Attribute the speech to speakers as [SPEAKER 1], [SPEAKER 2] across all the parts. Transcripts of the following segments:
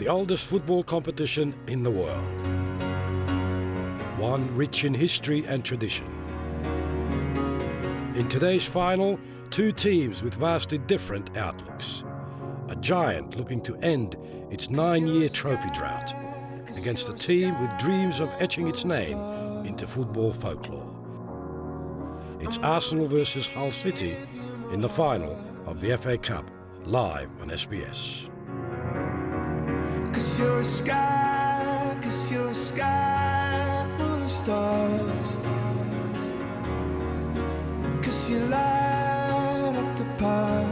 [SPEAKER 1] the oldest football competition in the world. One rich in history and tradition. In today's final, two teams with vastly different outlooks. A giant looking to end its 9-year trophy drought against a team with dreams of etching its name into football folklore. It's Arsenal versus Hull City in the final of the FA Cup, live on SBS.
[SPEAKER 2] 'Cause you're a sky full of stars. 'Cause you light up the park.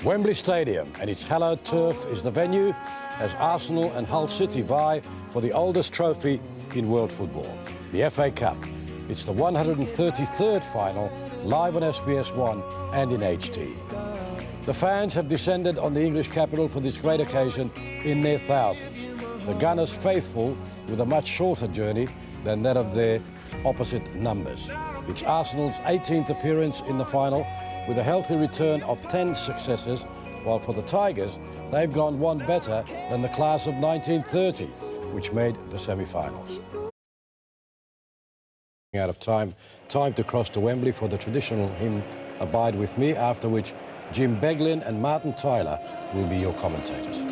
[SPEAKER 1] Wembley Stadium and its hallowed turf is the venue as Arsenal and Hull City vie for the oldest trophy in world football, the FA Cup. It's the 133rd final, live on SBS 1 and in HD. The fans have descended on the English capital for this great occasion in their thousands. The Gunners faithful with a much shorter journey than that of their opposite numbers. It's Arsenal's 18th appearance in the final, with a healthy return of 10 successes, while for the Tigers, they've gone one better than the class of 1930, which made the semi-finals. Out of time to cross to Wembley for the traditional hymn Abide With Me, after which Jim Beglin and Martin Tyler will be your commentators.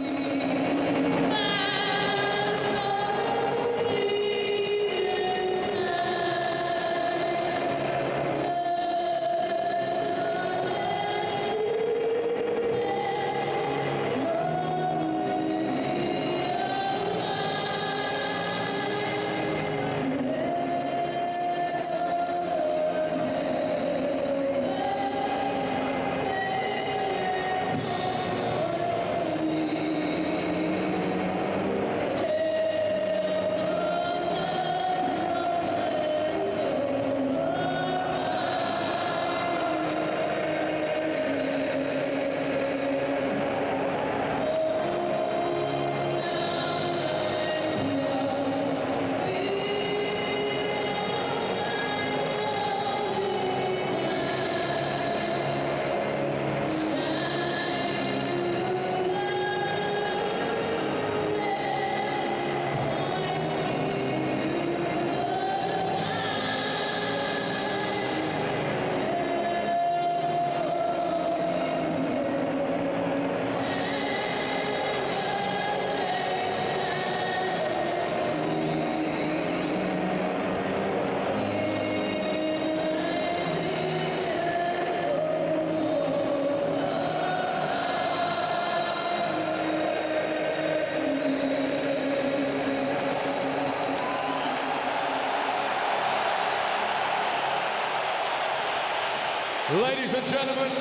[SPEAKER 3] Ladies and gentlemen,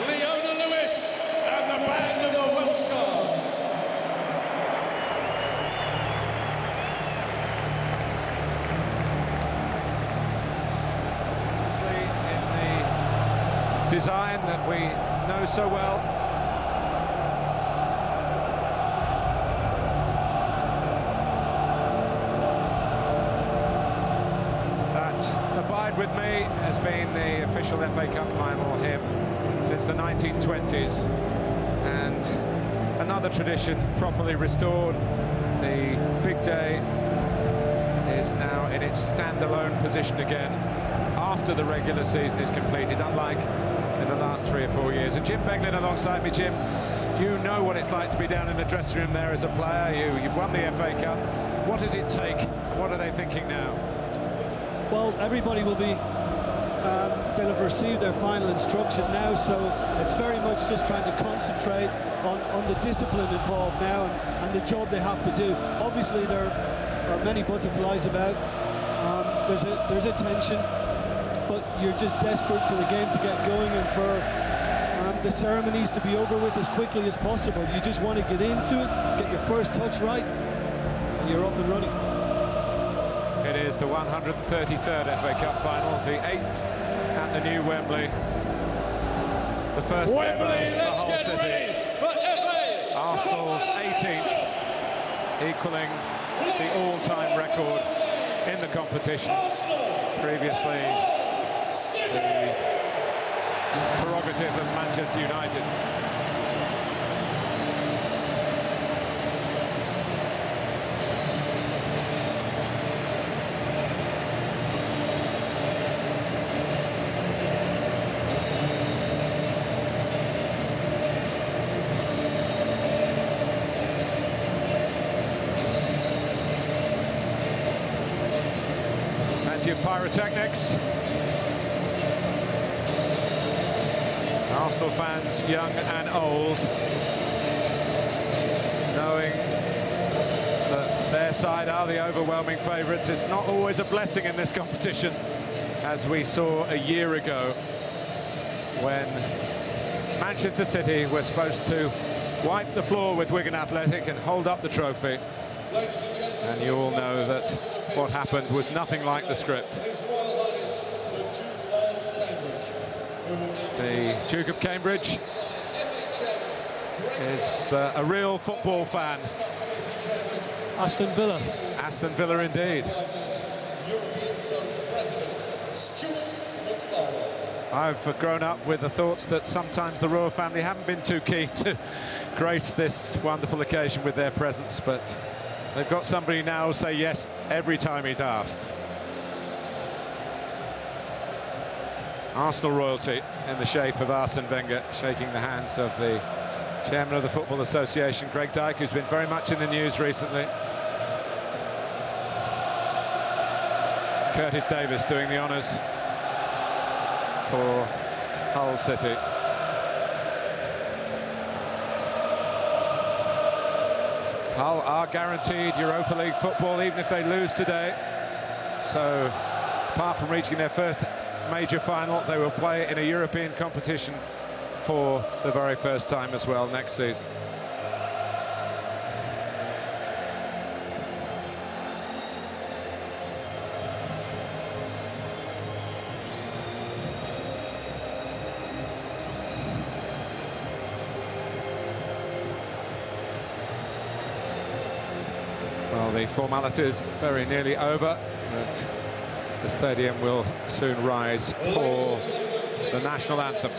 [SPEAKER 3] Leona Lewis and the band of the Welsh Guards.
[SPEAKER 4] Obviously in the design that we know so well. Abide With Me has been the official FA Cup final hymn since the 1920s, and another tradition properly restored. The big day is now in its standalone position again after the regular season is completed, unlike in the last 3 or 4 years. And Jim Beglin alongside me. Jim, you know what it's like to be down in the dressing room there as a player. You've won the FA Cup. What does it take? What are they thinking now?
[SPEAKER 5] Well, everybody will be, they'll have received their final instruction now, so it's very much just trying to concentrate on the discipline involved now and the job they have to do. Obviously, there are many butterflies about. There's a tension, but you're just desperate for the game to get going and for the ceremonies to be over with as quickly as possible. You just want to get into it, get your first touch right, and you're off and running.
[SPEAKER 4] It is the 133rd FA Cup final, the 8th at the new Wembley. The first
[SPEAKER 3] Wembley,
[SPEAKER 4] ever
[SPEAKER 3] let's
[SPEAKER 4] for Hull
[SPEAKER 3] get
[SPEAKER 4] City.
[SPEAKER 3] ready for FA.
[SPEAKER 4] Arsenal's 18th, equaling the all-time record in the competition. Previously, the prerogative of Manchester United. Plenty of pyrotechnics. Arsenal fans, young and old, knowing that their side are the overwhelming favourites. It's not always a blessing in this competition, as we saw a year ago when Manchester City were supposed to wipe the floor with Wigan Athletic and hold up the trophy. And you all know that what happened was nothing like the script. The Duke of Cambridge is a real football fan.
[SPEAKER 5] Aston Villa.
[SPEAKER 4] Aston Villa indeed. I've grown up with the thoughts that sometimes the royal family haven't been too keen to grace this wonderful occasion with their presence, but they've got somebody now say yes every time he's asked. Arsenal royalty in the shape of Arsene Wenger shaking the hands of the chairman of the Football Association, Greg Dyke, who's been very much in the news recently. Curtis Davis doing the honours for Hull City. Hull are guaranteed Europa League football even if they lose today. So apart from reaching their first major final, they will play in a European competition for the very first time as well next season. Well, the formalities very nearly over, but the stadium will soon rise for the national anthem.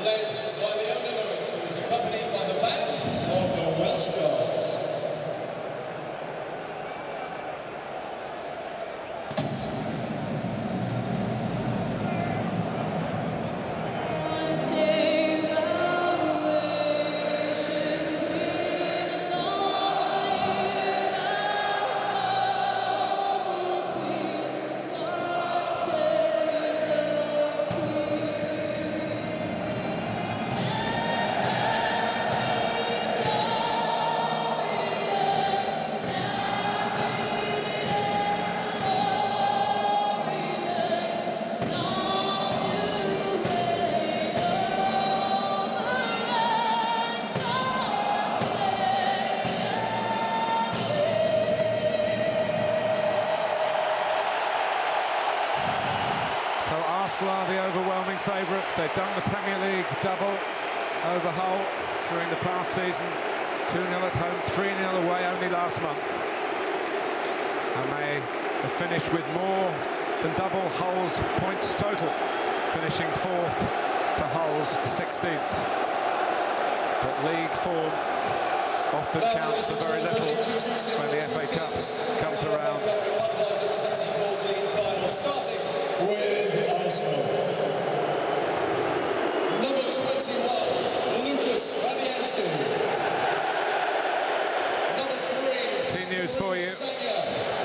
[SPEAKER 3] Led by Leona Lewis, who is accompanied by the band of the Welsh Guards.
[SPEAKER 4] Arsenal are the overwhelming favourites. They've done the Premier League double over Hull during the past season. 2-0 at home, 3-0 away only last month. And they have finished with more than double Hull's points total, finishing 4th to Hull's 16th. But league form often counts for very little when the FA Cup comes around.
[SPEAKER 3] Starting with Arsenal. Number 21, Lucas Fabianski. Number 3.
[SPEAKER 4] Team news for you.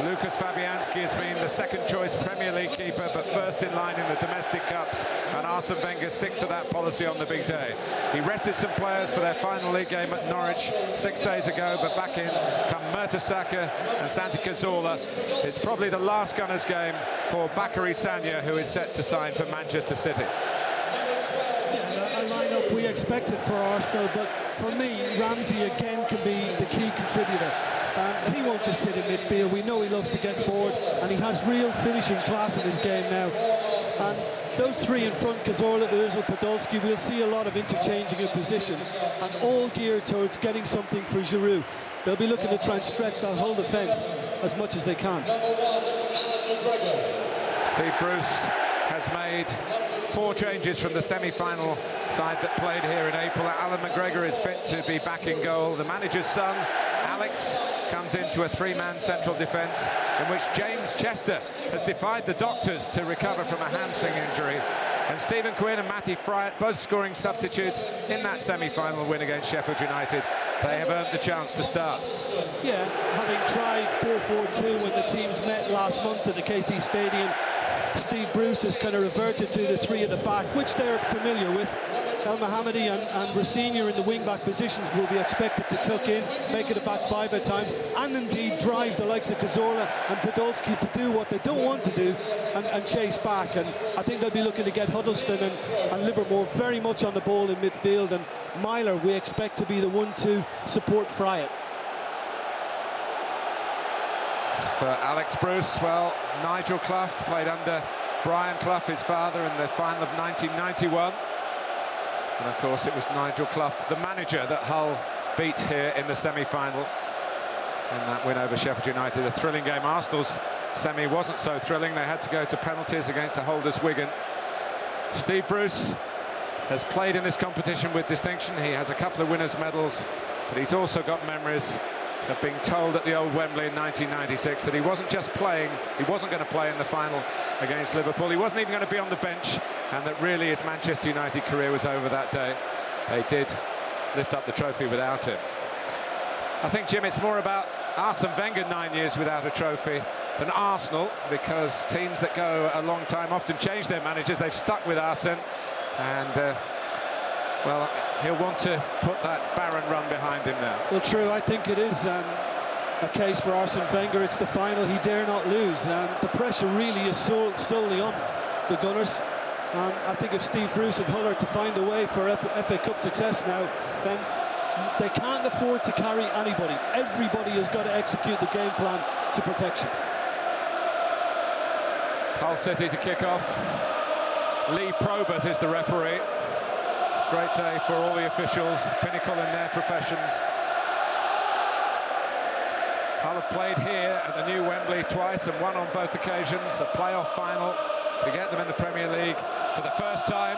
[SPEAKER 4] Lucas Fabianski has been the second-choice Premier League keeper, but first in line in the domestic cups, and Arsene Wenger sticks to that policy on the big day. He rested some players for their final league game at Norwich 6 days ago, but back in come Mertesacker and Santi Cazorla. It's probably the last Gunners game for Bakary Sagna, who is set to sign for Manchester City.
[SPEAKER 5] A lineup we expected for Arsenal, but for me, Ramsey again can be the key contributor. He won't just sit in midfield. We know he loves to get forward, and he has real finishing class in his game now. And those three in front, Cazorla, Ozil, Podolski, we'll see a lot of interchanging of positions, and all geared towards getting something for Giroud. They'll be looking to try and stretch that whole defence as much as they can.
[SPEAKER 4] Steve Bruce has made 4 changes from the semi-final side that played here in April. Alan McGregor is fit to be back in goal. The manager's son, Alex, comes into a 3-man central defence in which James Chester has defied the doctors to recover from a hamstring injury. And Stephen Quinn and Matty Fryatt both scoring substitutes in that semi-final win against Sheffield United. They have earned the chance to start.
[SPEAKER 5] Yeah, having tried 4-4-2 when the teams met last month at the KC Stadium, Steve Bruce has kind of reverted to the 3 at the back, which they're familiar with. El Mohammadi and Rosenior in the wing-back positions will be expected to tuck in, make it a back 5 at times, and indeed drive the likes of Cazorla and Podolski to do what they don't want to do and chase back. And I think they'll be looking to get Huddleston and Livermore very much on the ball in midfield, and Myler we expect to be the one to support Fryatt.
[SPEAKER 4] For Alex Bruce, well, Nigel Clough played under Brian Clough, his father, in the final of 1991. And of course it was Nigel Clough, the manager, that Hull beat here in the semi-final in that win over Sheffield United. A thrilling game. Arsenal's semi wasn't so thrilling. They had to go to penalties against the holders Wigan. Steve Bruce has played in this competition with distinction. He has a couple of winners' medals, but he's also got memories of being told at the old Wembley in 1996 that he wasn't just playing, he wasn't going to play in the final against Liverpool, he wasn't even going to be on the bench, and that really his Manchester United career was over that day. They did lift up the trophy without him. I think, Jim, it's more about Arsene Wenger 9 years without a trophy than Arsenal, because teams that go a long time often change their managers. They've stuck with Arsene, and well, he'll want to put that barren run behind him now.
[SPEAKER 5] Well, true, I think it is a case for Arsene Wenger. It's the final he dare not lose. The pressure really is solely on the Gunners. I think if Steve Bruce and Hull are to find a way for FA Cup success now, then they can't afford to carry anybody. Everybody has got to execute the game plan to perfection.
[SPEAKER 4] Hull City to kick off. Lee Probert is the referee. Great day for all the officials, pinnacle in their professions. Hull have played here at the new Wembley twice and won on both occasions. A playoff final to get them in the Premier League for the first time,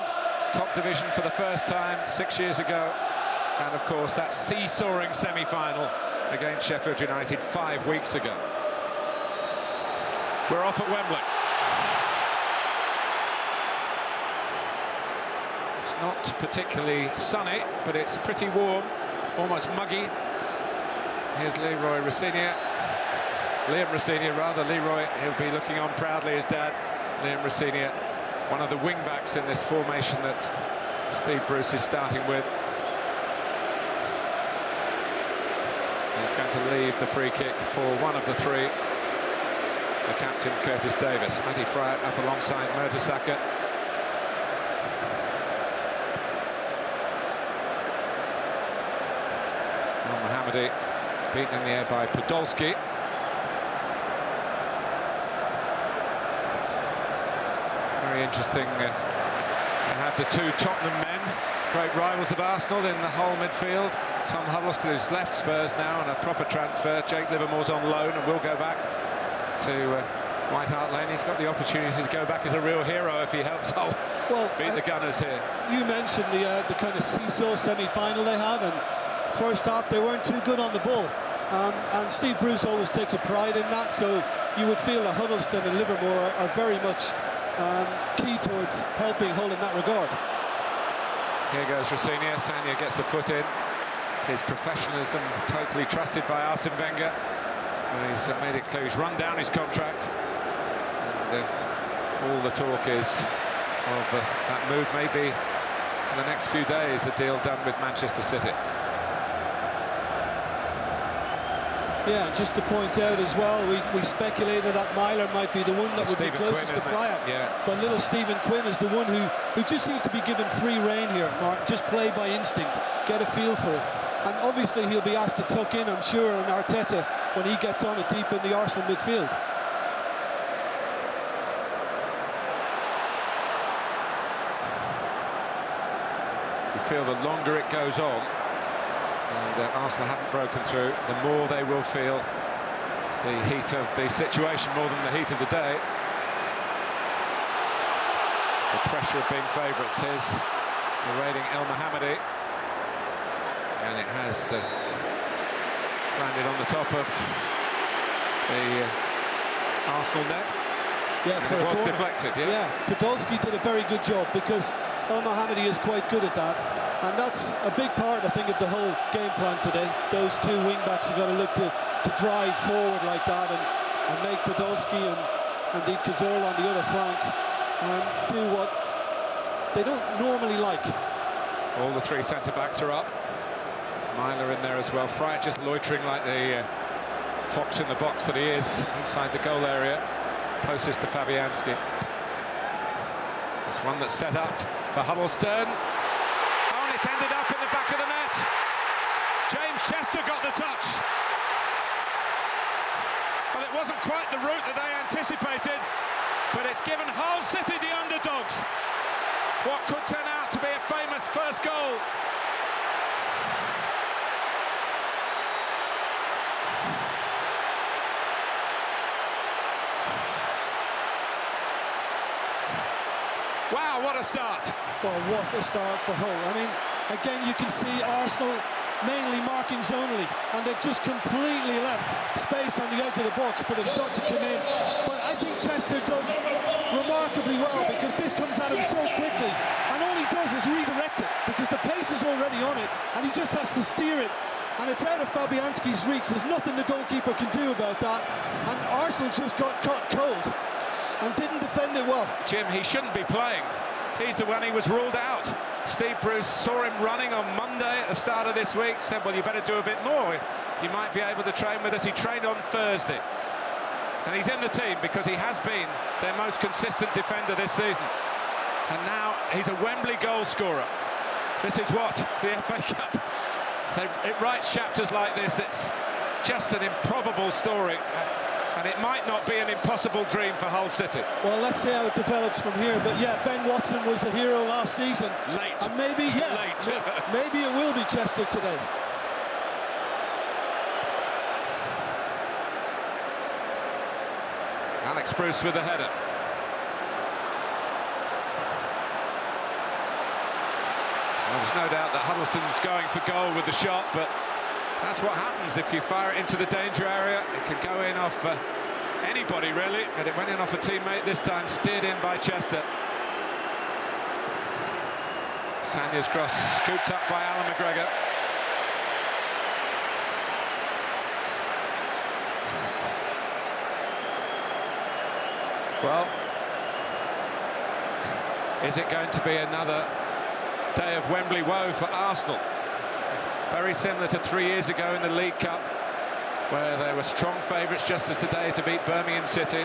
[SPEAKER 4] top division for the first time 6 years ago. And of course that seesawing semi-final against Sheffield United 5 weeks ago. We're off at Wembley. It's not particularly sunny, but it's pretty warm, almost muggy. Here's Liam Rosenior, rather. Leroy, he'll be looking on proudly, his dad, Liam Rosenior, one of the wing-backs in this formation that Steve Bruce is starting with. He's going to leave the free kick for one of the 3, the captain, Curtis Davis. Matty Fryatt up alongside Mertesacker. Mohammadi beaten in the air by Podolski. Very interesting to have the 2 Tottenham men, great rivals of Arsenal, in the whole midfield. Tom Huddleston, who's left Spurs now on a proper transfer. Jake Livermore's on loan and will go back to White Hart Lane. He's got the opportunity to go back as a real hero if he helps Hull beat the Gunners here. You
[SPEAKER 5] mentioned the kind of seesaw semi-final they had, and first half they weren't too good on the ball, and Steve Bruce always takes a pride in that, so you would feel that Huddleston and Livermore are very much key towards helping Hull in that regard.
[SPEAKER 4] Here goes Rosenior. Sanya gets a foot in. His professionalism totally trusted by Arsene Wenger. He's made it clear he's run down his contract, and all the talk is of that move maybe in the next few days, a deal done with Manchester City.
[SPEAKER 5] Yeah, just to point out as well, we speculated that Myler might be the one that would be
[SPEAKER 4] Stephen
[SPEAKER 5] closest
[SPEAKER 4] Quinn,
[SPEAKER 5] to
[SPEAKER 4] isn't it?
[SPEAKER 5] fly out.
[SPEAKER 4] Yeah.
[SPEAKER 5] But little Stephen Quinn is the one who just seems to be given free rein here, Mark. Just play by instinct, get a feel for it. And obviously he'll be asked to tuck in, I'm sure, on Arteta when he gets on it deep in the Arsenal midfield.
[SPEAKER 4] You feel the longer it goes on, and Arsenal haven't broken through, the more they will feel the heat of the situation more than the heat of the day. The pressure of being favourites. Here's the raiding El Mohammadi, and it has landed on the top of the Arsenal net.
[SPEAKER 5] Yeah,
[SPEAKER 4] and
[SPEAKER 5] for
[SPEAKER 4] it
[SPEAKER 5] a
[SPEAKER 4] was
[SPEAKER 5] corner.
[SPEAKER 4] deflected.
[SPEAKER 5] Yeah, Podolski did a very good job because El Mohammadi is quite good at that. And that's a big part, I think, of the whole game plan today. Those two wing-backs have got to look to drive forward like that and make Podolski and indeed Cazorla on the other flank do what they don't normally like.
[SPEAKER 4] All the three centre-backs are up. Myler in there as well. Fry just loitering like the fox in the box that he is inside the goal area, closest to Fabianski. It's one that's set up for Huddlestone. Oh, and it's ended up in the back of the net. James Chester got the touch. Well, it wasn't quite the route that they anticipated, but it's given Hull City, the underdogs, what could turn out to be a famous first goal. Wow, what a start.
[SPEAKER 5] Well, what a start for Hull. I mean, again, you can see Arsenal mainly marking zonally, and they've just completely left space on the edge of the box for the shot to come in. But I think Chester does remarkably well because this comes at him so quickly, and all he does is redirect it because the pace is already on it, and he just has to steer it. And it's out of Fabianski's reach. There's nothing the goalkeeper can do about that. And Arsenal just got caught cold and didn't defend it well.
[SPEAKER 4] Jim, he shouldn't be playing. He's the one he was ruled out. Steve Bruce saw him running on Monday at the start of this week, said, well, you better do a bit more. You might be able to train with us. He trained on Thursday. And he's in the team because he has been their most consistent defender this season. And now he's a Wembley goal scorer. This is what the FA Cup. It writes chapters like this. It's just an improbable story. And it might not be an impossible dream for Hull City.
[SPEAKER 5] Well, let's see how it develops from here. But yeah, Ben Watson was the hero last season.
[SPEAKER 4] Late.
[SPEAKER 5] And maybe, yeah,
[SPEAKER 4] Late.
[SPEAKER 5] maybe it will be Chester today.
[SPEAKER 4] Alex Bruce with the header. Well, there's no doubt that Huddlestone's going for goal with the shot, but that's what happens if you fire it into the danger area. It can go in off anybody, really, but it went in off a teammate this time, steered in by Chester. Sanya's cross scooped up by Alan McGregor. Well, is it going to be another day of Wembley woe for Arsenal? Very similar to 3 years ago in the League Cup, where they were strong favourites just as today to beat Birmingham City.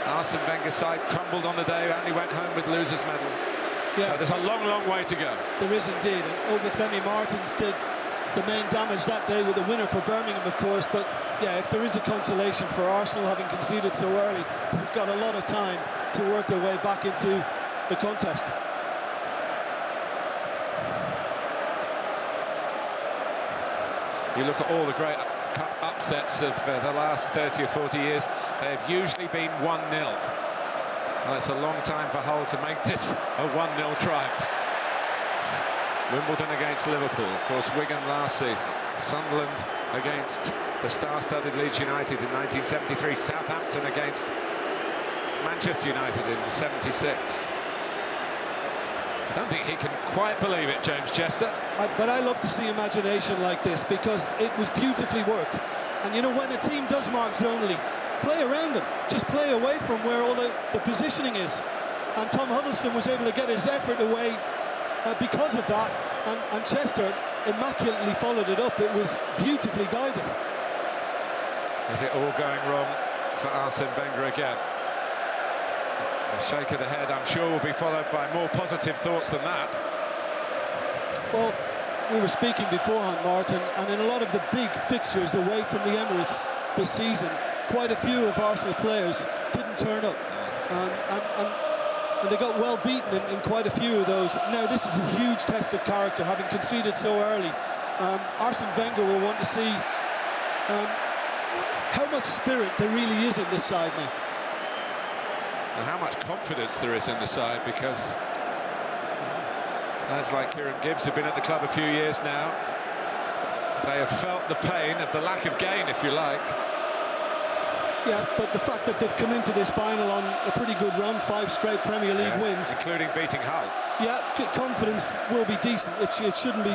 [SPEAKER 4] Arsene Wenger's side crumbled on the day, only went home with losers' medals.
[SPEAKER 5] Yeah,
[SPEAKER 4] so there's a long, long way to go.
[SPEAKER 5] There is indeed. And Obafemi Martins did the main damage that day with the winner for Birmingham, of course. But yeah, if there is a consolation for Arsenal having conceded so early, they've got a lot of time to work their way back into the contest.
[SPEAKER 4] You look at all the great cup upsets of the last 30 or 40 years, they've usually been 1-0. Well, it's a long time for Hull to make this a 1-0 triumph. Wimbledon against Liverpool, of course, Wigan last season. Sunderland against the star-studded Leeds United in 1973. Southampton against Manchester United in '76. I don't think he can quite believe it, James Chester.
[SPEAKER 5] But I love to see imagination like this because it was beautifully worked. And you know, when a team does mark zonally, play around them. Just play away from where all the positioning is. And Tom Huddlestone was able to get his effort away because of that. And Chester immaculately followed it up. It was beautifully guided.
[SPEAKER 4] Is it all going wrong for Arsene Wenger again? A shake of the head, I'm sure, will be followed by more positive thoughts than that.
[SPEAKER 5] Well, we were speaking beforehand, Martin, and in a lot of the big fixtures away from the Emirates this season, quite a few of Arsenal players didn't turn up. And they got well beaten in quite a few of those. Now, this is a huge test of character, having conceded so early. Arsene Wenger will want to see how much spirit there really is in this side now.
[SPEAKER 4] And how much confidence there is in the side, because lads like Kieran Gibbs have been at the club a few years now. They have felt the pain of the lack of gain, if you like.
[SPEAKER 5] Yeah, but the fact that they've come into this final on a pretty good run, 5 straight Premier League wins.
[SPEAKER 4] Including beating Hull. Yeah,
[SPEAKER 5] confidence will be decent. It shouldn't be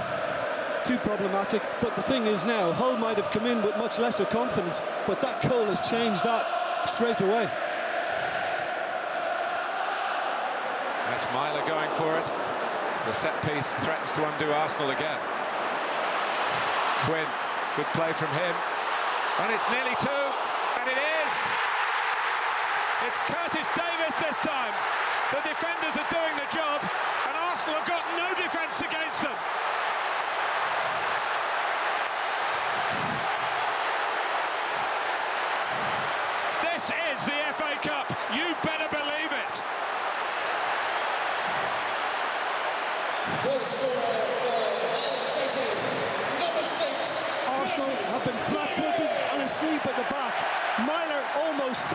[SPEAKER 5] too problematic. But the thing is now, Hull might have come in with much lesser confidence, but that goal has changed that straight away.
[SPEAKER 4] That's Myler going for it. The set piece threatens to undo Arsenal again. Quinn, good play from him. And it's nearly 2, and it is! It's Curtis Davis this time. The defenders are doing the job, and Arsenal have got no defence against them. This is the FA Cup, you better believe it.
[SPEAKER 3] Goal scorer for Hull City, number 6.
[SPEAKER 5] Arsenal have been flat-footed and asleep at the back. Myler almost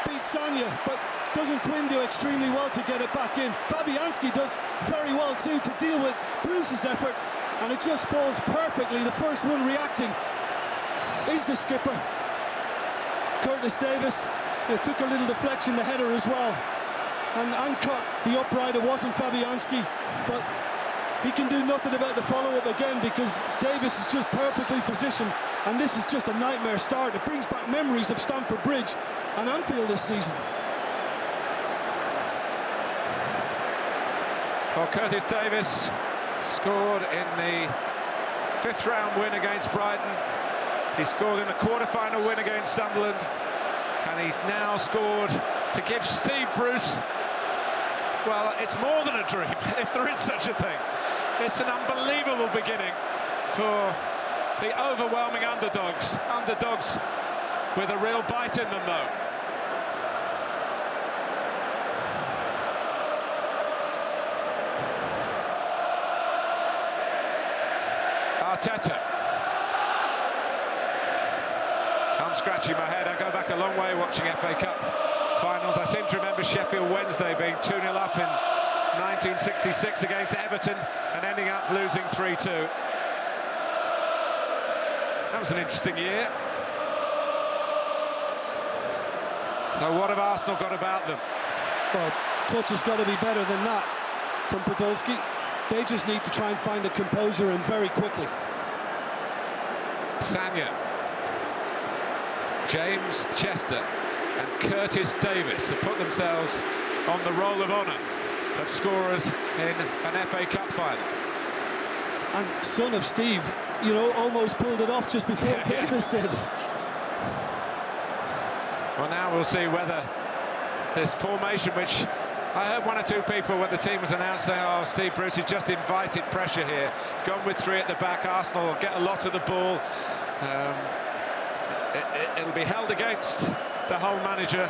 [SPEAKER 5] beats Sonia, but doesn't Quinn do extremely well to get it back in? Fabianski does very well too to deal with Bruce's effort, and it just falls perfectly. The first one reacting is the skipper, Curtis Davis. It took a little deflection, the header as well, and cut the upright. It wasn't Fabianski, but he can do nothing about the follow-up again, because Davis is just perfectly positioned, and this is just a nightmare start. It brings back memories of Stamford Bridge and Anfield this season.
[SPEAKER 4] Well, Curtis Davis scored in the 5th round win against Brighton. He scored in the quarter-final win against Sunderland, and he's now scored to give Steve Bruce, well, it's more than a dream, if there is such a thing. It's an unbelievable beginning for the overwhelming underdogs. Underdogs with a real bite in them, though. Arteta. I'm scratching my head. I go back a long way watching FA Cup finals. I seem to remember Sheffield Wednesday being 2-0 up in 1966 against Everton and ending up losing 3-2. That was an interesting year. Now, what have Arsenal got about them?
[SPEAKER 5] Well, touch has got to be better than that from Podolski. They just need to try and find the composure in very quickly.
[SPEAKER 4] Sanya, James Chester and Curtis Davis have put themselves on the roll of honour of scorers in an FA Cup final.
[SPEAKER 5] And son of Steve, you know, almost pulled it off just before Davis did.
[SPEAKER 4] Well, now we'll see whether this formation, which I heard 1 or 2 people when the team was announced saying, oh, Steve Bruce has just invited pressure here. He's gone with 3 at the back. Arsenal will get a lot of the ball. It'll be held against the Hull manager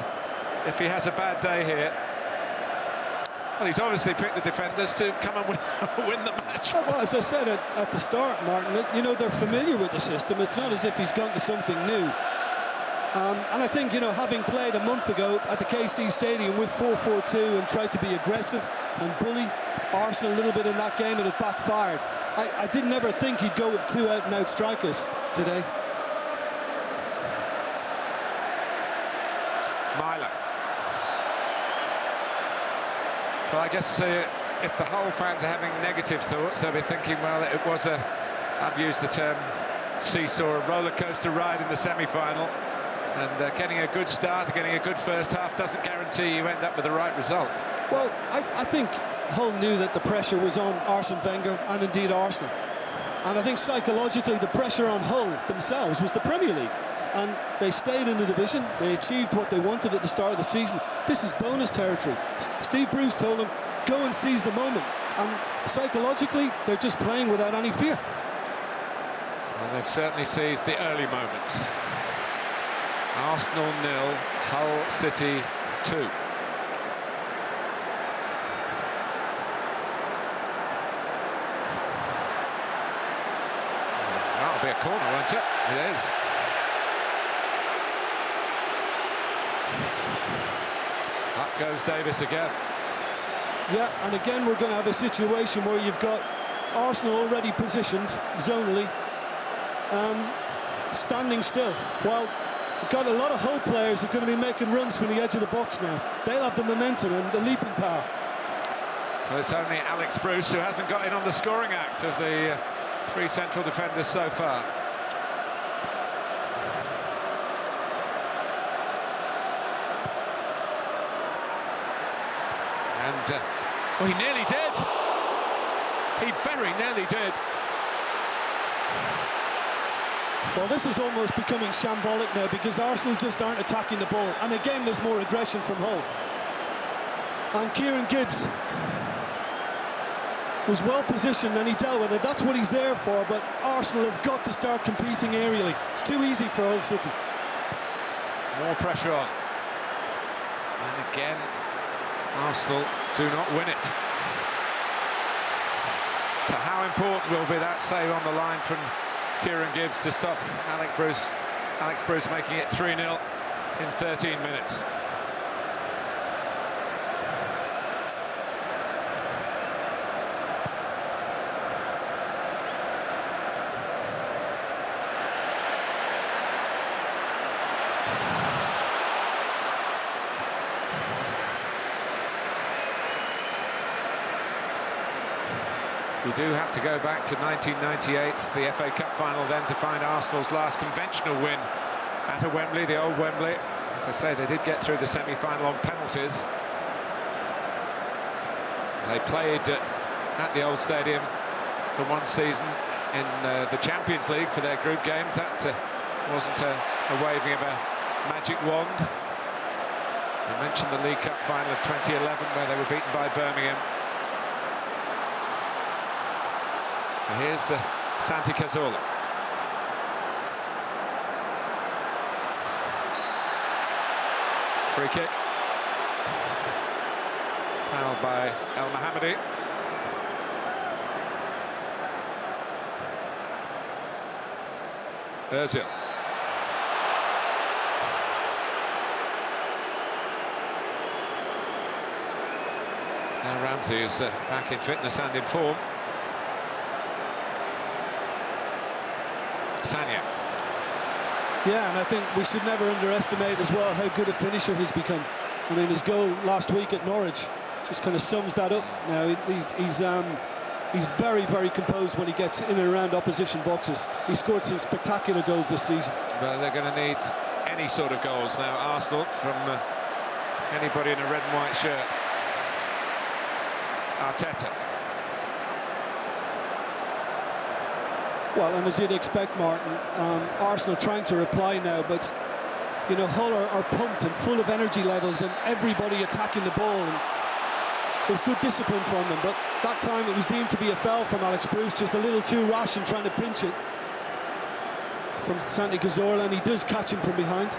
[SPEAKER 4] if he has a bad day here. Well, he's obviously picked the defenders to come and win the match.
[SPEAKER 5] Well, as I said at the start, Martin, you know, they're familiar with the system. It's not as if he's gone to something new. And I think, you know, having played a month ago at the KC Stadium with 4-4-2 and tried to be aggressive and bully Arsenal a little bit in that game, and it backfired. I didn't ever think he'd go with 2 out-and-out strikers today.
[SPEAKER 4] Myler. Well, I guess if the Hull fans are having negative thoughts, they'll be thinking, well, it was I've used the term seesaw, a roller coaster ride in the semi-final. And getting a good start, getting a good first half doesn't guarantee you end up with the right result.
[SPEAKER 5] Well, I think Hull knew that the pressure was on Arsene Wenger and indeed Arsenal. And I think psychologically the pressure on Hull themselves was the Premier League. and they stayed in the division. They achieved what they wanted at the start of the season. This is bonus territory. Steve Bruce told them, go and seize the moment. And psychologically, they're just playing without any fear.
[SPEAKER 4] Well, they've certainly seized the early moments. Arsenal 0, Hull City 2. That'll be a corner, won't it? It is. Up goes Davis again.
[SPEAKER 5] Yeah, and again we're going to have a situation where you've got Arsenal already positioned zonally, standing still. While we've got a lot of Hull players who are going to be making runs from the edge of the box now. They'll have the momentum and the leaping power.
[SPEAKER 4] Well, it's only Alex Bruce who hasn't got in on the scoring act of the three central defenders so far. And well, he nearly did. He very nearly did.
[SPEAKER 5] Well, this is almost becoming shambolic now because Arsenal just aren't attacking the ball. And again, there's more aggression from Hull. And Kieran Gibbs was well positioned and he dealt with it. That's what he's there for, but Arsenal have got to start competing aerially. It's too easy for Hull City.
[SPEAKER 4] More pressure on. And again, Arsenal do not win it. But how important will be that save on the line from Kieran Gibbs to stop Alex Bruce making it 3-0 in 13 minutes. We do have to go back to 1998, the FA Cup final then, to find Arsenal's last conventional win at a Wembley, the old Wembley. As I say, they did get through the semi-final on penalties. They played at the old stadium for one season in the Champions League for their group games. That wasn't a waving of a magic wand. I mentioned the League Cup final of 2011 where they were beaten by Birmingham. Here's Santi Cazorla. Free kick. Fouled by El Mohammadi. Ozil. Now Ramsey is back in fitness and in form. Sanya.
[SPEAKER 5] Yeah, and I think we should never underestimate as well how good a finisher he's become. I mean, his goal last week at Norwich just kind of sums that up. Now he's very, very composed when he gets in and around opposition boxes. He scored some spectacular goals this season.
[SPEAKER 4] Well, they're going to need any sort of goals now, Arsenal, from anybody in a red and white shirt. Arteta.
[SPEAKER 5] Well, and as you'd expect, Martin, Arsenal trying to reply now, but you know, Hull are pumped and full of energy levels and everybody attacking the ball, and there's good discipline from them, but that time it was deemed to be a foul from Alex Bruce, just a little too rash in trying to pinch it from Santi Cazorla, and he does catch him from behind.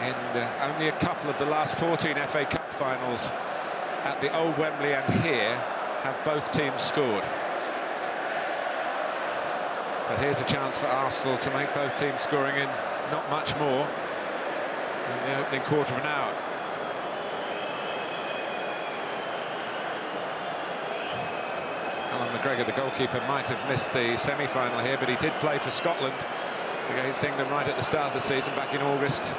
[SPEAKER 4] In only a couple of the last 14 FA Cup finals at the old Wembley and here have both teams scored. But here's a chance for Arsenal to make both teams scoring in not much more in the opening quarter of an hour. Alan McGregor, the goalkeeper, might have missed the semi-final here, but he did play for Scotland against England right at the start of the season back in August.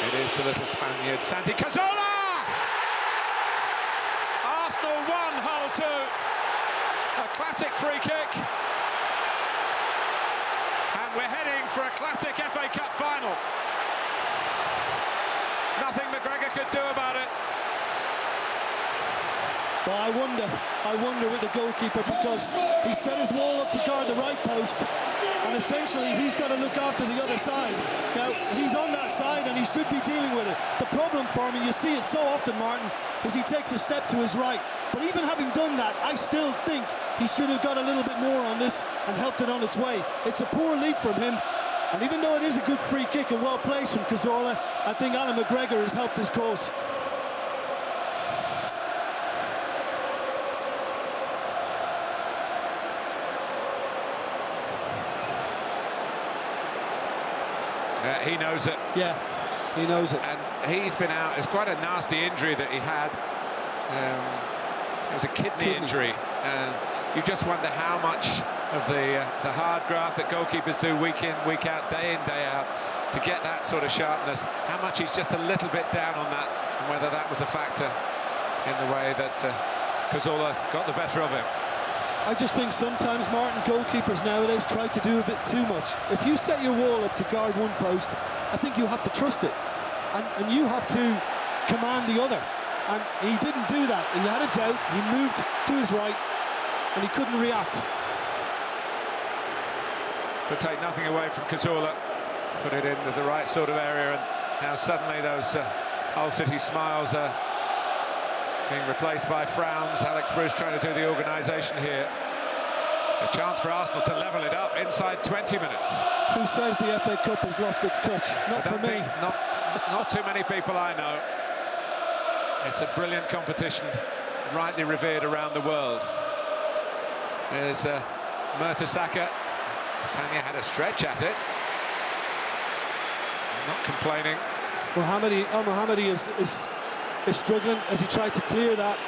[SPEAKER 4] It is the little Spaniard, Santi Cazorla! Arsenal 1, Hull 2. A classic free kick. And we're heading for a classic FA Cup final.
[SPEAKER 5] Well, I wonder with the goalkeeper, because he set his wall up to guard the right post, and essentially he's got to look after the other side. Now, he's on that side and he should be dealing with it. The problem for him, and you see it so often, Martin, is he takes a step to his right. But even having done that, I still think he should have got a little bit more on this and helped it on its way. It's a poor leap from him, and even though it is a good free kick and well placed from Cazorla, I think Alan McGregor has helped his cause.
[SPEAKER 4] He knows it.
[SPEAKER 5] Yeah, he knows it.
[SPEAKER 4] And he's been out. It's quite a nasty injury that he had. It was a kidney injury. And you just wonder how much of the hard graft that goalkeepers do week in, week out, day in, day out, to get that sort of sharpness, how much he's just a little bit down on that, and whether that was a factor in the way that Cazorla got the better of him.
[SPEAKER 5] I just think sometimes, Martin, goalkeepers nowadays try to do a bit too much. If you set your wall up to guard one post, I think you have to trust it. And you have to command the other. And he didn't do that. He had a doubt, he moved to his right, and he couldn't react.
[SPEAKER 4] But take nothing away from Cazorla. Put it into the right sort of area, and now suddenly those Hull City smiles are being replaced by frowns. Alex Bruce trying to do the organisation here. A chance for Arsenal to level it up inside 20 minutes.
[SPEAKER 5] Who says the FA Cup has lost its touch? Not for me.
[SPEAKER 4] Not too many people I know. It's a brilliant competition, rightly revered around the world. There's Mertesacker. Sanya had a stretch at it. Not complaining.
[SPEAKER 5] Mohammadi is struggling as he tried to clear that.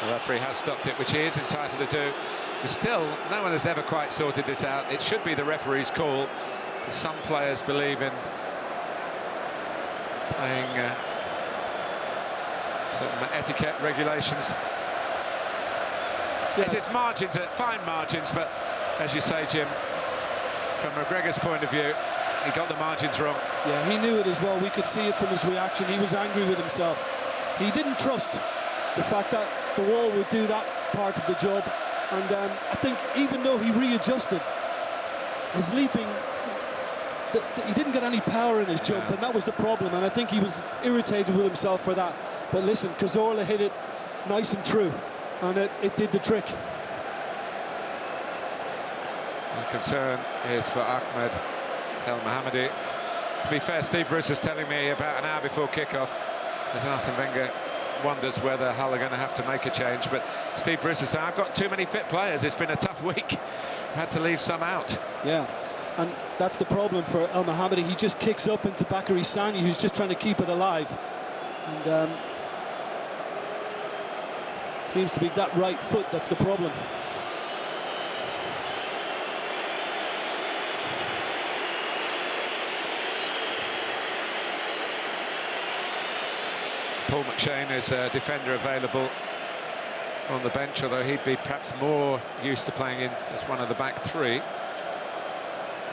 [SPEAKER 4] The referee has stopped it, which he is entitled to do. But still, no one has ever quite sorted this out. It should be the referee's call. Some players believe in playing some etiquette regulations.
[SPEAKER 5] Yeah.
[SPEAKER 4] It's margins, fine margins, but as you say, Jim, from McGregor's point of view, he got the margins wrong.
[SPEAKER 5] Yeah, he knew it as well. We could see it from his reaction. He was angry with himself. He didn't trust the fact that the wall would do that part of the job. And I think even though he readjusted, his leaping, he didn't get any power in his jump, and that was the problem. And I think he was irritated with himself for that. But listen, Cazorla hit it nice and true, and it did the trick.
[SPEAKER 4] The concern is for Ahmed El Mohammadi. To be fair, Steve Bruce was telling me about an hour before kickoff, as Arsene Wenger wonders whether Hull are going to have to make a change. But Steve Bruce was saying, I've got too many fit players. It's been a tough week. Had to leave some out. Yeah,
[SPEAKER 5] and that's the problem for El Mohammadi. He just kicks up into Bakary Sagna, who's just trying to keep it alive. And seems to be that right foot that's the problem.
[SPEAKER 4] Paul McShane is a defender available on the bench, although he'd be perhaps more used to playing in as one of the back three.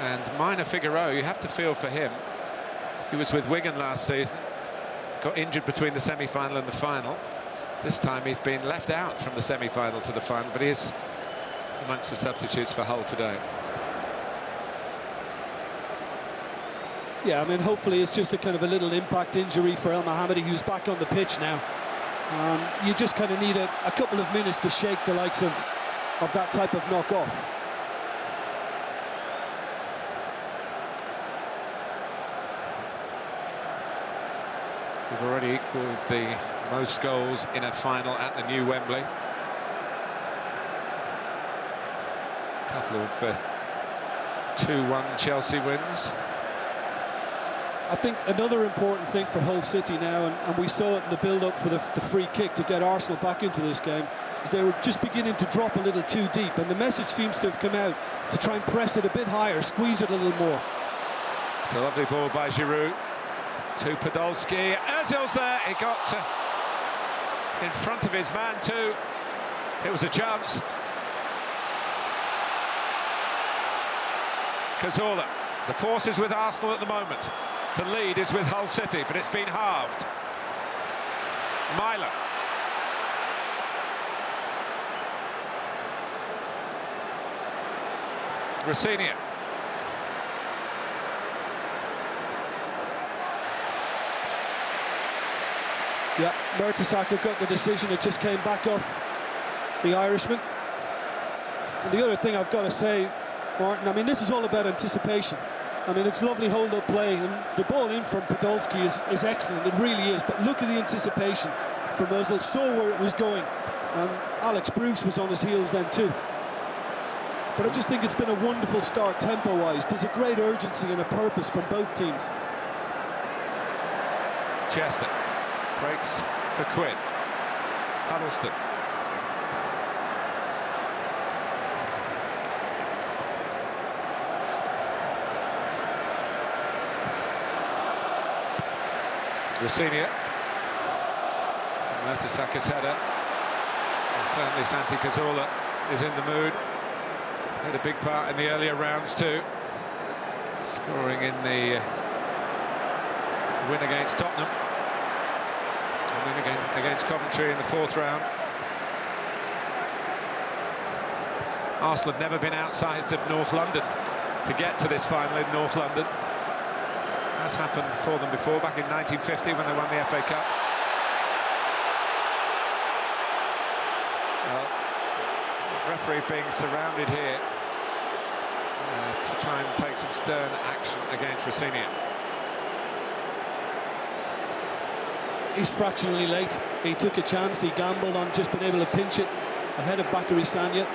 [SPEAKER 4] And Mina Figueroa, you have to feel for him. He was with Wigan last season, got injured between the semi-final and the final. This time he's been left out from the semi-final to the final, but he is amongst the substitutes for Hull today.
[SPEAKER 5] Yeah, I mean, hopefully it's just a kind of a little impact injury for El Mohammadi, who's back on the pitch now. You just kind of need a couple of minutes to shake the likes of that type of knock-off.
[SPEAKER 4] We've already equalled the most goals in a final at the new Wembley. A couple of 2-1 Chelsea wins.
[SPEAKER 5] I think another important thing for Hull City now, and we saw it in the build-up for the free kick to get Arsenal back into this game, is they were just beginning to drop a little too deep, and the message seems to have come out to try and press it a bit higher, squeeze it a little more.
[SPEAKER 4] It's a lovely ball by Giroud to Podolski. Ozil's there. He got in front of his man too. It was a chance. Cazorla. The force is with Arsenal at the moment. the lead is with Hull City, but it's been halved. Myler. Rossinia.
[SPEAKER 5] Yeah, Mertesacker got the decision. It just came back off the Irishman. And the other thing I've got to say, Martin, I mean, this is all about anticipation. I mean, it's lovely hold-up play, and the ball in from Podolski is excellent. It really is. But look at the anticipation from Ozil. Saw where it was going. And Alex Bruce was on his heels then too. But I just think it's been a wonderful start tempo-wise. There's a great urgency and a purpose from both teams.
[SPEAKER 4] Chester breaks for Quinn. Huddleston. Rossinia. Mertesacker's header. And certainly Santi Cazorla is in the mood. Had a big part in the earlier rounds too. Scoring in the win against Tottenham. And then again against Coventry in the 4th round. Arsenal have never been outside of North London to get to this final in North London. That's happened for them before, back in 1950 when they won the FA Cup. Referee being surrounded here to try and take some stern action against Rossinia.
[SPEAKER 5] He's fractionally late. He took a chance. He gambled on just being able to pinch it ahead of Bakary Sagna.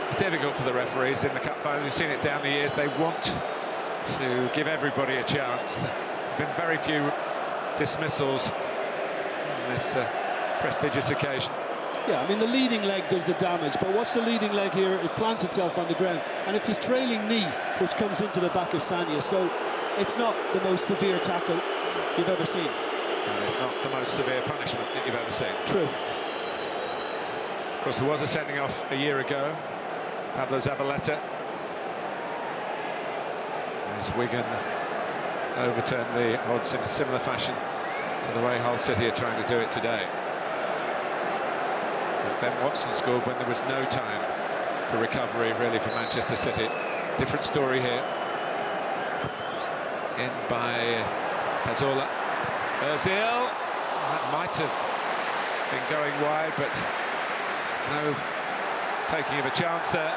[SPEAKER 4] It's difficult for the referees in the cup final. You've seen it down the years. They want to give everybody a chance. There have been very few dismissals on this prestigious occasion.
[SPEAKER 5] Yeah, I mean, the leading leg does the damage, but what's the leading leg here? It plants itself on the ground, and it's his trailing knee which comes into the back of Sagna, so it's not the most severe tackle you've ever seen.
[SPEAKER 4] And it's not the most severe punishment that you've ever seen.
[SPEAKER 5] True.
[SPEAKER 4] Of course, there was a sending off a year ago. Pablo Zabaleta. As Wigan overturned the odds in a similar fashion to the way Hull City are trying to do it today. Ben Watson scored when there was no time for recovery, really, for Manchester City. Different story here. In by Cazorla. Ozil. That might have been going wide, but no taking of a chance there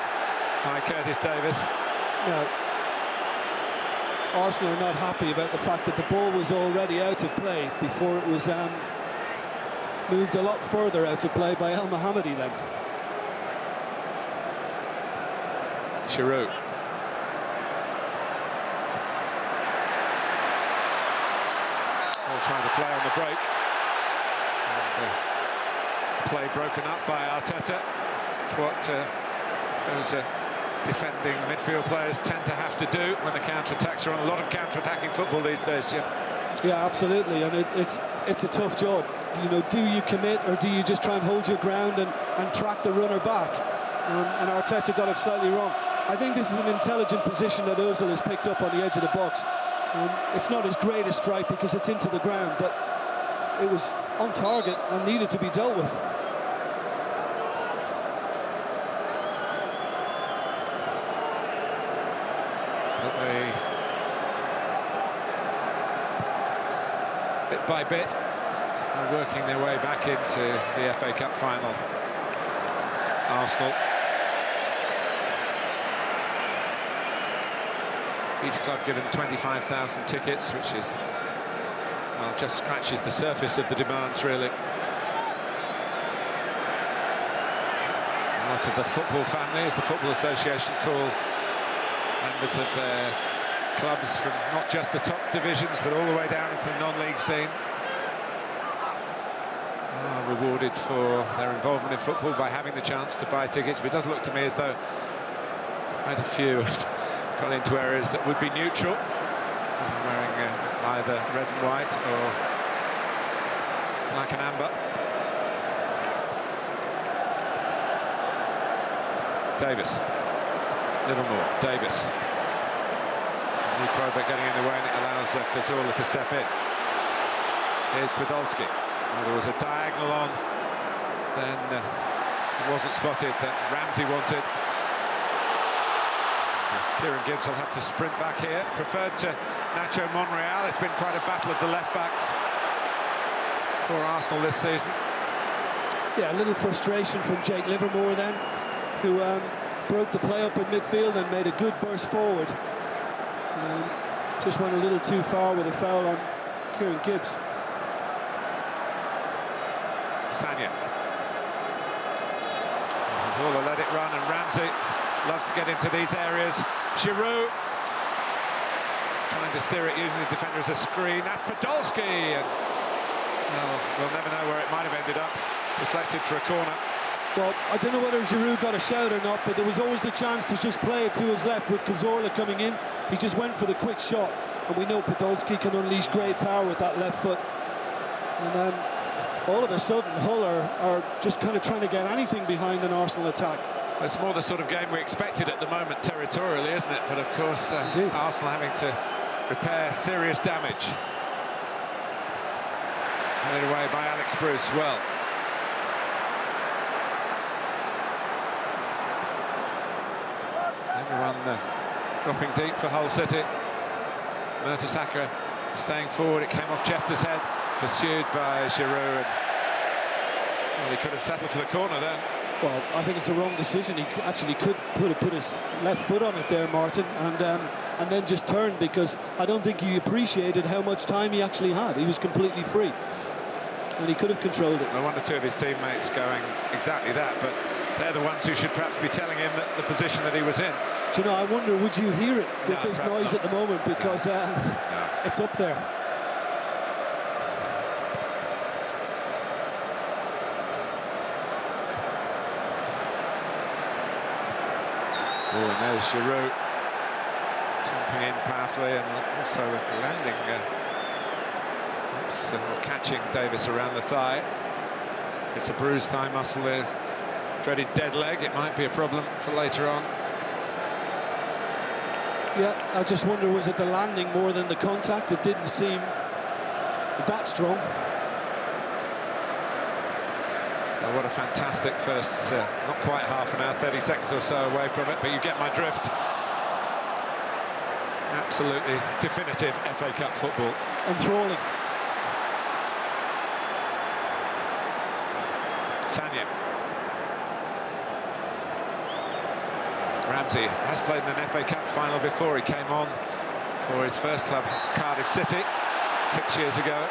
[SPEAKER 4] by Curtis Davis.
[SPEAKER 5] Now, Arsenal are not happy about the fact that the ball was already out of play before it was moved a lot further out of play by El Mohammadi then.
[SPEAKER 4] Giroud. All trying to play on the break. And the play broken up by Arteta. It's what those defending midfield players tend to have to do when the counter-attacks are on. A lot of counter-attacking football these days, Jim.
[SPEAKER 5] Yeah, absolutely, and it's a tough job. You know, do you commit or do you just try and hold your ground and track the runner back? And Arteta got it slightly wrong. I think this is an intelligent position that Ozil has picked up on the edge of the box. It's not his greatest strike because it's into the ground, but it was on target and needed to be dealt with.
[SPEAKER 4] Bit by bit, are working their way back into the FA Cup final. Arsenal. Each club given 25,000 tickets, which is, well, just scratches the surface of the demands, really. A lot of the football family, as the Football Association call members of their clubs from not just the top divisions, but all the way down into the non-league scene, are rewarded for their involvement in football by having the chance to buy tickets. But it does look to me as though quite a few got into areas that would be neutral, wearing either red and white or black and amber. Davis, Livermore, Davis. Lee Probert getting in the way, and it allows Cazorla to step in. Here's Podolski. Well, there was a diagonal on, then it wasn't spotted that Ramsey wanted. Kieran Gibbs will have to sprint back here. Preferred to Nacho Monreal. It's been quite a battle of the left-backs for Arsenal this season.
[SPEAKER 5] Yeah, a little frustration from Jake Livermore then, who broke the play up in midfield and made a good burst forward. Just went a little too far with a foul on Kieran Gibbs.
[SPEAKER 4] Sagna. Zola let it run, and Ramsey loves to get into these areas. Giroud is trying to steer it using the defender as a screen. That's Podolski, and well, we'll never know where it might have ended up. Deflected for a corner.
[SPEAKER 5] Well, I don't know whether Giroud got a shout or not, but there was always the chance to just play it to his left with Cazorla coming in. He just went for the quick shot, and we know Podolski can unleash great power with that left foot. And all of a sudden, Hull are just kind of trying to get anything behind an Arsenal attack.
[SPEAKER 4] It's more the sort of game we expected at the moment territorially, isn't it? But of course, Arsenal having to repair serious damage. Made away by Alex Bruce well. Everyone dropping deep for Hull City. Mertesacker staying forward. It came off Chester's head, pursued by Giroud. Well, he could have settled for the corner then.
[SPEAKER 5] Well, I think it's a wrong decision. He actually could put his left foot on it there, Martin, and then just turned, because I don't think he appreciated how much time he actually had. He was completely free, and he could have controlled it.
[SPEAKER 4] Well, one or two of his teammates going exactly that, but they're the ones who should perhaps be telling him that the position that he was in.
[SPEAKER 5] Do you know, I wonder, would you hear it with this noise at the moment, because it's up there.
[SPEAKER 4] Oh, and there's Giroud jumping in powerfully and also landing, catching Davis around the thigh. It's a bruised thigh muscle there. Dreaded dead leg. It might be a problem for later on.
[SPEAKER 5] Yeah, I just wonder, was it the landing more than the contact? It didn't seem that strong.
[SPEAKER 4] Oh, what a fantastic first, not quite half an hour, 30 seconds or so away from it, but you get my drift. Absolutely definitive FA Cup football.
[SPEAKER 5] Enthralling.
[SPEAKER 4] Sagna. Ramsey has played in an FA Cup final before. He came on for his first club, Cardiff City, 6 years ago.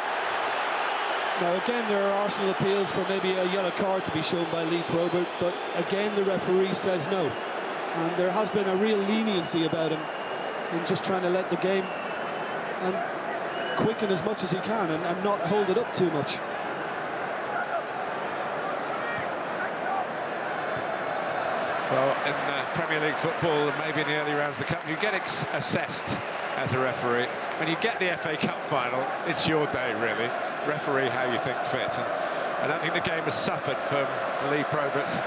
[SPEAKER 5] Now, again, there are Arsenal appeals for maybe a yellow card to be shown by Lee Probert, but again, the referee says no. And there has been a real leniency about him in just trying to let the game quicken as much as he can and not hold it up too much.
[SPEAKER 4] Well, in Premier League football, and maybe in the early rounds of the Cup, you get assessed as a referee. When you get the FA Cup final, it's your day, really. Referee how you think fit. And I don't think the game has suffered from Lee Probert's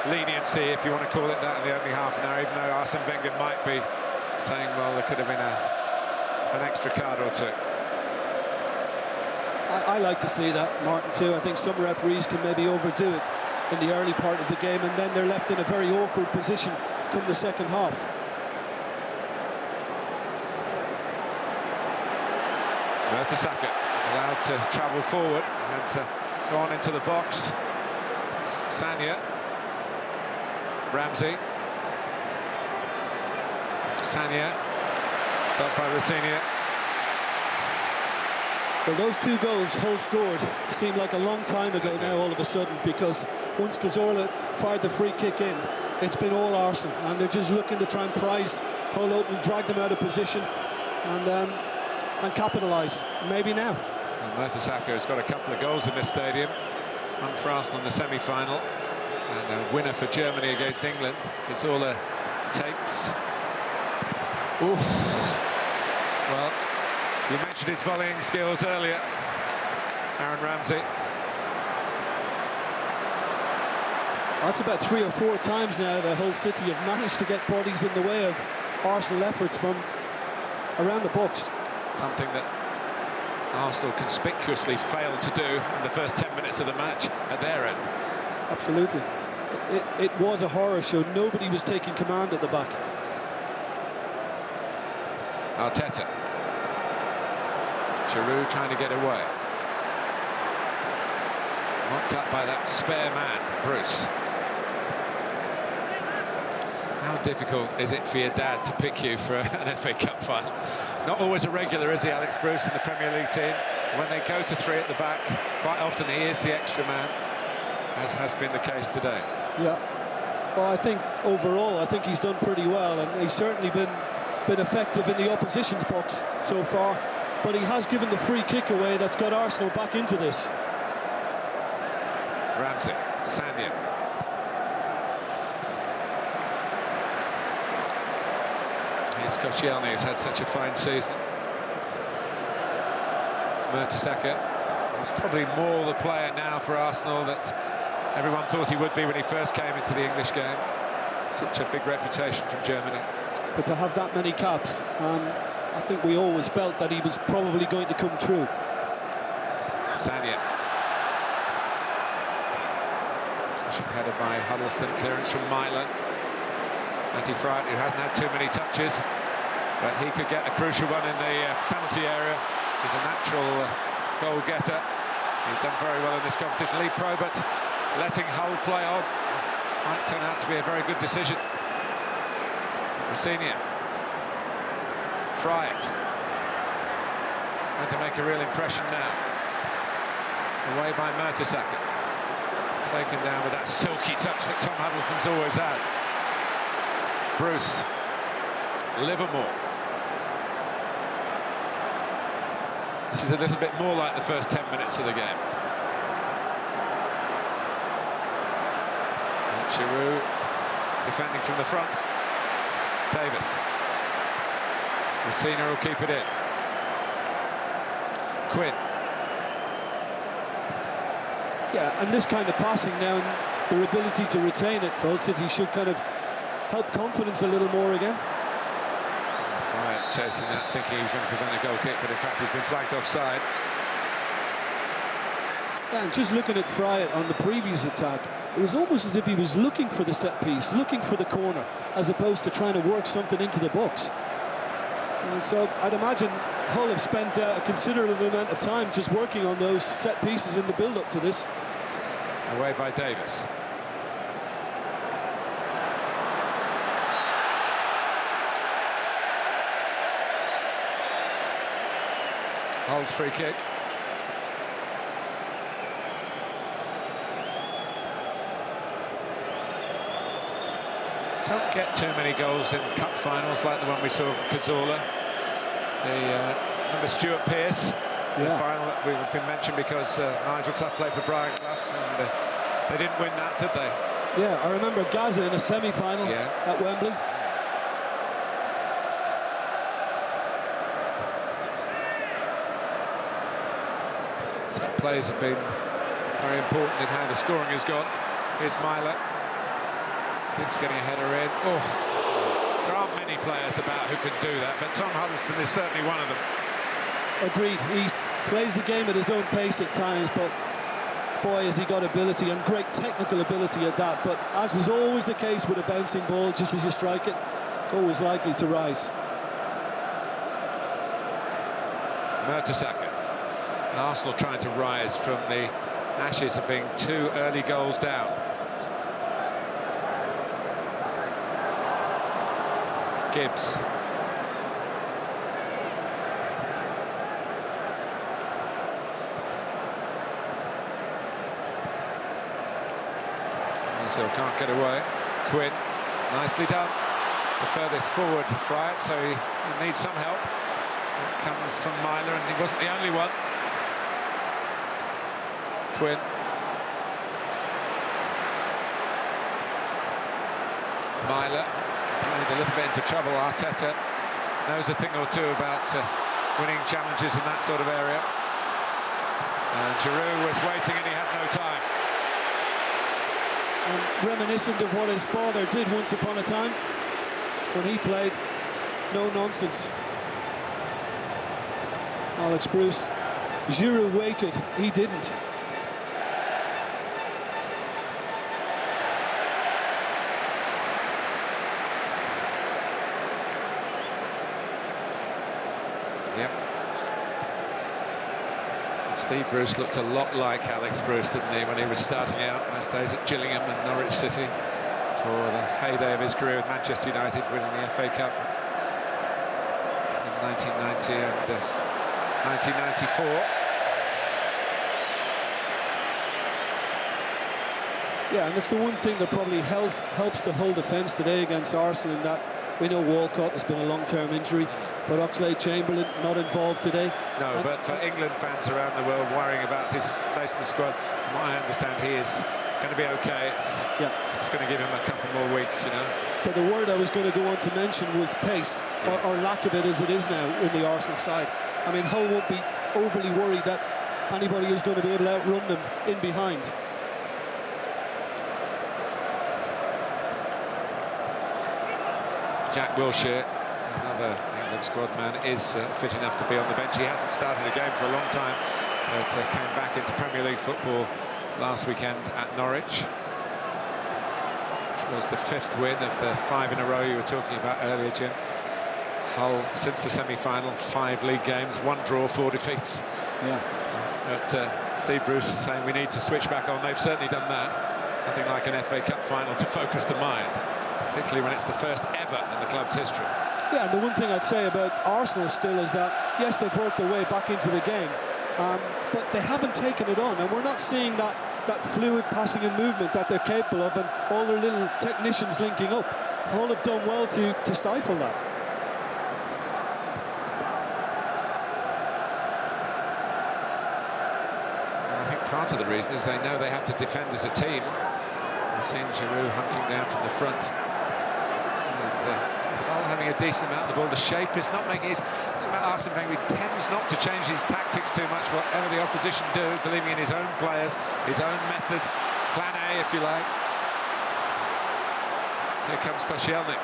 [SPEAKER 4] leniency, if you want to call it that, in the opening half an hour, even though Arsene Wenger might be saying, well, there could have been an extra card or two.
[SPEAKER 5] I like to see that, Martin, too. I think some referees can maybe overdo it in the early part of the game, and then they're left in a very awkward position come the second half.
[SPEAKER 4] Mertesacker allowed to travel forward and go on into the box. Sagna. Ramsey. Sagna. Stopped by Rossini.
[SPEAKER 5] Well, those two goals Hull scored seem like a long time ago now, all of a sudden, because once Cazorla fired the free kick in, it's been all Arsenal, and they're just looking to try and prize Hull open, drag them out of position, and capitalise. Maybe now.
[SPEAKER 4] Mertesacker has got a couple of goals in this stadium. One for Arsenal in the semi-final, and a winner for Germany against England. Cazorla takes. Oof. Well, you mentioned his volleying skills earlier, Aaron Ramsey.
[SPEAKER 5] That's about 3 or 4 times now that Hull City have managed to get bodies in the way of Arsenal efforts from around the box.
[SPEAKER 4] Something that Arsenal conspicuously failed to do in the first 10 minutes of the match at their end.
[SPEAKER 5] Absolutely. It was a horror show. Nobody was taking command at the back.
[SPEAKER 4] Arteta. Giroud trying to get away. Knocked up by that spare man, Bruce. How difficult is it for your dad to pick you for an FA Cup final? Not always a regular, is he, Alex Bruce, in the Premier League team? When they go to three at the back, quite often he is the extra man, as has been the case today.
[SPEAKER 5] Yeah. Well, I think overall, I think he's done pretty well, and he's certainly been effective in the opposition's box so far. But he has given the free kick away that's got Arsenal back into this.
[SPEAKER 4] Ramsey, Sanya. Here's Koscielny, who's had such a fine season. Mertesacker is probably more the player now for Arsenal that everyone thought he would be when he first came into the English game. Such a big reputation from Germany.
[SPEAKER 5] But to have that many caps, I think we always felt that he was probably going to come through.
[SPEAKER 4] Sanya. Headed by Huddleston, clearance from Myler. Matty Fright, who hasn't had too many touches, but he could get a crucial one in the penalty area. He's a natural goal getter. He's done very well in this competition. Lee Probert letting Hull play on might turn out to be a very good decision. Senior. Fright. Trying to make a real impression now. Away by Mertesacker. Taken down with that silky touch that Tom Huddleston's always had. Bruce. Livermore. This is a little bit more like the first 10 minutes of the game. And Giroud defending from the front. Davis. Messina will keep it in. Quinn.
[SPEAKER 5] Yeah, and this kind of passing now and their ability to retain it for Hull City should kind of help confidence a little more again.
[SPEAKER 4] Fright chasing that, thinking he's going to prevent a goal kick, but in fact he's been flagged offside.
[SPEAKER 5] Yeah, and just looking at Friat on the previous attack, it was almost as if he was looking for the set piece, looking for the corner, as opposed to trying to work something into the box. And so I'd imagine Hull have spent a considerable amount of time just working on those set pieces in the build-up to this.
[SPEAKER 4] Away by Davis. Hull's free kick. Don't get too many goals in cup finals like the one we saw from Cazorla. Remember Stuart Pearce, the final that we've been mentioned because Nigel Clough played for Brian Clough, and they didn't win that, did they?
[SPEAKER 5] Yeah, I remember Gaza in a semi-final at Wembley.
[SPEAKER 4] Set plays have been very important in how the scoring has gone. Here's Myler. Keeps getting a header in. Oh, there aren't many players about who can do that, but Tom Huddleston is certainly one of them.
[SPEAKER 5] Agreed. He plays the game at his own pace at times, but boy, has he got ability, and great technical ability at that. But as is always the case with a bouncing ball, just as you strike it, it's always likely to rise.
[SPEAKER 4] Mertesacker. Arsenal trying to rise from the ashes of being 2 early goals down. Gibbs. So can't get away. Quinn, nicely done. It's the furthest forward for Friat, so he needs some help. It comes from Myler, and he wasn't the only one. Quinn. Myler played a little bit into trouble. Arteta knows a thing or two about winning challenges in that sort of area. And Giroud was waiting and he had no time.
[SPEAKER 5] And reminiscent of what his father did once upon a time when he played. No nonsense. Alex Bruce. Giroud waited, he didn't.
[SPEAKER 4] Yep. And Steve Bruce looked a lot like Alex Bruce, didn't he, when he was starting out those days at Gillingham and Norwich City for the heyday of his career with Manchester United, winning the FA Cup in 1990 and 1994.
[SPEAKER 5] Yeah, and it's the one thing that probably helps the whole defence today against Arsenal, in that we know Walcott has been a long-term injury, but Oxlade-Chamberlain not involved today.
[SPEAKER 4] No, and but for England fans around the world worrying about his place in the squad, from what I understand, he is going to be okay. It's going to give him a couple more weeks, you know.
[SPEAKER 5] But the word I was going to go on to mention was pace, or lack of it as it is now in the Arsenal side. I mean, Hull won't be overly worried that anybody is going to be able to outrun them in behind.
[SPEAKER 4] Jack Wilshere, another England squad man, is fit enough to be on the bench. He hasn't started a game for a long time, but came back into Premier League football last weekend at Norwich, which was the 5th win of the 5 in a row you were talking about earlier, Jim. Hull, since the semi-final, 5 league games, 1 draw, 4 defeats.
[SPEAKER 5] Yeah.
[SPEAKER 4] But Steve Bruce saying we need to switch back on. They've certainly done that. Nothing like an FA Cup final to focus the mind, particularly when it's the first ever in the club's history.
[SPEAKER 5] Yeah, and the one thing I'd say about Arsenal still is that, yes, they've worked their way back into the game, but they haven't taken it on, and we're not seeing that fluid passing and movement that they're capable of, and all their little technicians linking up. All have done well to stifle that.
[SPEAKER 4] I think part of the reason is they know they have to defend as a team. We've seen Giroud hunting down from the front. And having a decent amount of the ball. The shape is not making his... Arsene Wenger tends not to change his tactics too much, whatever the opposition do, believing in his own players, his own method, plan A, if you like. Here comes Koscielny.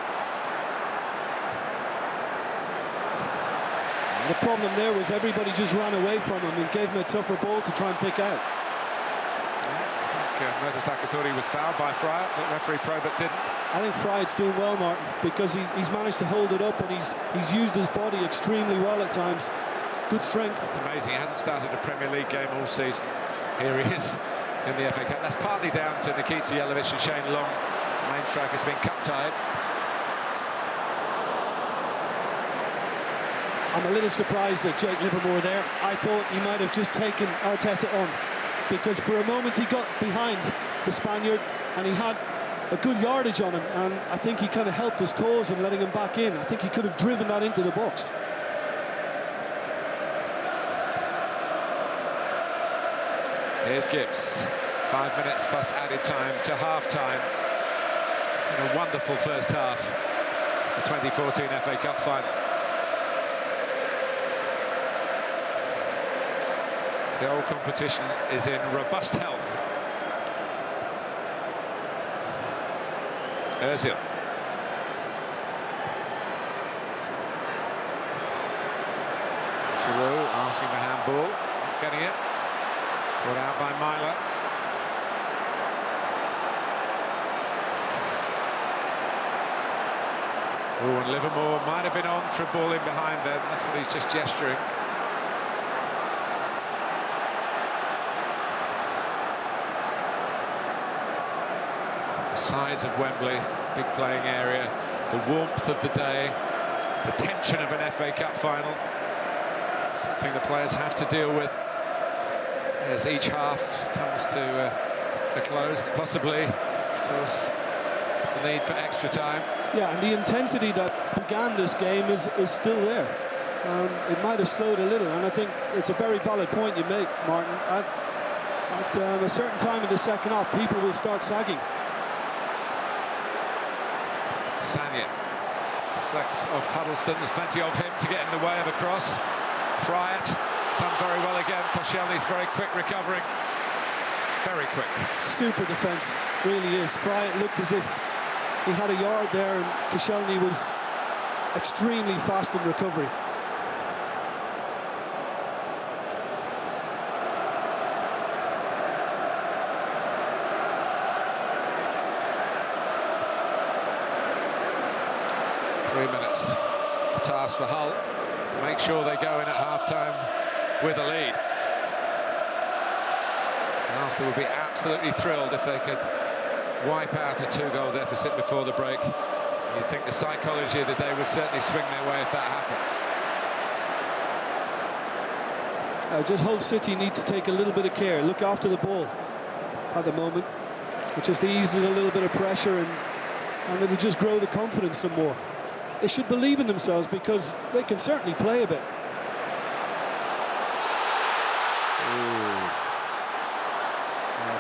[SPEAKER 5] The problem there was everybody just ran away from him and gave him a tougher ball to try and pick out.
[SPEAKER 4] I think Mertesacker thought he was fouled by Fryer, but referee Probert didn't.
[SPEAKER 5] I think Frye's doing well, Martin, because he's managed to hold it up, and he's used his body extremely well at times. Good strength.
[SPEAKER 4] It's amazing. He hasn't started a Premier League game all season. Here he is in the FA Cup. That's partly down to Nikita Jelavic and Shane Long. The main striker's been cup-tied.
[SPEAKER 5] I'm a little surprised that Jake Livermore there. I thought he might have just taken Arteta on, because for a moment he got behind the Spaniard and he had a good yardage on him, and I think he kind of helped his cause in letting him back in. I think he could have driven that into the box.
[SPEAKER 4] Here's Gibbs. 5 minutes plus added time to half-time. In a wonderful first half. The 2014 FA Cup final. The whole competition is in robust health. Ozil. Giroud asking for handball, getting it. Put out by Myler. Oh, and Livermore might have been on for a ball in behind there. That's what he's just gesturing. Size of Wembley, big playing area, the warmth of the day, the tension of an FA Cup final, something the players have to deal with as each half comes to a close, and possibly, of course, the need for extra time.
[SPEAKER 5] Yeah, and the intensity that began this game is still there. It might have slowed a little, and I think it's a very valid point you make, Martin. At a certain time in the second half, people will start sagging.
[SPEAKER 4] Sanya deflects off Huddleston. There's plenty of him to get in the way of a cross. Fryatt done very well again. Koscielny's very quick recovering. Very quick.
[SPEAKER 5] Super defence, really is. Fryatt looked as if he had a yard there, and Koscielny was extremely fast in recovery.
[SPEAKER 4] 3 minutes task for Hull to make sure they go in at half-time with a lead. Arsenal would be absolutely thrilled if they could wipe out a 2-goal deficit before the break. You'd think the psychology of the day would certainly swing their way if that happens.
[SPEAKER 5] Just Hull City need to take a little bit of care, look after the ball at the moment. It just eases a little bit of pressure and it'll just grow the confidence some more. They should believe in themselves because they can certainly play a bit.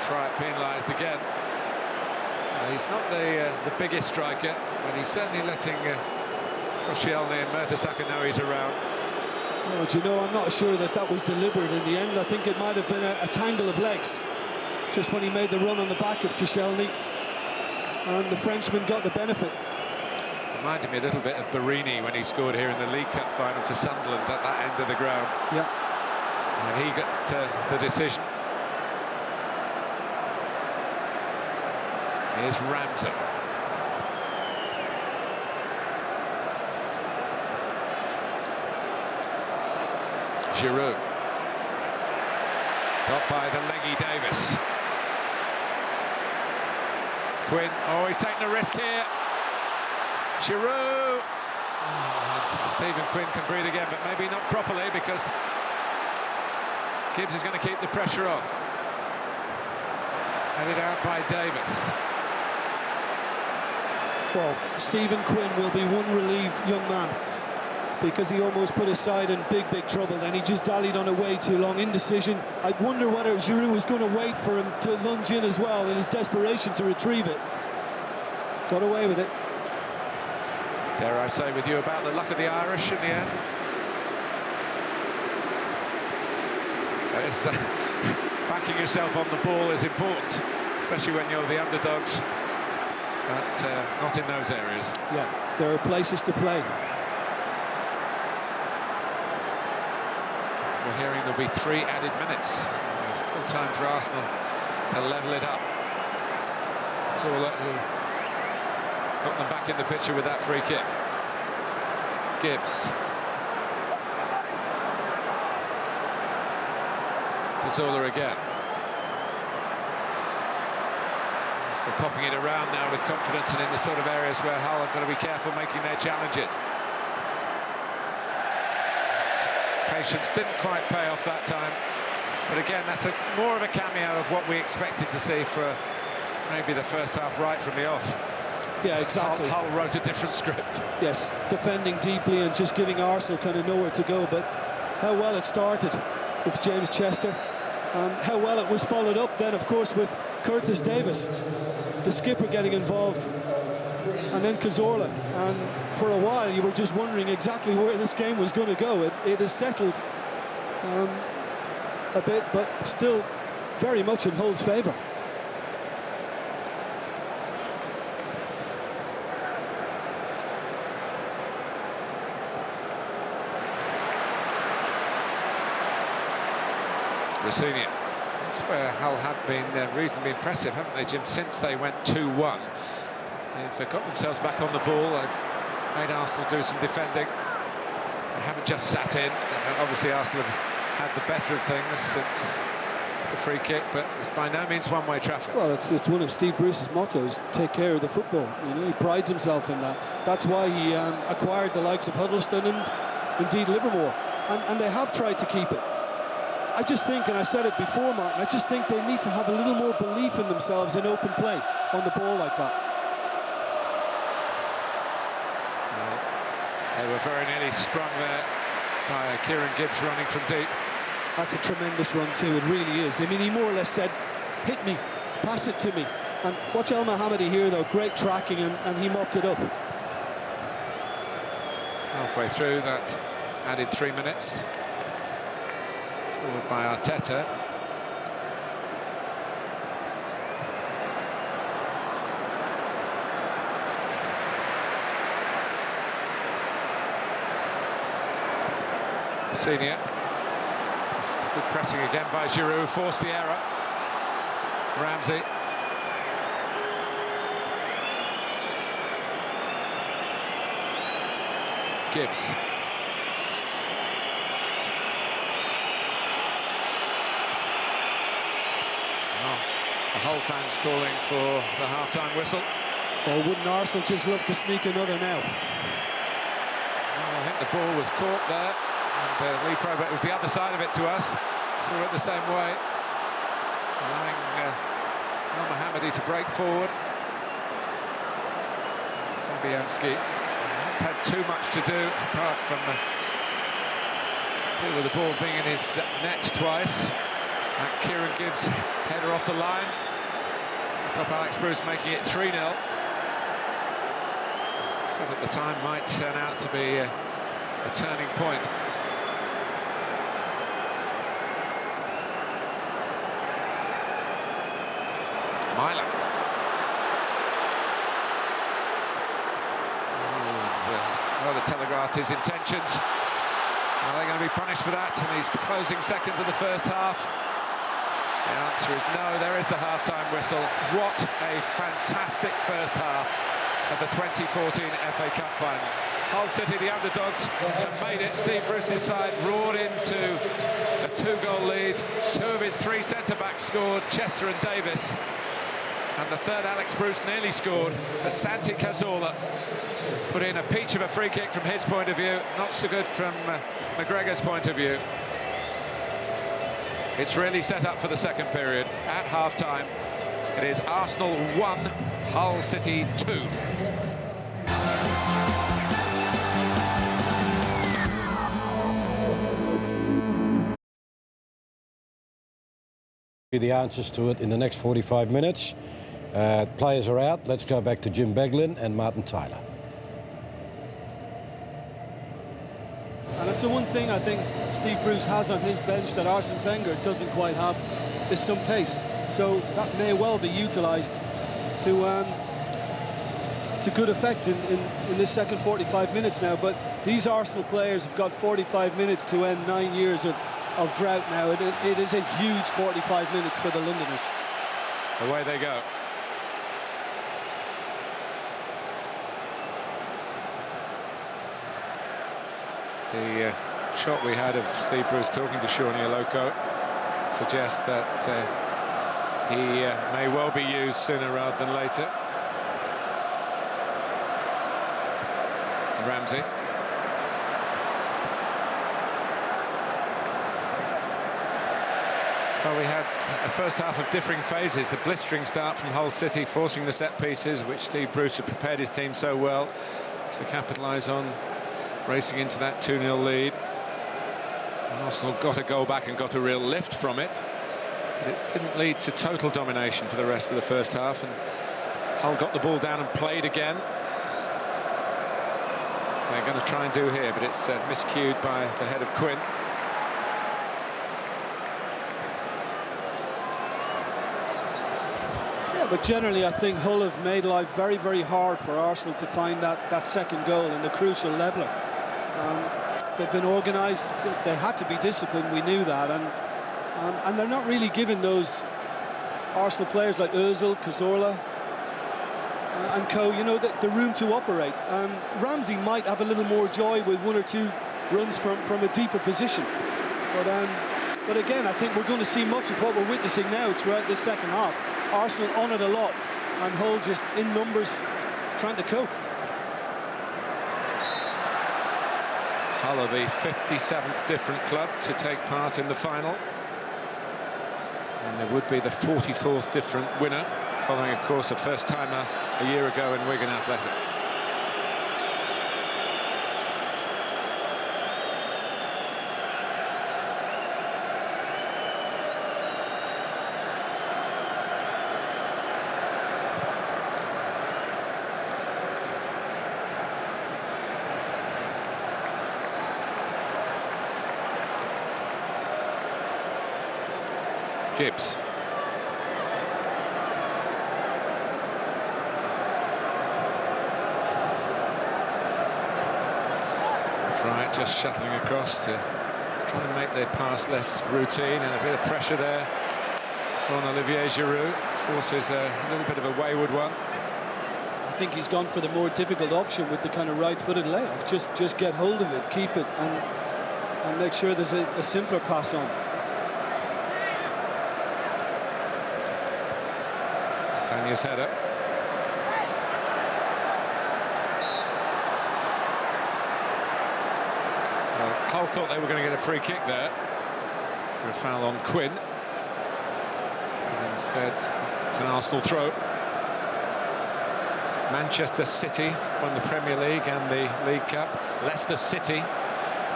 [SPEAKER 4] Try it penalised again. He's not the biggest striker, but he's certainly letting Koscielny and Mertesacker know he's around.
[SPEAKER 5] Oh, do you know, I'm not sure that was deliberate in the end. I think it might have been a tangle of legs just when he made the run on the back of Koscielny, and the Frenchman got the benefit.
[SPEAKER 4] Reminded me a little bit of Barini when he scored here in the League Cup final for Sunderland at that end of the ground.
[SPEAKER 5] Yeah.
[SPEAKER 4] And he got the decision. Here's Ramsey. Giroud. Got by the leggy Davis. Quinn, oh, he's taking a risk here. Giroud. Oh, Stephen Quinn can breathe again, but maybe not properly because Gibbs is going to keep the pressure on. Headed out by Davis.
[SPEAKER 5] Well, Stephen Quinn will be one relieved young man because he almost put his side in big trouble. Then he just dallied on it way too long. Indecision. I wonder whether Giroud was going to wait for him to lunge in as well in his desperation to retrieve it. Got away with it.
[SPEAKER 4] Dare I say with you about the luck of the Irish in the end? It's, backing yourself on the ball is important, especially when you're the underdogs. But not in those areas.
[SPEAKER 5] Yeah, there are places to play.
[SPEAKER 4] We're hearing there'll be 3 added minutes. There's still time for Arsenal to level it up. It's all who got them back in the picture with that free kick. Gibbs. Cazorla again. Still popping it around now with confidence and in the sort of areas where Hull have got to be careful making their challenges. Patience didn't quite pay off that time, but again that's more of a cameo of what we expected to see for maybe the first half right from the off.
[SPEAKER 5] Yeah, exactly.
[SPEAKER 4] Hull wrote a different script.
[SPEAKER 5] Yes, defending deeply and just giving Arsenal kind of nowhere to go, but how well it started with James Chester and how well it was followed up then of course with Curtis Davis, the skipper, getting involved, and then Cazorla. And for a while you were just wondering exactly where this game was going to go. It has settled a bit, but still very much in Hull's favour.
[SPEAKER 4] Rossini. That's where Hull have been reasonably impressive, haven't they, Jim, since they went 2-1. They've got themselves back on the ball. They've made Arsenal do some defending. They haven't just sat in. Obviously, Arsenal have had the better of things since the free kick, but it's by no means one-way traffic.
[SPEAKER 5] Well, it's one of Steve Bruce's mottos, take care of the football. You know, he prides himself in that. That's why he acquired the likes of Huddleston and indeed Livermore. And they have tried to keep it. I just think, and I said it before, Martin, I just think they need to have a little more belief in themselves in open play on the ball like that.
[SPEAKER 4] They were very nearly sprung there by Kieran Gibbs running from deep.
[SPEAKER 5] That's a tremendous run too, it really is. I mean, he more or less said, hit me, pass it to me. And watch El Mohammadi here though, great tracking, and he mopped it up.
[SPEAKER 4] Halfway through that added 3 minutes. Forward by Arteta. Senior. Good pressing again by Giroud, forced the error. Ramsey. Gibbs. The Hull fans calling for the half-time whistle.
[SPEAKER 5] Or wouldn't Arsenal just love to sneak another now?
[SPEAKER 4] Well, I think the ball was caught there, and Lee Probert was the other side of it to us. Saw it the same way, allowing Al Mohammadi to break forward. Fabianski had too much to do apart from deal with the ball being in his net twice. Kieran Gibbs header off the line. Stop Alex Bruce making it 3-0. So that the time might turn out to be a turning point. Myler. Well, telegraphed his intentions. Are they going to be punished for that in these closing seconds of the first half? The answer is no. There is the half-time whistle. What a fantastic first half of the 2014 FA Cup final. Hull City, the underdogs, have made it. Steve Bruce's side roared into a 2-goal lead. 2 of his 3 centre-backs scored, Chester and Davis. And the third, Alex Bruce, nearly scored as Santi Cazorla put in a peach of a free kick from his point of view. Not so good from McGregor's point of view. It's really set up for the second period. At half-time, it is Arsenal 1, Hull City 2.
[SPEAKER 1] The answers to it in the next 45 minutes. Players are out. Let's go back to Jim Beglin and Martin Tyler.
[SPEAKER 5] And that's the one thing I think Steve Bruce has on his bench that Arsene Wenger doesn't quite have, is some pace. So that may well be utilised to good effect in this second 45 minutes now. But these Arsenal players have got 45 minutes to end 9 years of drought now. It is a huge 45 minutes for the Londoners.
[SPEAKER 4] Away they go. The shot we had of Steve Bruce talking to Shawnee Aloko suggests that he may well be used sooner rather than later. Ramsey. Well, we had a first half of differing phases. The blistering start from Hull City, forcing the set pieces, which Steve Bruce had prepared his team so well to capitalise on, racing into that 2-0 lead. Arsenal got a goal back and got a real lift from it, but it didn't lead to total domination for the rest of the first half, and Hull got the ball down and played again. So they're going to try and do here, but it's miscued by the head of Quinn.
[SPEAKER 5] But generally, I think Hull have made life very, very hard for Arsenal to find that second goal and the crucial leveller. They've been organised. They had to be disciplined. We knew that, and they're not really giving those Arsenal players like Özil, Cazorla, and co, you know, the room to operate. Ramsey might have a little more joy with 1 or 2 runs from a deeper position, but again, I think we're going to see much of what we're witnessing now throughout this second half. Arsenal on it a lot, and Hull just in numbers trying to cope.
[SPEAKER 4] Hull are the 57th different club to take part in the final, and there would be the 44th different winner, following, of course, a first-timer a year ago in Wigan Athletic. Gibbs. Right, just shuttling across to try and make their pass less routine, and a bit of pressure there on Olivier Giroud. Forces a little bit of a wayward one.
[SPEAKER 5] think he's gone for the more difficult option with the kind of right-footed layoff. Just get hold of it, keep it, and make sure there's a simpler pass on.
[SPEAKER 4] Sanya's header. Well, Hull thought they were going to get a free kick there for a foul on Quinn. And instead, it's an Arsenal throw. Manchester City won the Premier League and the League Cup. Leicester City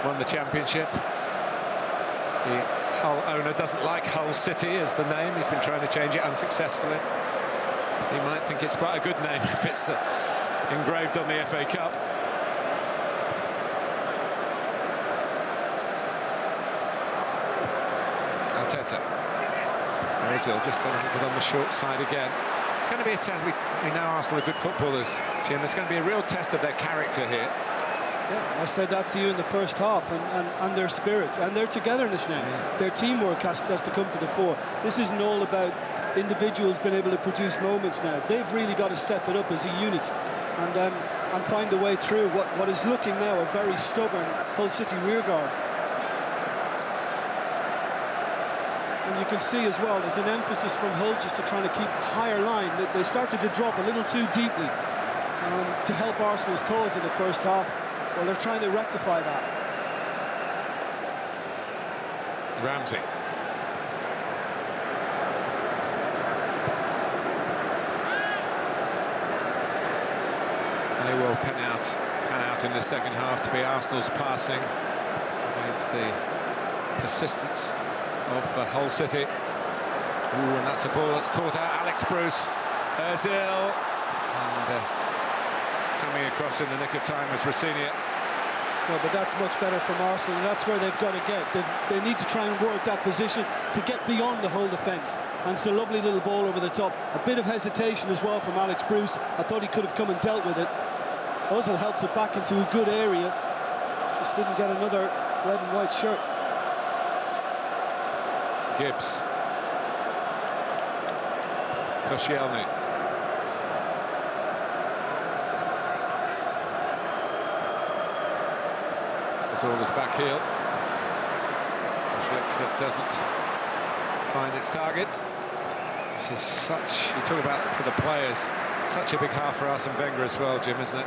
[SPEAKER 4] won the Championship. The Hull owner doesn't like Hull City as the name. He's been trying to change it unsuccessfully. He might think it's quite a good name if it's engraved on the FA Cup. Arteta. Ozil just a little bit on the short side again. It's going to be a test. We know Arsenal are good footballers, Jim. It's going to be a real test of their character here.
[SPEAKER 5] Yeah, I said that to you in the first half, and their spirit and their togetherness now. Yeah. Their teamwork has to come to the fore. This isn't all about individuals being able to produce moments now. They've really got to step it up as a unit and find a way through what is looking now a very stubborn Hull City rearguard. And you can see as well, there's an emphasis from Hull just to trying to keep a higher line. They started to drop a little too deeply to help Arsenal's cause in the first half. Well, they're trying to rectify that.
[SPEAKER 4] Ramsey. They will pan out in the second half to be Arsenal's passing against the persistence of Hull City. Ooh, and that's a ball that's caught out. Alex Bruce, Ozil, and coming across in the nick of time was Rossini.
[SPEAKER 5] Well, but that's much better from Arsenal, and that's where they've got to get. They need to try and work that position to get beyond the whole defence. And it's a lovely little ball over the top. A bit of hesitation as well from Alex Bruce. I thought he could have come and dealt with it. Ozil helps it back into a good area. Just didn't get another red and white shirt.
[SPEAKER 4] Gibbs. Koscielny. Cazorla's back heel. A flick that doesn't find its target. This is such, you talk about for the players, such a big half for Arsene Wenger as well, Jim, isn't it?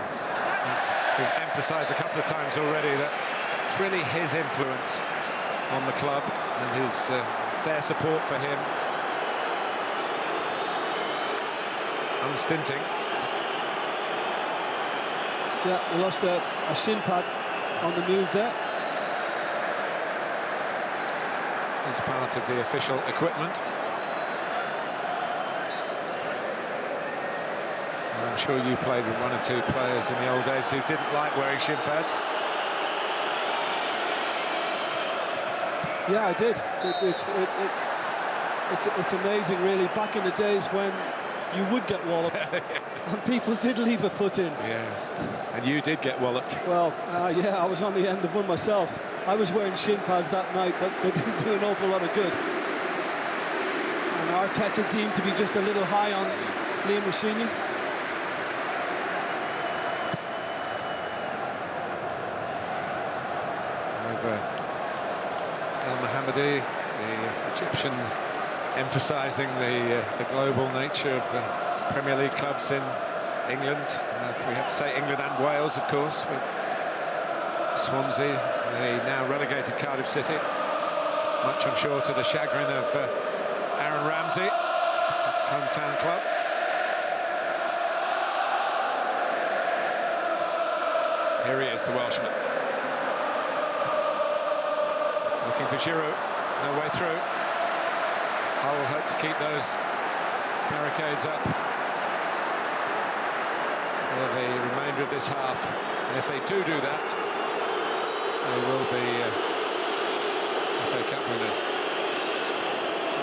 [SPEAKER 4] We've emphasised a couple of times already that it's really his influence on the club and his their support for him. Unstinting.
[SPEAKER 5] Yeah, he lost a shin pad on the move there.
[SPEAKER 4] It's part of the official equipment. And I'm sure you played with one or two players in the old days who didn't like wearing shin pads.
[SPEAKER 5] Yeah, I did. It's amazing, really. Back in the days when you would get walloped, yes. And people did leave a foot in.
[SPEAKER 4] Yeah, and you did get walloped.
[SPEAKER 5] Well, yeah, I was on the end of one myself. I was wearing shin pads that night, but they didn't do an awful lot of good. And Arteta deemed to be just a little high on Liam Rossini.
[SPEAKER 4] Over El Mohammadi, the Egyptian, emphasising the global nature of the Premier League clubs in England. We have to say England and Wales, of course, with Swansea, the now relegated Cardiff City. Much, I'm sure, to the chagrin of Aaron Ramsey, his hometown club. Here he is, the Welshman. Looking for Giroud, no way through. Hull hope to keep those barricades up for the remainder of this half. And if they do that, they will be FA Cup winners. So.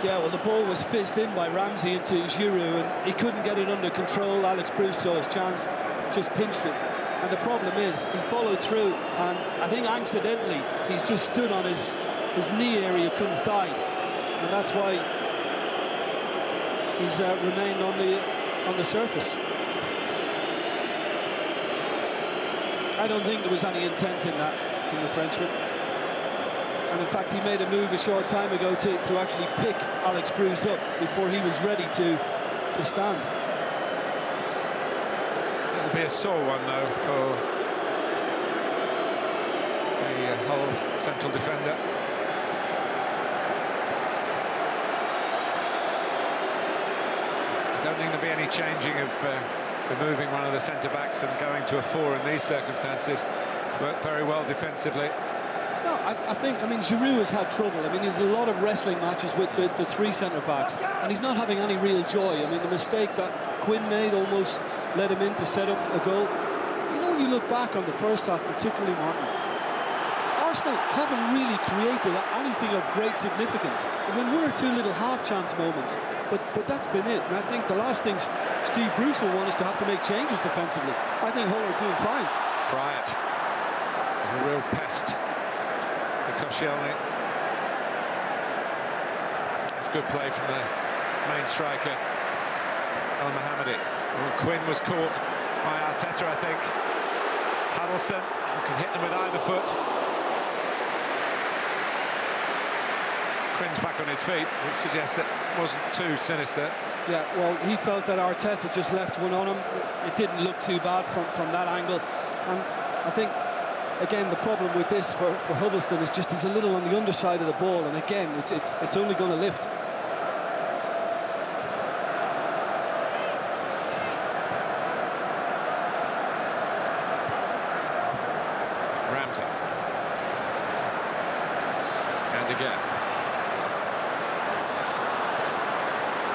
[SPEAKER 5] Yeah, well, the ball was fizzed in by Ramsey into Giroud, and he couldn't get it under control. Alex Bruce saw his chance, just pinched it. And the problem is, he followed through, and I think accidentally he's just stood on his knee area, couldn't thigh. And that's why he's remained on the surface. I don't think there was any intent in that from the Frenchman. And in fact, he made a move a short time ago to actually pick Alex Bruce up before he was ready to stand.
[SPEAKER 4] It'll be a sore one, though, for the Hull central defender. I don't think there'll be any changing of removing one of the centre-backs and going to a 4 in these circumstances. It's worked very well defensively.
[SPEAKER 5] No, I think, Giroud has had trouble. There's a lot of wrestling matches with the 3 centre-backs, and he's not having any real joy. The mistake that Quinn made almost led him in to set up a goal. You know, when you look back on the first half, particularly, Martin, Arsenal haven't really created anything of great significance. One or two little half-chance moments, but that's been it. And I think the last thing Steve Bruce will want is to have to make changes defensively. I think Hull are doing fine.
[SPEAKER 4] Friat is a real pest to Koscielny. It's good play from the main striker, El Mohammadi. Well, Quinn was caught by Arteta, I think. Huddleston can hit them with either foot. Quinn's back on his feet, which suggests that it wasn't too sinister.
[SPEAKER 5] Yeah, well, he felt that Arteta just left one on him. It didn't look too bad from that angle. And I think, again, the problem with this for Huddleston is just he's a little on the underside of the ball, and again, it's only going to lift.
[SPEAKER 4] Ramsey. And again.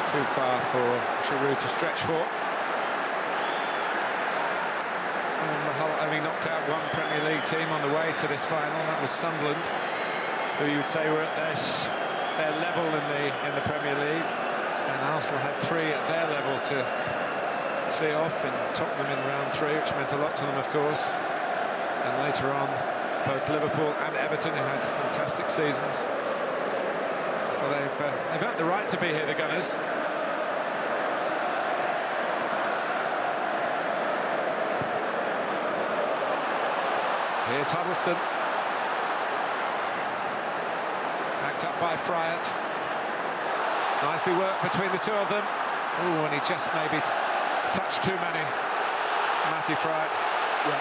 [SPEAKER 4] It's too far for Giroud to stretch for. Hull only knocked out one Premier League team on the way to this final. That was Sunderland, who you would say were at their level in the Premier League, and Arsenal had 3 at their level to see off in Tottenham in round 3, which meant a lot to them, of course. And later on, both Liverpool and Everton, who had fantastic seasons. So they've earned the right to be here, the Gunners. Here's Huddleston. Backed up by Friat. It's nicely worked between the two of them. Oh, and he just maybe touched too many. Matty Friat.
[SPEAKER 5] Yeah.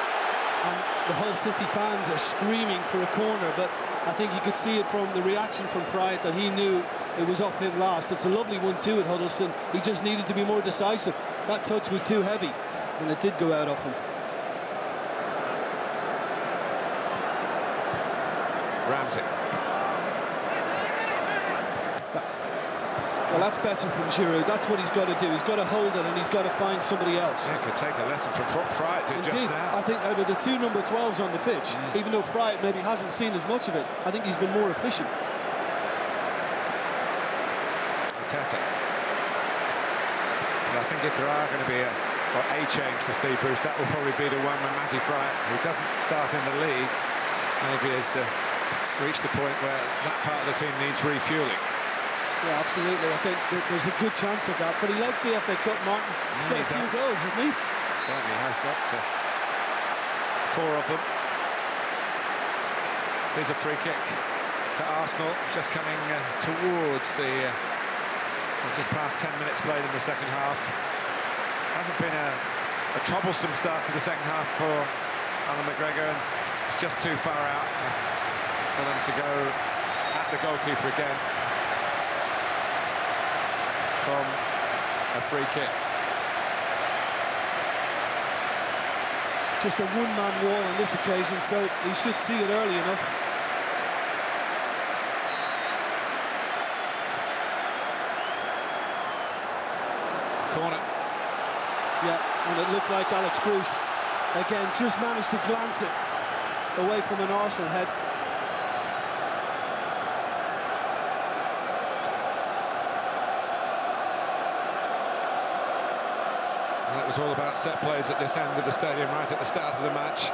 [SPEAKER 5] And the Hull City fans are screaming for a corner, but I think you could see it from the reaction from Friat that he knew it was off him last. It's a lovely one too at Huddleston. He just needed to be more decisive. That touch was too heavy, and it did go out off him.
[SPEAKER 4] Ramsey.
[SPEAKER 5] Well, that's better from Giroud. That's what he's got to do. He's got to hold it, and he's got to find somebody else.
[SPEAKER 4] Yeah, could take a lesson from Friat just now.
[SPEAKER 5] I think out of the 2 number 12s on the pitch, even though Friat maybe hasn't seen as much of it, I think he's been more efficient.
[SPEAKER 4] Arteta. Well, I think if there are going to be a change for Steve Bruce, that will probably be the one when Matty Friat, who doesn't start in the league, maybe has reached the point where that part of the team needs refuelling.
[SPEAKER 5] Yeah, absolutely. I think there's a good chance of that. But he likes the FA Cup, Martin. He's got a few goals, hasn't he?
[SPEAKER 4] Certainly has got 4 of them. Here's a free kick to Arsenal, just coming towards the just past 10 minutes played in the second half. Hasn't been a troublesome start to the second half for Alan McGregor, and it's just too far out for them to go at the goalkeeper again from a free kick.
[SPEAKER 5] Just a one-man wall on this occasion, so he should see it early enough.
[SPEAKER 4] Corner.
[SPEAKER 5] Yeah, and it looked like Alex Bruce, again, just managed to glance it away from an Arsenal head.
[SPEAKER 4] Well, it was all about set plays at this end of the stadium, right at the start of the match.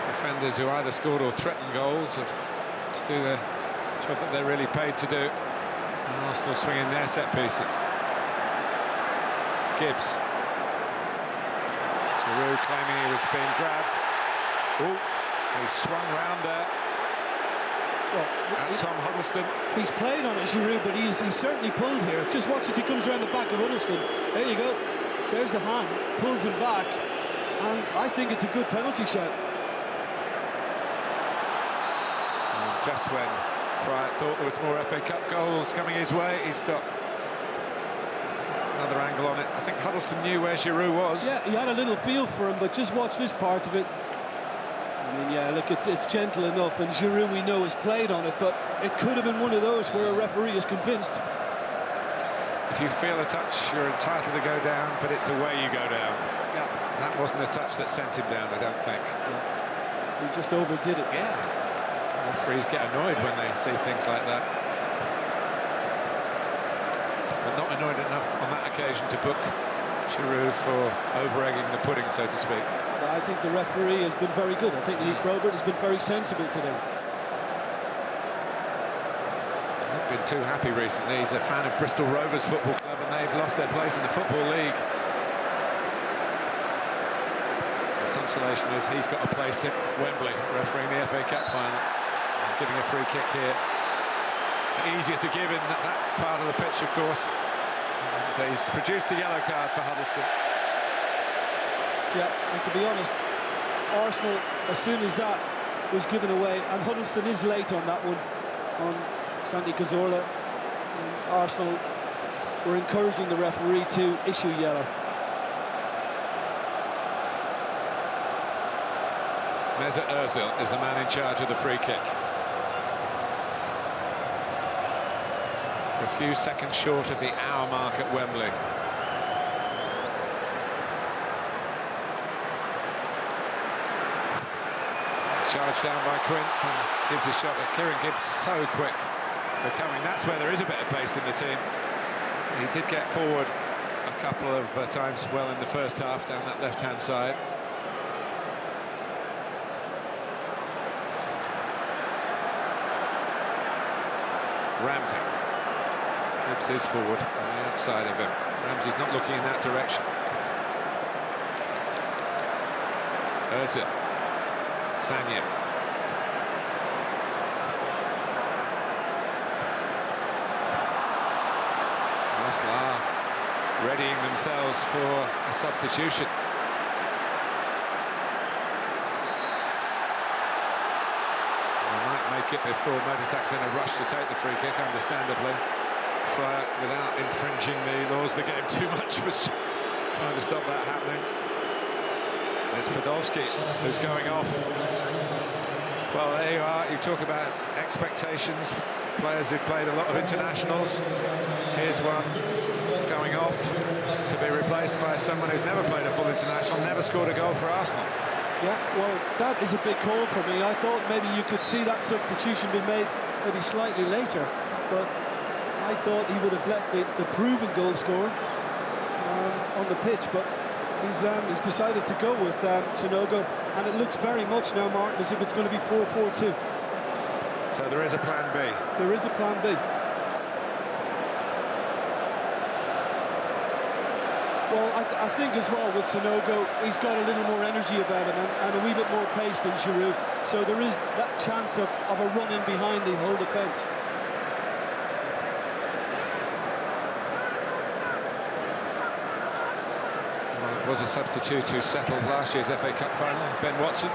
[SPEAKER 4] There's Defenders who either scored or threatened goals have to do the job that they're really paid to do. And Arsenal swinging their set pieces. Gibbs. Giroud claiming he was being grabbed. Oh, he swung round there.
[SPEAKER 5] Well,
[SPEAKER 4] at Tom Huddleston.
[SPEAKER 5] He's played on it, Giroud, but he's certainly pulled here. Just watch as he comes around the back of Huddleston. There you go. There's the hand, pulls him back, and I think it's a good penalty shot.
[SPEAKER 4] And just when Pryor thought there was more FA Cup goals coming his way, he stopped. Another angle on it. I think Huddleston knew where Giroud was.
[SPEAKER 5] Yeah, he had a little feel for him, but just watch this part of it. I mean, yeah, look, it's gentle enough, and Giroud, we know, has played on it, but it could have been one of those where a referee is convinced.
[SPEAKER 4] If you feel a touch, you're entitled to go down, but it's the way you go down.
[SPEAKER 5] Yeah.
[SPEAKER 4] That wasn't a touch that sent him down, I don't think.
[SPEAKER 5] Yeah. He just overdid it.
[SPEAKER 4] Yeah. Referees get annoyed when they see things like that. But not annoyed enough on that occasion to book Giroud for over-egging the pudding, so to speak.
[SPEAKER 5] I think the referee has been very good. I think Lee Probert has been very sensible today.
[SPEAKER 4] Not been too happy recently. He's a fan of Bristol Rovers Football Club, and they've lost their place in the Football League. The consolation is he's got a place in Wembley, refereeing the FA Cup final, and giving a free kick here. Easier to give in that part of the pitch, of course. And he's produced a yellow card for Huddleston.
[SPEAKER 5] Yeah, and to be honest, Arsenal, as soon as that was given away, and Huddleston is late on that one, on Santi Cazorla, and Arsenal were encouraging the referee to issue yellow.
[SPEAKER 4] Mesut Ozil is the man in charge of the free kick. A few seconds short of the hour mark at Wembley. Charged down by Quint, and Gibbs a shot, but Kieran Gibbs so quick recovering. That's where there is a bit of pace in the team. He did get forward a couple of times well in the first half down that left-hand side. Ramsey. Gibbs is forward on the outside of him. Ramsey's not looking in that direction. Ozil. Sanya. Maslar readying themselves for a substitution. They might make it before Mertesac's in a rush to take the free kick, understandably. Fryer, without infringing the laws of the game too much, was trying to stop that happening. It's Podolski who's going off. Well, there you are. You talk about expectations. Players who've played a lot of internationals. Here's one going off to be replaced by someone who's never played a full international, never scored a goal for Arsenal.
[SPEAKER 5] Yeah, well, that is a big call for me. I thought maybe you could see that substitution be made maybe slightly later, but I thought he would have let the proven goal scorer on the pitch, but he's decided to go with Sanogo, and it looks very much now, Martin, as if it's going to be 4-4-2.
[SPEAKER 4] So there is a plan B.
[SPEAKER 5] There is a plan B. Well, I think as well with Sanogo, he's got a little more energy about him and a wee bit more pace than Giroud. So there is that chance of a run in behind the whole defence.
[SPEAKER 4] Well, it was a substitute who settled last year's FA Cup final, Ben Watson.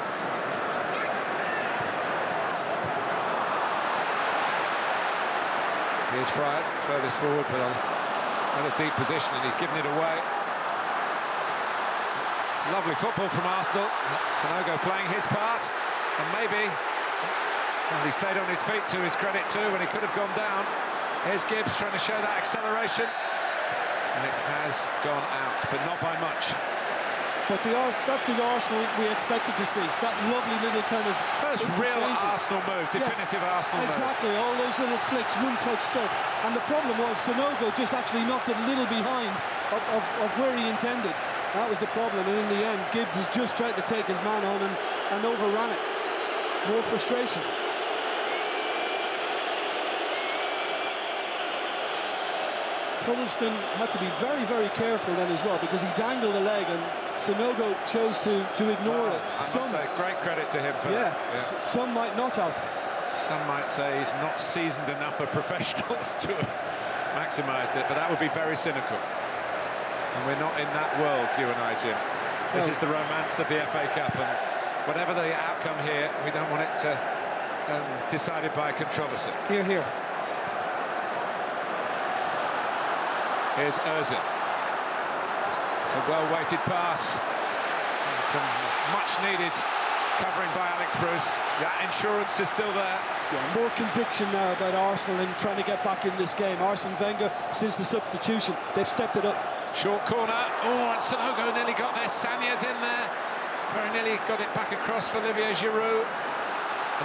[SPEAKER 4] Here's Fryer, furthest forward, but in a deep position, and he's given it away. It's lovely football from Arsenal. Sanogo playing his part, and maybe, well, he stayed on his feet to his credit too when he could have gone down. Here's Gibbs trying to show that acceleration, and it has gone out, but not by much.
[SPEAKER 5] But that's the Arsenal we expected to see. That lovely little kind of...
[SPEAKER 4] First real Arsenal move, definitive Arsenal move.
[SPEAKER 5] Exactly, all those little flicks, one-touch stuff. And the problem was Sanogo just actually knocked it a little behind of where he intended. That was the problem, and in the end, Gibbs has just tried to take his man on and overran it. more frustration. Huddleston had to be very, very careful then as well, because he dangled the leg and Sanogo chose to ignore it.
[SPEAKER 4] I must say, great credit to him for
[SPEAKER 5] yeah,
[SPEAKER 4] that. Yeah.
[SPEAKER 5] Some might not have.
[SPEAKER 4] Some might say he's not seasoned enough a professional to have maximised it, but that would be very cynical. And we're not in that world, you and I, Jim. This is the romance of the FA Cup, and whatever the outcome here, we don't want it decided by controversy.
[SPEAKER 5] Here, here.
[SPEAKER 4] Here's Ozil. It's a well-weighted pass. And some much-needed covering by Alex Bruce. That insurance is still there.
[SPEAKER 5] Yeah, more conviction now about Arsenal in trying to get back in this game. Arsene Wenger, since the substitution, they've stepped it up.
[SPEAKER 4] Short corner. Oh, and Sanogo nearly got there. Sanya's in there. Very nearly got it back across for Olivier Giroud.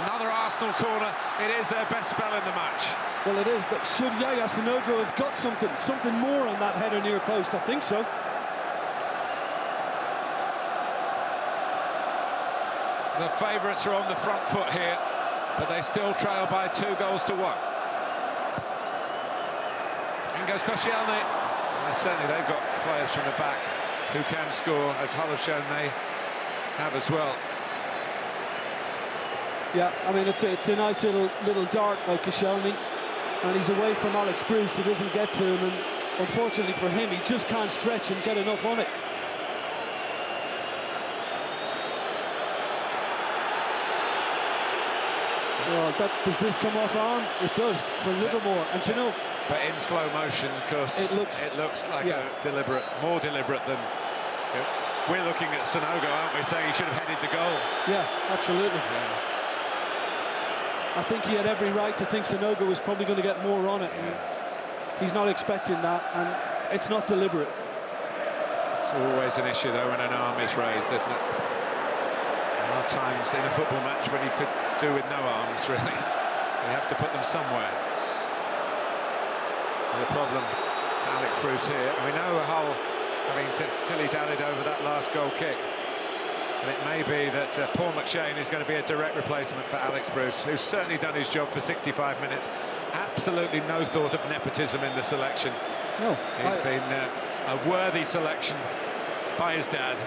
[SPEAKER 4] Another Arsenal corner. It is their best spell in the match.
[SPEAKER 5] Well, it is, but should Yaya Sanogo have got something more on that header near post? I think so.
[SPEAKER 4] The favourites are on the front foot here, but they still trail by 2-1. In goes Koscielny. Certainly they've got players from the back who can score, as Hull have shown they have as well.
[SPEAKER 5] Yeah, I mean, it's a nice little dart by Koscielny, and he's away from Alex Bruce, who doesn't get to him, and unfortunately for him, he just can't stretch and get enough on it. Well, does this come off arm? It does for Livermore, and you know.
[SPEAKER 4] But in slow motion, of course, it looks like more deliberate than. We're looking at Sanogo, aren't we, saying he should have headed the goal.
[SPEAKER 5] Yeah, absolutely.
[SPEAKER 4] Yeah.
[SPEAKER 5] I think he had every right to think Sanogo was probably going to get more on it. Yeah. He's not expecting that, and it's not deliberate.
[SPEAKER 4] It's always an issue, though, when an arm is raised, isn't it? There are times in a football match when you could do with no arms, really. You have to put them somewhere. The problem, Alex Bruce here. We know Hull having dilly-dallied over that last goal kick. And it may be that Paul McShane is going to be a direct replacement for Alex Bruce, who's certainly done his job for 65 minutes. Absolutely no thought of nepotism in the selection.
[SPEAKER 5] No.
[SPEAKER 4] He's been a worthy selection by his dad.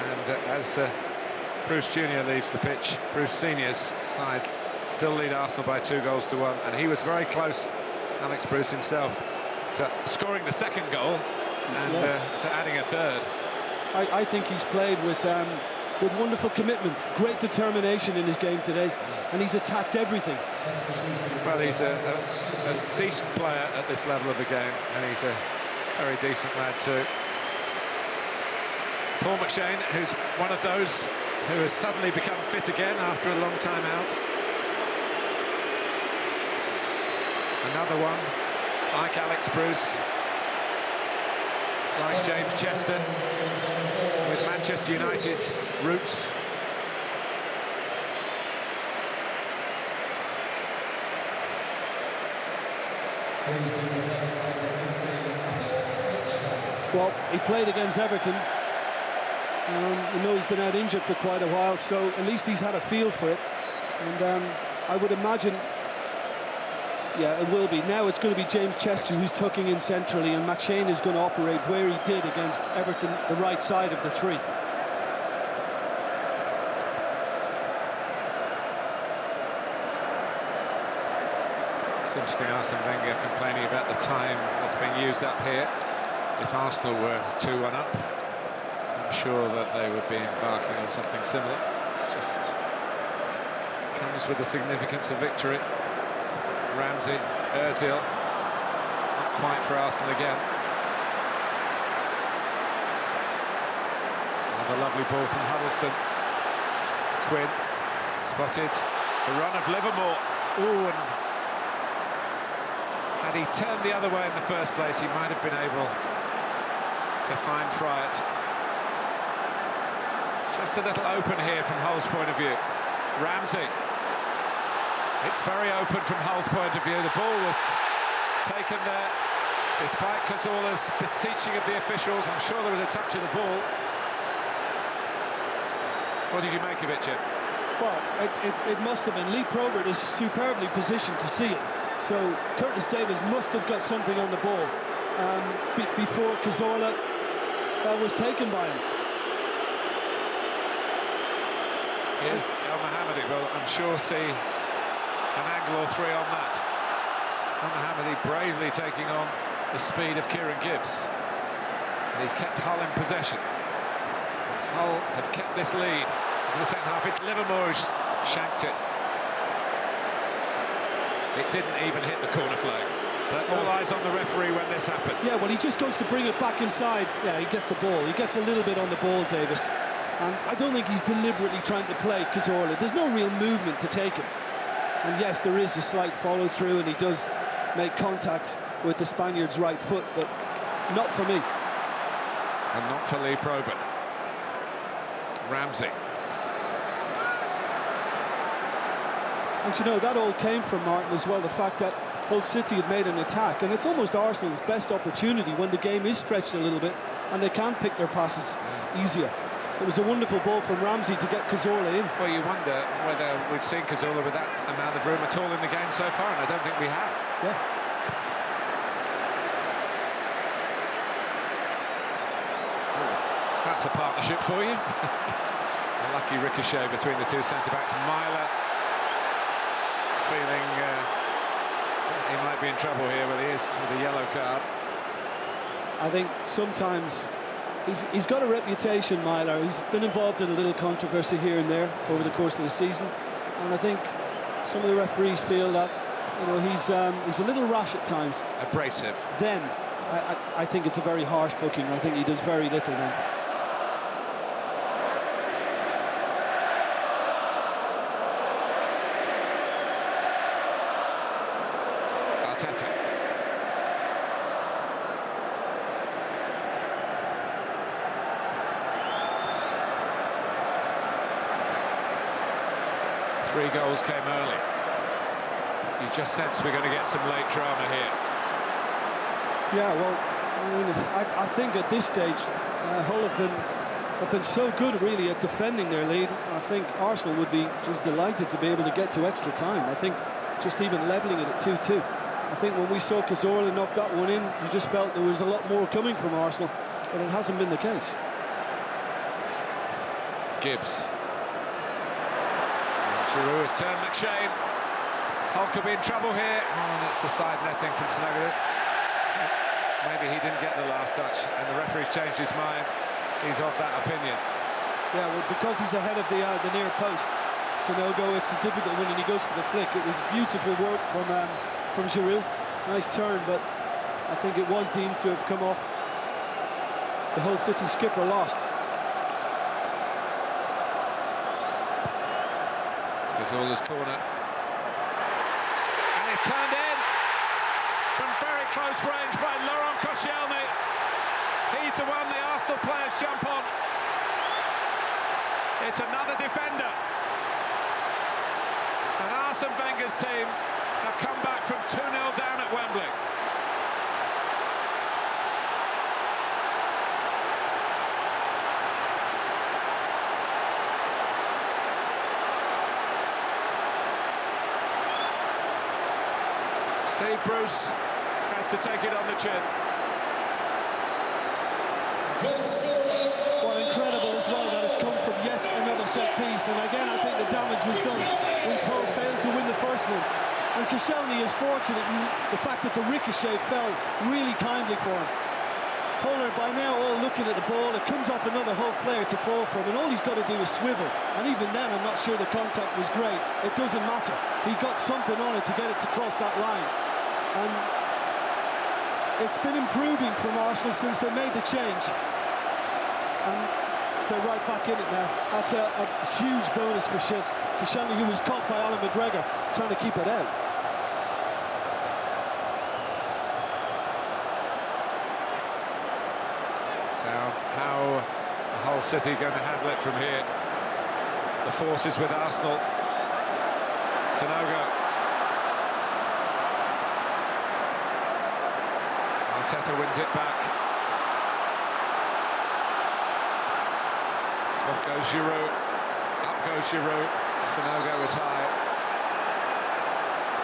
[SPEAKER 4] And as Bruce Jr. leaves the pitch, Bruce Sr.'s side still lead Arsenal by 2-1. And he was very close, Alex Bruce himself, to scoring the second goal and to adding a third.
[SPEAKER 5] I think he's played with wonderful commitment, great determination in his game today, and he's attacked everything.
[SPEAKER 4] Well, he's a decent player at this level of the game, and he's a very decent lad too. Paul McShane, who's one of those who has suddenly become fit again after a long time out. Another one, like Alex Bruce, like James Chester, with Manchester United roots.
[SPEAKER 5] Well, he played against Everton. We know he's been out injured for quite a while, so at least he's had a feel for it. And I would imagine, yeah, it will be. Now it's going to be James Chester who's tucking in centrally, and McShane is going to operate where he did against Everton, the right side of the three.
[SPEAKER 4] It's interesting, Arsene Wenger complaining about the time that's being used up here. If Arsenal were 2-1 up, I'm sure that they would be embarking on something similar. It's just comes with the significance of victory. Ramsey, Ozil, not quite for Arsenal again. Another lovely ball from Huddleston. Quinn spotted the run of Livermore. Ooh, and had he turned the other way in the first place, he might have been able to find Friat. Just a little open here from Hull's point of view. Ramsey. It's very open from Hull's point of view. The ball was taken there, despite Cazorla's beseeching of the officials. I'm sure there was a touch of the ball. What did you make of it, Jim?
[SPEAKER 5] Well, it must have been. Lee Probert is superbly positioned to see it. So Curtis Davis must have got something on the ball before Cazorla was taken by him.
[SPEAKER 4] Here's El Mohammadi will, I'm sure, see an angle or three on that. El Mohammadi bravely taking on the speed of Kieran Gibbs. And he's kept Hull in possession. Hull have kept this lead in the second half. It's Livermore who's shanked it. It didn't even hit the corner flag. But all eyes on the referee when this happened.
[SPEAKER 5] Yeah, well, he just goes to bring it back inside. Yeah, he gets the ball. He gets a little bit on the ball, Davis. And I don't think he's deliberately trying to play Cazorla. There's no real movement to take him. And yes, there is a slight follow-through, and he does make contact with the Spaniard's right foot, but not for me.
[SPEAKER 4] And not for Lee Probert. Ramsey.
[SPEAKER 5] And you know, that all came from Martin as well, the fact that Hull City had made an attack, and it's almost Arsenal's best opportunity when the game is stretched a little bit and they can pick their passes easier. It was a wonderful ball from Ramsey to get Cazorla in.
[SPEAKER 4] Well, you wonder whether we've seen Cazorla with that amount of room at all in the game so far, and I don't think we have.
[SPEAKER 5] Yeah.
[SPEAKER 4] That's a partnership for you. A lucky ricochet between the two centre-backs. Myler feeling he might be in trouble here, but he is with a yellow card.
[SPEAKER 5] I think sometimes he's got a reputation, Myler. He's been involved in a little controversy here and there over the course of the season, and I think some of the referees feel that, you know, he's a little rash at times.
[SPEAKER 4] Abrasive.
[SPEAKER 5] Then I think it's a very harsh booking. I think he does very little then.
[SPEAKER 4] Arteta. Three goals came early. You just sense we're going to get some late drama here.
[SPEAKER 5] Yeah, well, I mean, I think at this stage, Hull have been so good, really, at defending their lead. I think Arsenal would be just delighted to be able to get to extra time. I think just even levelling it at 2-2. I think when we saw Cazorla knock that one in, you just felt there was a lot more coming from Arsenal, but it hasn't been the case.
[SPEAKER 4] Gibbs. Giroud has turned McShane. Hull could be in trouble here. Oh, and it's the side netting from Snuggerud. Maybe he didn't get the last touch, and the referee's changed his mind. He's of that opinion.
[SPEAKER 5] Yeah, well, because he's ahead of the near post, Sonogo, it's a difficult one, and he goes for the flick. It was beautiful work from Giroud. Nice turn, but I think it was deemed to have come off. The Hull City skipper lost.
[SPEAKER 4] Cazorla's corner. And it's turned in from very close range by Laurent Koscielny. He's the one the Arsenal players jump on. It's another defender. And Arsene Wenger's team have come back from 2-0 down at Wembley. Steve Bruce has to take it on the chin.
[SPEAKER 5] Well, incredible as well that it's come from yet another set piece, and again I think the damage was done once Hull failed to win the first one. And Koscielny is fortunate in the fact that the ricochet fell really kindly for him. Hull are by now all looking at the ball. It comes off another Hull player to fall from, and all he's got to do is swivel. And even then, I'm not sure the contact was great. It doesn't matter. He got something on it to get it to cross that line. And it's been improving from Arsenal since they made the change. And they're right back in it now. That's a huge bonus for Koscielny, who was caught by Alan McGregor trying to keep it out.
[SPEAKER 4] So how Hull City going to handle it from here? The force is with Arsenal. Sonogo. Arteta wins it back. Off goes Giroud. Up goes Giroud. Sonogo was high.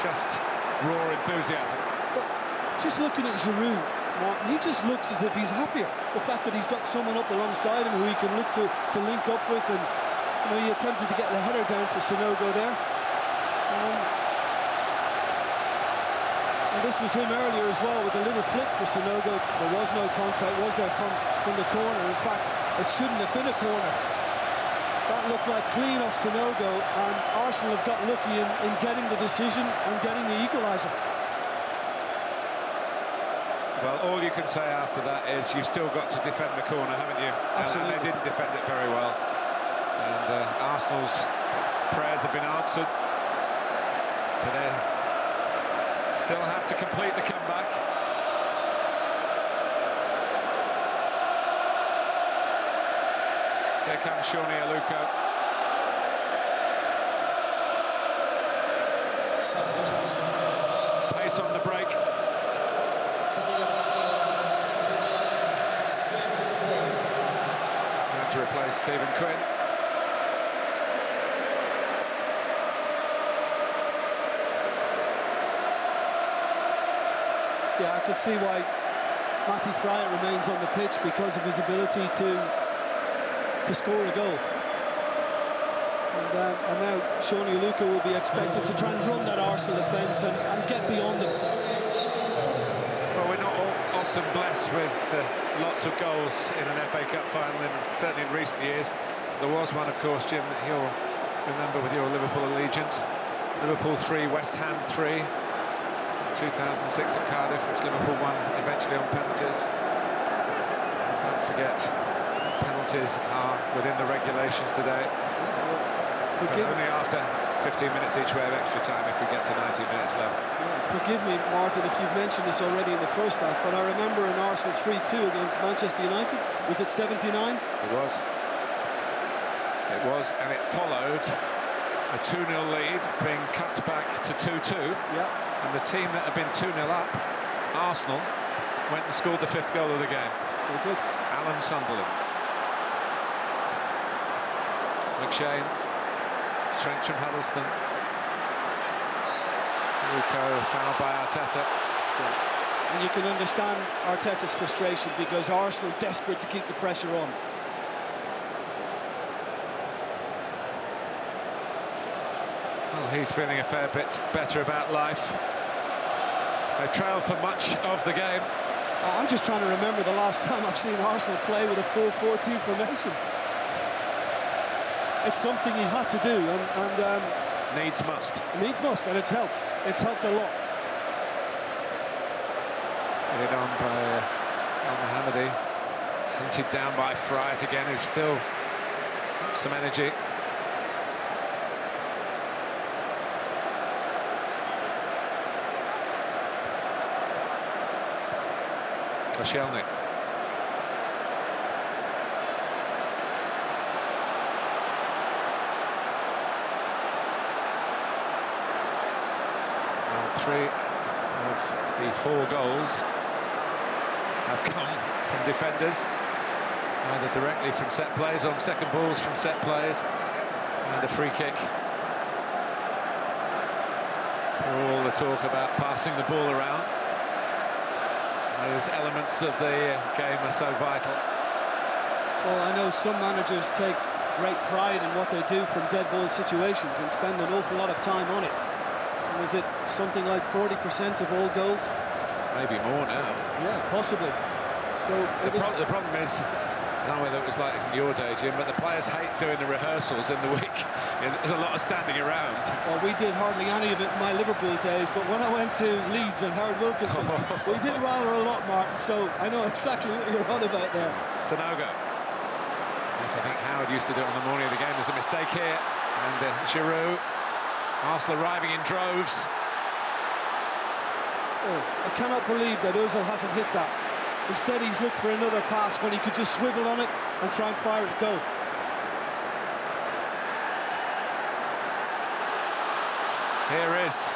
[SPEAKER 4] Just raw enthusiasm.
[SPEAKER 5] But just looking at Giroud, Martin, he just looks as if he's happier. The fact that he's got someone up alongside him who he can look to link up with, and you know, he attempted to get the header down for Sonogo there. And this was him earlier as well, with a little flick for Sonogo. There was no contact, was there, from the corner? In fact, it shouldn't have been a corner. That looked like clean off Sonogo, and Arsenal have got lucky in getting the decision and getting the equaliser.
[SPEAKER 4] Well, all you can say after that is you've still got to defend the corner, haven't you?
[SPEAKER 5] Absolutely.
[SPEAKER 4] And they didn't defend it very well. And Arsenal's prayers have been answered. But they still have to complete the comeback. Here comes Shawnee Aluko. Pace on the break. To replace Stephen Quinn.
[SPEAKER 5] Yeah, I could see why Matty Fryer remains on the pitch, because of his ability to score a goal. And now Shawnee Aluko will be expected to try and run that Arsenal defence and get beyond them.
[SPEAKER 4] Well, we're not often blessed with lots of goals in an FA Cup final, certainly in recent years. There was one, of course, Jim, that you'll remember with your Liverpool allegiance. Liverpool 3, West Ham 3. 2006 at Cardiff, which Liverpool won eventually on penalties. And don't forget, penalties are within the regulations today. But only after 15 minutes each way of extra time if we get to 90 minutes left.
[SPEAKER 5] Yeah, forgive me, Martin, if you've mentioned this already in the first half, but I remember in Arsenal 3-2 against Manchester United. Was it 79?
[SPEAKER 4] It was. It was, and it followed a 2-0 lead being cut back to 2-2.
[SPEAKER 5] Yeah.
[SPEAKER 4] And the team that had been 2-0 up, Arsenal, went and scored the 5th goal of the game.
[SPEAKER 5] They did.
[SPEAKER 4] Alan Sunderland. McShane. Strength from Huddleston. Luko fouled by Arteta.
[SPEAKER 5] Yeah. And you can understand Arteta's frustration, because Arsenal desperate to keep the pressure on.
[SPEAKER 4] Well, he's feeling a fair bit better about life. They trailed for much of the game.
[SPEAKER 5] I'm just trying to remember the last time I've seen Arsenal play with a 4-4-2 formation. It's something he had to do, and
[SPEAKER 4] Needs must.
[SPEAKER 5] Needs must, and it's helped. It's helped a lot.
[SPEAKER 4] Headed on by Al-Mohammadi. Hunted down by Fright again, who's still got some energy. Koscielny. Well, 3 of the 4 goals have come from defenders, either directly from set plays, on second balls from set plays, and a free kick. For all the talk about passing the ball around, those elements of the game are so vital.
[SPEAKER 5] Well, I know some managers take great pride in what they do from dead ball situations and spend an awful lot of time on it. And is it something like 40% of all goals?
[SPEAKER 4] Maybe more now.
[SPEAKER 5] Yeah, possibly. So
[SPEAKER 4] the problem is, I don't know whether it was like in your day, Jim, but the players hate doing the rehearsals in the week. There's a lot of standing around.
[SPEAKER 5] Well, we did hardly any of it in my Liverpool days, but when I went to Leeds and Howard Wilkinson, we did rather a lot, Martin, so I know exactly what you're on about there.
[SPEAKER 4] Sonogo. Yes, I think Howard used to do it on the morning of the game. There's a mistake here. And Giroud. Arsenal arriving in droves.
[SPEAKER 5] Oh, I cannot believe that Ozil hasn't hit that. Instead, he's looked for another pass when he could just swivel on it and try and fire it goal.
[SPEAKER 4] Here is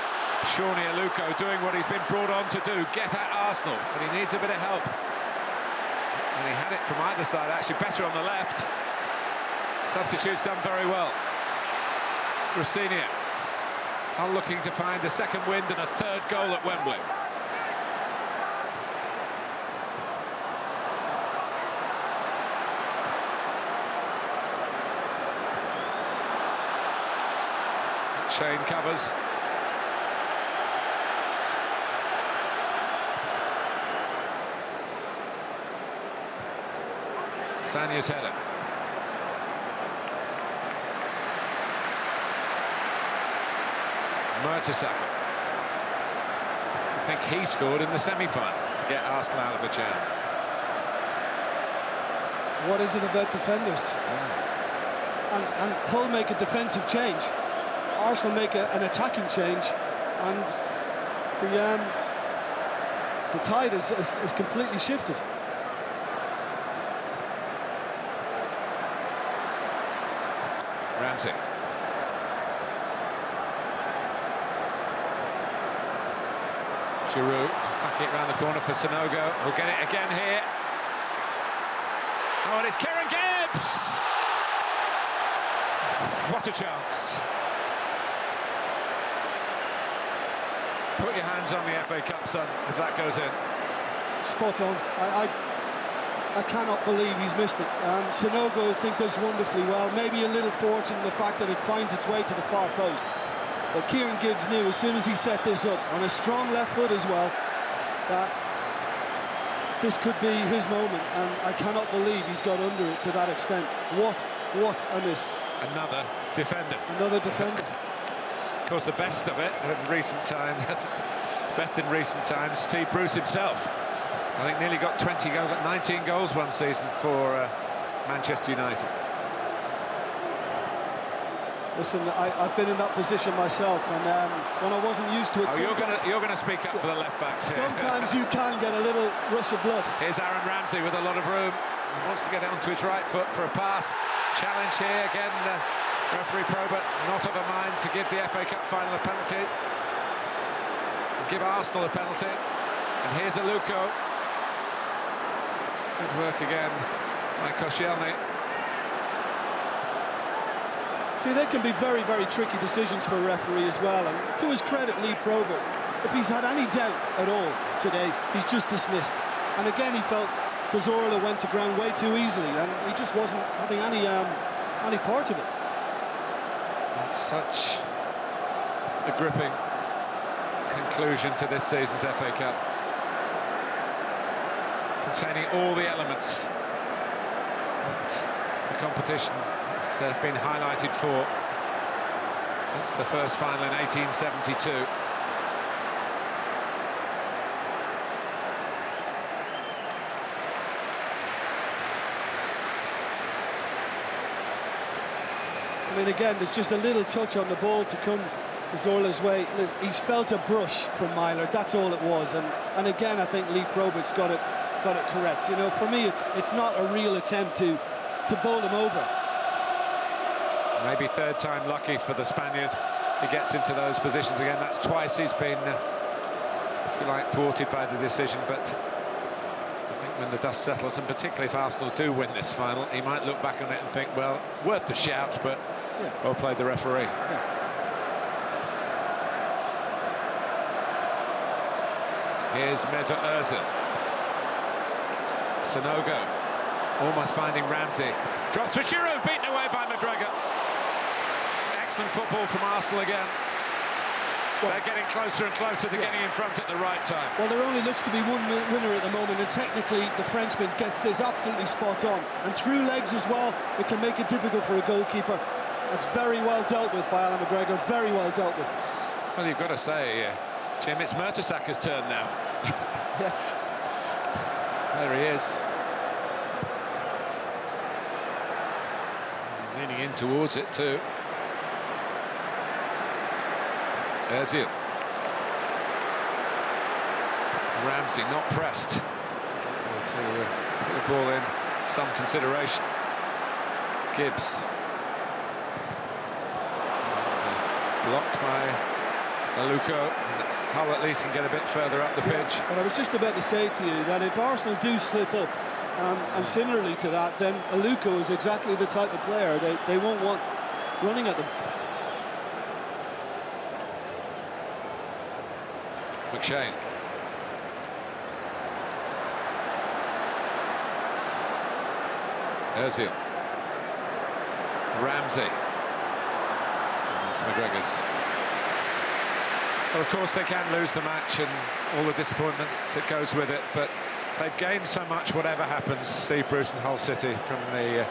[SPEAKER 4] Shawnee Aluko doing what he's been brought on to do, get at Arsenal, but he needs a bit of help. And he had it from either side, actually better on the left. Substitutes done very well. Rossini are looking to find a second wind and a third goal at Wembley. Shane covers. Sanya's header. Mertesacker. I think he scored in the semi-final to get Arsenal out of a jam.
[SPEAKER 5] What is it about defenders? And Hull make a defensive change. Arsenal make an attacking change, and the tide is completely shifted.
[SPEAKER 4] Ramsey. Giroud just tucking it around the corner for Sanogo. He'll get it again here. Oh, and it's Kieran Gibbs! What a chance. Put your hands on the FA Cup, son, if that goes in.
[SPEAKER 5] Spot on. I cannot believe he's missed it. Sanogo, I think, does wonderfully well. Maybe a little fortunate in the fact that it finds its way to the far post. But Kieran Gibbs knew as soon as he set this up, on a strong left foot as well, that this could be his moment. And I cannot believe he's got under it to that extent. What a miss.
[SPEAKER 4] Another defender.
[SPEAKER 5] Another defender.
[SPEAKER 4] Of course, the best of it in recent times, best in recent times, Steve Bruce himself. I think nearly got 20 goals, got 19 goals one season for Manchester United.
[SPEAKER 5] Listen, I've been in that position myself, and when I wasn't used to it,
[SPEAKER 4] you're going to speak up for the left backs.
[SPEAKER 5] Sometimes you can get a little rush of blood.
[SPEAKER 4] Here's Aaron Ramsey with a lot of room. He wants to get it onto his right foot for a pass. Challenge here again. Referee Probert not of a mind to give the FA Cup final a penalty. And give Arsenal a penalty. And here's Aluko. Good work again by Koscielny.
[SPEAKER 5] See, they can be very, very tricky decisions for a referee as well. And to his credit, Lee Probert, if he's had any doubt at all today, he's just dismissed. And again, he felt Cazorla went to ground way too easily, and he just wasn't having any part of it.
[SPEAKER 4] That's such a gripping conclusion to this season's FA Cup, containing all the elements that the competition has been highlighted for. It's the first final in 1872.
[SPEAKER 5] I mean, again, there's just a little touch on the ball to come Cazorla's way. He's felt a brush from Myler. That's all it was. And again, I think Lee Probert's got it correct. You know, for me, it's not a real attempt to bowl him over.
[SPEAKER 4] Maybe third time lucky for the Spaniard. He gets into those positions again. That's twice he's been, if you like, thwarted by the decision. But I think when the dust settles, and particularly if Arsenal do win this final, he might look back on it and think, well, worth the shout, but yeah, well played the referee.
[SPEAKER 5] Yeah.
[SPEAKER 4] Here's Mesut Ozil. Sanogo almost finding Ramsey. Drops for Giroud, beaten away by McGregor. Excellent football from Arsenal again. Well, they're getting closer and closer to getting in front at the right time.
[SPEAKER 5] Well, there only looks to be one winner at the moment, and technically the Frenchman gets this absolutely spot on. And through legs as well, it can make it difficult for a goalkeeper. That's very well dealt with by Alan McGregor, very well dealt with.
[SPEAKER 4] Well, you've got to say, Jim, it's Mertesacker's turn now.
[SPEAKER 5] Yeah.
[SPEAKER 4] There he is. Leaning in towards it too. Ozil. Ramsey not pressed. To put the ball in some consideration. Gibbs. And, blocked by Aluko. Hull at least can get a bit further up the pitch.
[SPEAKER 5] But I was just about to say to you that if Arsenal do slip up, and similarly to that, then Aluko is exactly the type of player they won't want running at them.
[SPEAKER 4] McShane. Ozil. Ramsey. It's McGregor's. Well, of course, they can lose the match and all the disappointment that goes with it, but they've gained so much, whatever happens, Steve Bruce and Hull City, from the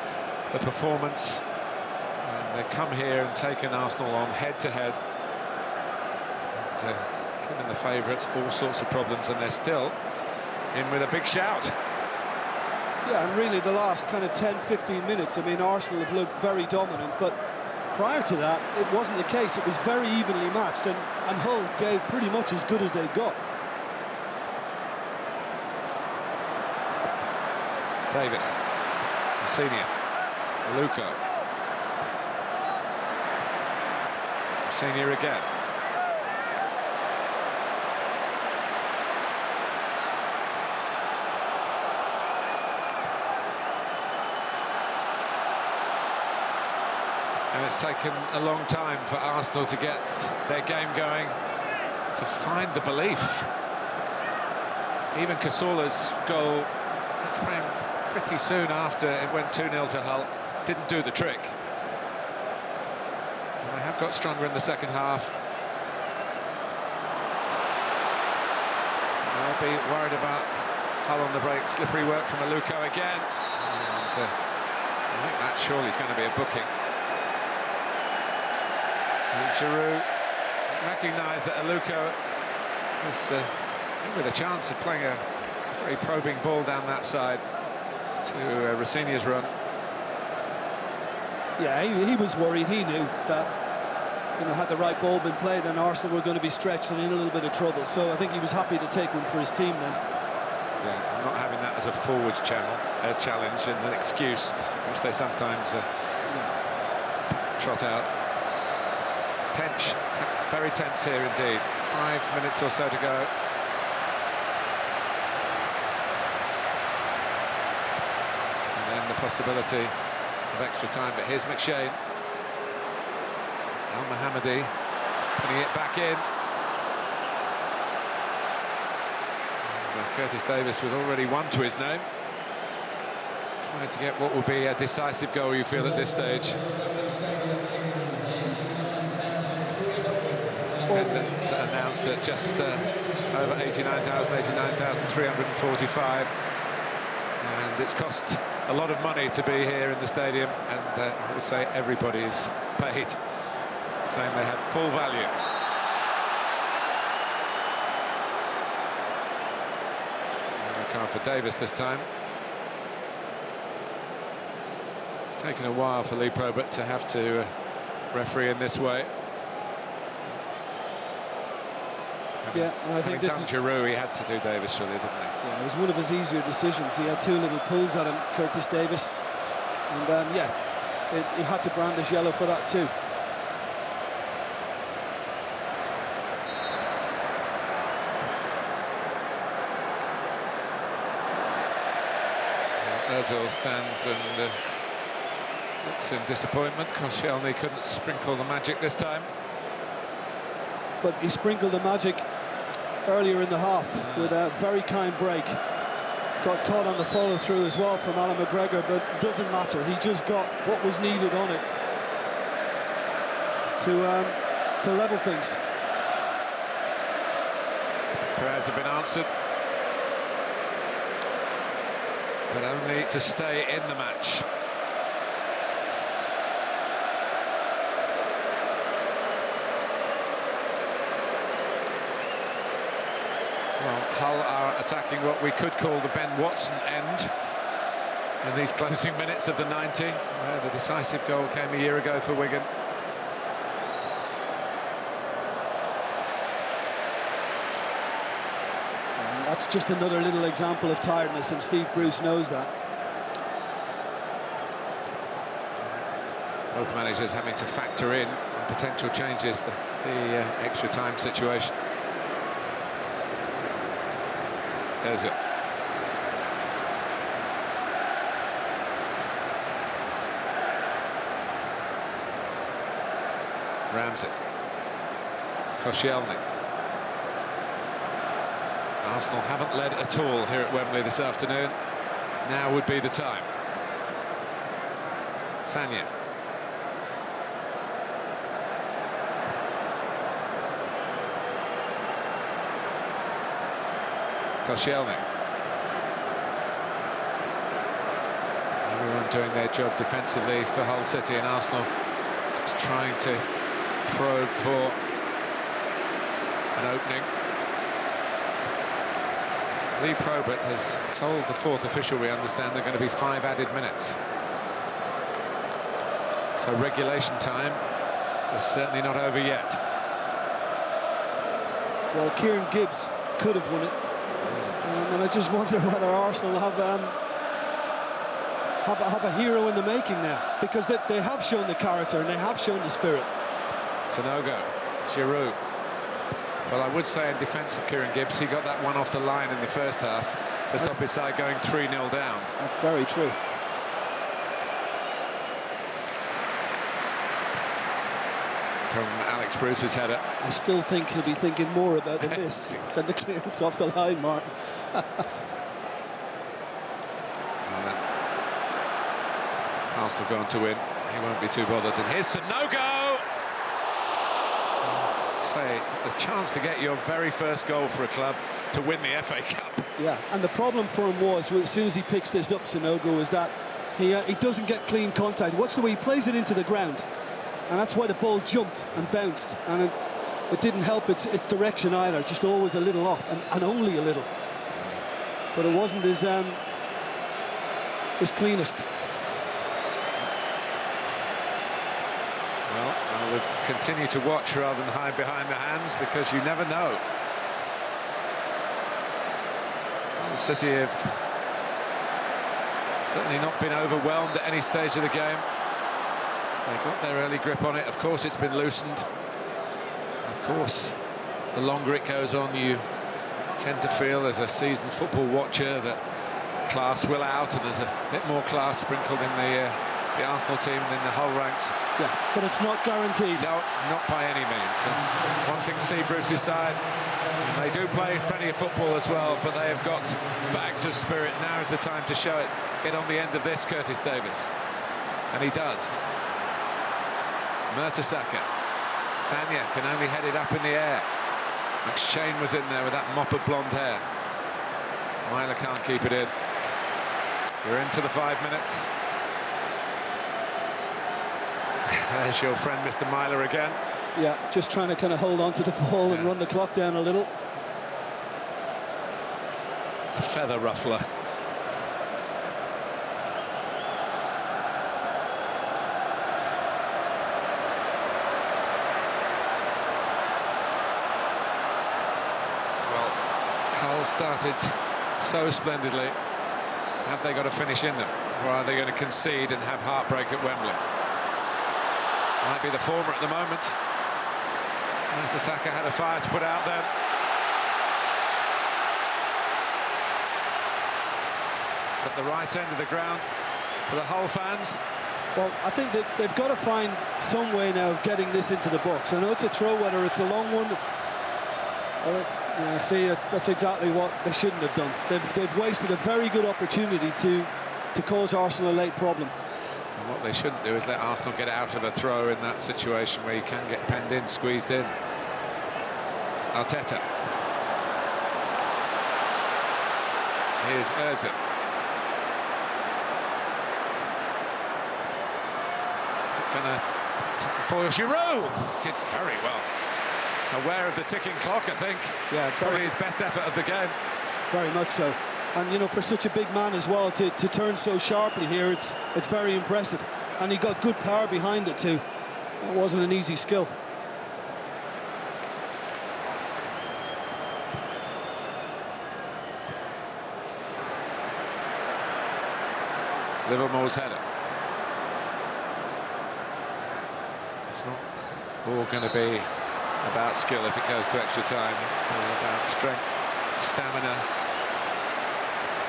[SPEAKER 4] performance. And they've come here and taken Arsenal on head-to-head. And given the favourites all sorts of problems, and they're still in with a big shout.
[SPEAKER 5] Yeah, and really the last kind of 10-15 minutes, I mean, Arsenal have looked very dominant, but prior to that, it wasn't the case. It was very evenly matched, and Hull gave pretty much as good as they got.
[SPEAKER 4] Davis, Senior, Luca, Senior again. And it's taken a long time for Arsenal to get their game going, to find the belief. Even Cazorla's goal came pretty soon after it went 2-0 to Hull. Didn't do the trick. And they have got stronger in the second half. They'll be worried about Hull on the break. Slippery work from Aluko again. And I think that surely is going to be a booking. Giroud recognised that Aluko was with a chance of playing a very probing ball down that side to Rossini's run.
[SPEAKER 5] Yeah, he was worried. He knew that, you know, had the right ball been played, then Arsenal were going to be stretched and in a little bit of trouble. So I think he was happy to take one for his team then.
[SPEAKER 4] Yeah, not having that as a forwards challenge and an excuse, which they sometimes trot out. Tense, very tense here indeed. 5 minutes or so to go. And then the possibility of extra time, but here's McShane. Al-Mohammadi putting it back in. And Curtis Davis with already one to his name. Trying to get what will be a decisive goal, you feel, at this stage. Attendance announced that just over 89,345, and it's cost a lot of money to be here in the stadium, and I would say everybody is paid, saying they had full value. No card for Davis this time. It's taken a while for Lee Probert to have to referee in this way.
[SPEAKER 5] Yeah, I think this is
[SPEAKER 4] Giroud, he had to do Davis, surely, didn't he?
[SPEAKER 5] Yeah, it was one of his easier decisions. He had two little pulls at him, Curtis Davis, and yeah, he had to brandish yellow for that too.
[SPEAKER 4] Ozil stands and looks in disappointment. Koscielny couldn't sprinkle the magic this time.
[SPEAKER 5] But he sprinkled the magic earlier in the half with a very kind break. Got caught on the follow-through as well from Alan McGregor, but it doesn't matter. He just got what was needed on it to level things.
[SPEAKER 4] Prayers have been answered, but only to stay in the match. Well, Hull are attacking what we could call the Ben Watson end in these closing minutes of the 90, where the decisive goal came a year ago for Wigan.
[SPEAKER 5] And that's just another little example of tiredness, and Steve Bruce knows that.
[SPEAKER 4] Both managers having to factor in potential changes, the extra time situation. Ozil. Ramsey. Koscielny. Arsenal haven't led at all here at Wembley this afternoon. Now would be the time. Sanya. Koscielny. Everyone doing their job defensively for Hull City, and Arsenal just trying to probe for an opening. Lee Probert has told the fourth official, we understand, there are going to be 5 added minutes. So regulation time is certainly not over yet.
[SPEAKER 5] Well, Kieran Gibbs could have won it. And I just wonder whether Arsenal have a hero in the making now, because they have shown the character and they have shown the spirit.
[SPEAKER 4] Sanogo, Giroud. Well, I would say in defence of Kieran Gibbs, he got that one off the line in the first half to stop his side going 3-0 down.
[SPEAKER 5] That's very true.
[SPEAKER 4] From Alex Bruce's header.
[SPEAKER 5] I still think he'll be thinking more about the miss than the clearance off the line, Martin.
[SPEAKER 4] Arsenal going to win. He won't be too bothered. And here's Sanogo! Say, the chance to get your very first goal for a club to win the FA Cup.
[SPEAKER 5] Yeah, and the problem for him was, as soon as he picks this up, Sanogo, is that he doesn't get clean contact. Watch the way he plays it into the ground. And that's why the ball jumped and bounced. And it didn't help its direction either, just always a little off, and only a little. But it wasn't his cleanest.
[SPEAKER 4] Well, I would continue to watch rather than hide behind the hands, because you never know. The City have certainly not been overwhelmed at any stage of the game. They got their early grip on it. Of course, it's been loosened. Of course, the longer it goes on, you tend to feel, as a seasoned football watcher, that class will out, and there's a bit more class sprinkled in the Arsenal team and in the Hull ranks.
[SPEAKER 5] Yeah, but it's not guaranteed.
[SPEAKER 4] No, not by any means. And one thing Steve Bruce's side, and they do play plenty of football as well, but they have got bags of spirit. Now is the time to show it. Get on the end of this, Curtis Davis. And he does. Mertesacker. Sanya can only head it up in the air. McShane was in there with that mop of blonde hair. Myler can't keep it in. We're into the 5 minutes. There's your friend, Mr. Myler, again.
[SPEAKER 5] Yeah, just trying to kind of hold on to the ball and run the clock down a little.
[SPEAKER 4] A feather ruffler. Well, Hull started so splendidly. Have they got a finish in them? Or are they going to concede and have heartbreak at Wembley? Might be the former at the moment. Mertesacker had a fire to put out there. It's at the right end of the ground for the Hull fans.
[SPEAKER 5] Well, I think that they've got to find some way now of getting this into the box. I know it's a throw, whether it's a long one. See, that's exactly what they shouldn't have done. They've wasted a very good opportunity to cause Arsenal a late problem.
[SPEAKER 4] And what they shouldn't do is let Arsenal get out of a throw in that situation where you can get penned in, squeezed in. Arteta. Here's Ozil. Is it going to for Giroud? Did very well. Aware of the ticking clock, I think.
[SPEAKER 5] Yeah,
[SPEAKER 4] probably his best effort of the game.
[SPEAKER 5] Very much so. And, you know, for such a big man as well, to turn so sharply here, it's very impressive. And he got good power behind it too. It wasn't an easy skill.
[SPEAKER 4] Livermore's header. It's not all going to be about skill if it goes to extra time. About strength, stamina,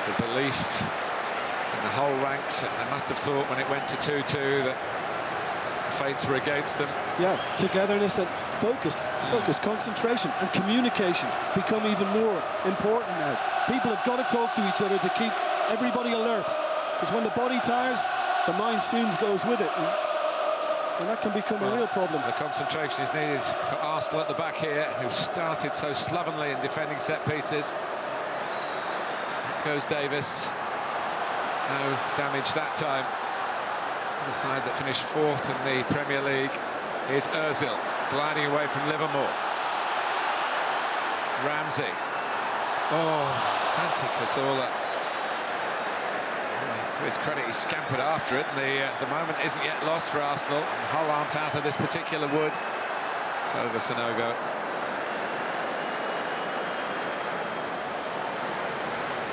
[SPEAKER 4] the belief in the whole ranks. And they must have thought when it went to 2-2 that the fates were against them.
[SPEAKER 5] Yeah, togetherness and focus, concentration and communication become even more important now. People have got to talk to each other to keep everybody alert, because when the body tires, the mind soon goes with it, and that can become a real problem.
[SPEAKER 4] The concentration is needed for Arsenal at the back here, who started so slovenly in defending set pieces. Up goes Davis. No damage that time. The side that finished fourth in the Premier League is Ozil, gliding away from Livermore. Ramsey. Oh, Santi Cazorla. To his credit, he scampered after it, and the moment isn't yet lost for Arsenal. And Hull aren't out of this particular wood. It's over Sanogo.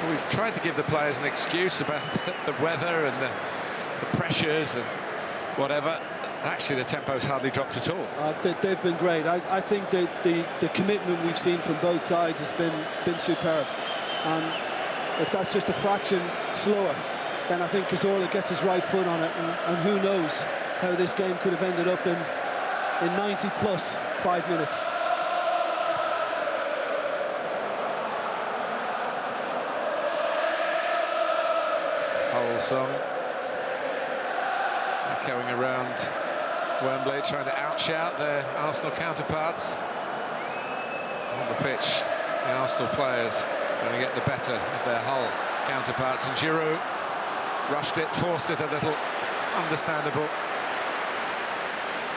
[SPEAKER 4] Well, we've tried to give the players an excuse about the weather and the pressures and whatever. Actually, the tempo's hardly dropped at all.
[SPEAKER 5] They've been great. I think that the commitment we've seen from both sides has been superb. And if that's just a fraction slower, then I think Cazorla gets his right foot on it, and who knows how this game could have ended up in 90 plus 5 minutes.
[SPEAKER 4] Whole song echoing around Wembley, trying to outshout their Arsenal counterparts. On the pitch, the Arsenal players going to get the better of their Hull counterparts, and Giroud rushed it, forced it a little. Understandable.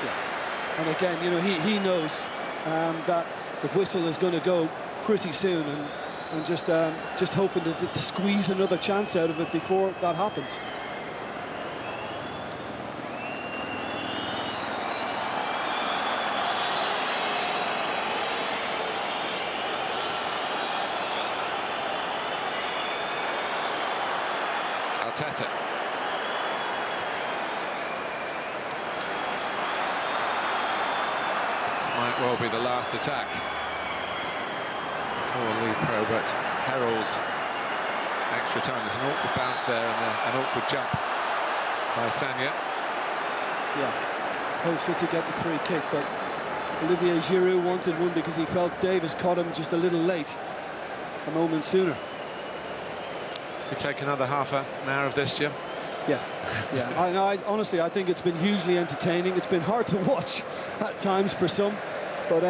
[SPEAKER 5] Yeah. And again, you know, he knows that the whistle is going to go pretty soon, and just hoping to squeeze another chance out of it before that happens.
[SPEAKER 4] Arteta. This might well be the last attack for Lee Probert. Herald's extra time. There's an awkward bounce there and an awkward jump by Sagna.
[SPEAKER 5] Yeah, Hull City get the free kick, but Olivier Giroud wanted one because he felt Davis caught him just a little late, a moment sooner.
[SPEAKER 4] We take another half an hour of this, Jim.
[SPEAKER 5] Yeah, yeah. I honestly, I think it's been hugely entertaining. It's been hard to watch at times for some, but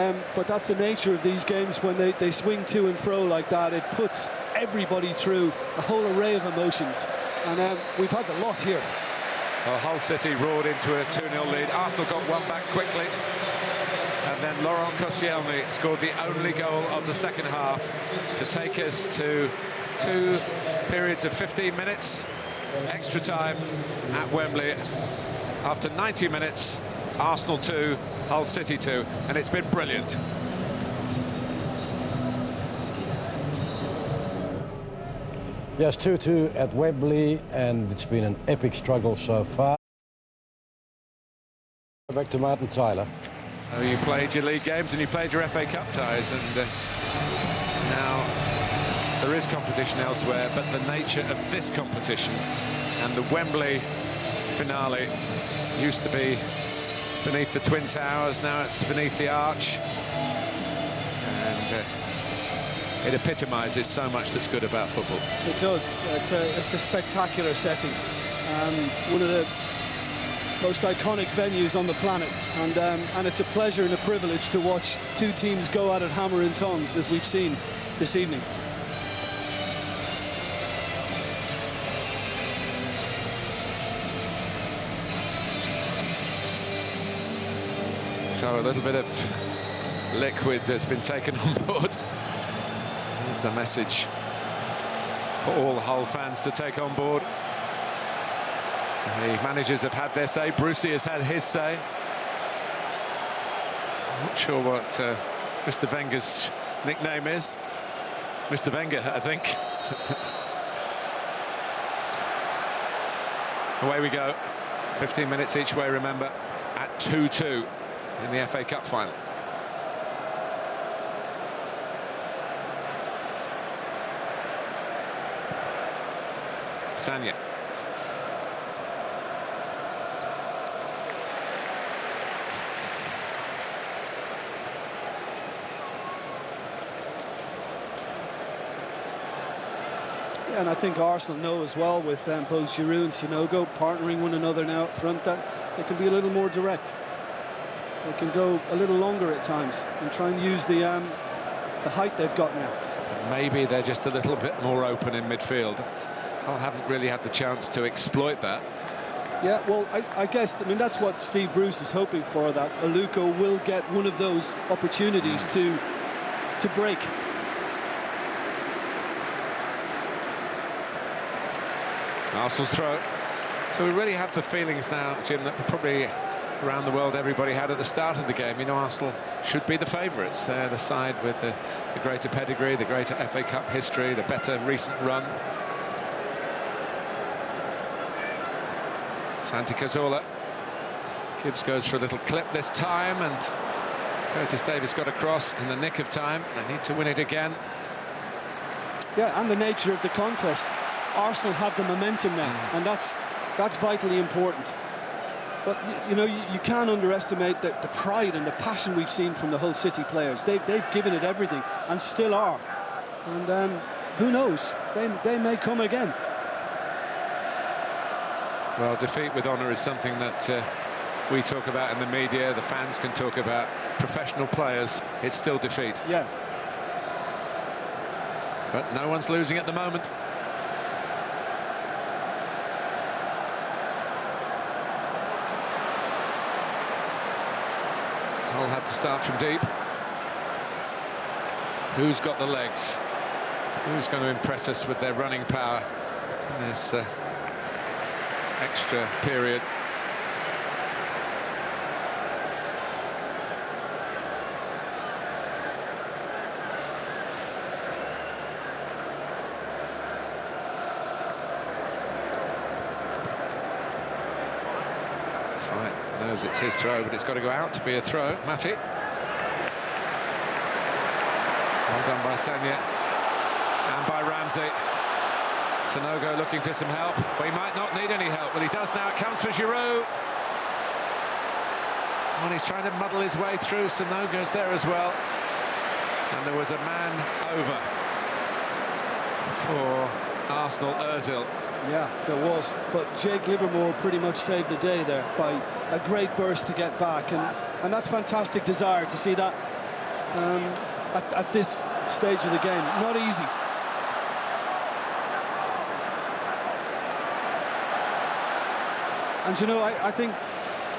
[SPEAKER 5] that's the nature of these games when they swing to and fro like that. It puts everybody through a whole array of emotions, and we've had the lot here.
[SPEAKER 4] Well, Hull City roared into a 2-0 lead. Arsenal got one back quickly, and then Laurent Koscielny scored the only goal of the second half to take us to 2 periods of 15 minutes extra time at Wembley. After 90 minutes, Arsenal 2, Hull City 2, and it's been brilliant.
[SPEAKER 1] Yes, 2-2 at Wembley, and it's been an epic struggle so far. Back to Martin Tyler.
[SPEAKER 4] Oh, you played your league games and you played your FA Cup ties, and now there is competition elsewhere, but the nature of this competition and the Wembley finale used to be beneath the Twin Towers, now it's beneath the Arch, and it epitomises so much that's good about football.
[SPEAKER 5] It does. It's a spectacular setting, one of the most iconic venues on the planet, and it's a pleasure and a privilege to watch two teams go at it hammer and tongs, as we've seen this evening.
[SPEAKER 4] So a little bit of liquid has been taken on board. Here's the message for all Hull fans to take on board. The managers have had their say. Brucey has had his say. I'm not sure what Mr. Wenger's nickname is. Mr. Wenger, I think. Away we go. 15 minutes each way, remember, at 2-2 in the FA Cup final. Sagna.
[SPEAKER 5] And I think Arsenal know as well, with both Giroud and Sanogo partnering one another now up front, that they can be a little more direct. They can go a little longer at times and try and use the height they've got now.
[SPEAKER 4] Maybe they're just a little bit more open in midfield. Hull haven't really had the chance to exploit that.
[SPEAKER 5] Yeah, well, I guess, that's what Steve Bruce is hoping for, that Aluko will get one of those opportunities to break.
[SPEAKER 4] Arsenal's throw. So we really have the feelings now, Jim, that probably around the world everybody had at the start of the game. Arsenal should be the favourites. They're the side with the greater pedigree, the greater FA Cup history, the better recent run. Santi Cazorla. Gibbs goes for a little clip this time, and Curtis Davies got across in the nick of time. They need to win it again.
[SPEAKER 5] Yeah, and the nature of the contest. Arsenal have the momentum now, and that's vitally important. But you can't underestimate the pride and the passion we've seen from the Hull City players. They've given it everything and still are. And who knows? They may come again.
[SPEAKER 4] Well, defeat with honour is something that we talk about in the media. The fans can talk about. Professional players, it's still defeat.
[SPEAKER 5] Yeah.
[SPEAKER 4] But no one's losing at the moment. I'll have to start from deep. Who's got the legs? Who's going to impress us with their running power in this extra period? Right, knows it's his throw, but it's got to go out to be a throw. Matty. Well done by Sanya and by Ramsey. Sanogo looking for some help. Well, he might not need any help. Well, he does now. It comes for Giroud. Well, he's trying to muddle his way through. Sanogo's there as well. And there was a man over for Arsenal, Ozil.
[SPEAKER 5] Yeah, there was. But Jake Livermore pretty much saved the day there by a great burst to get back. And that's fantastic desire to see that at this stage of the game. Not easy. And I think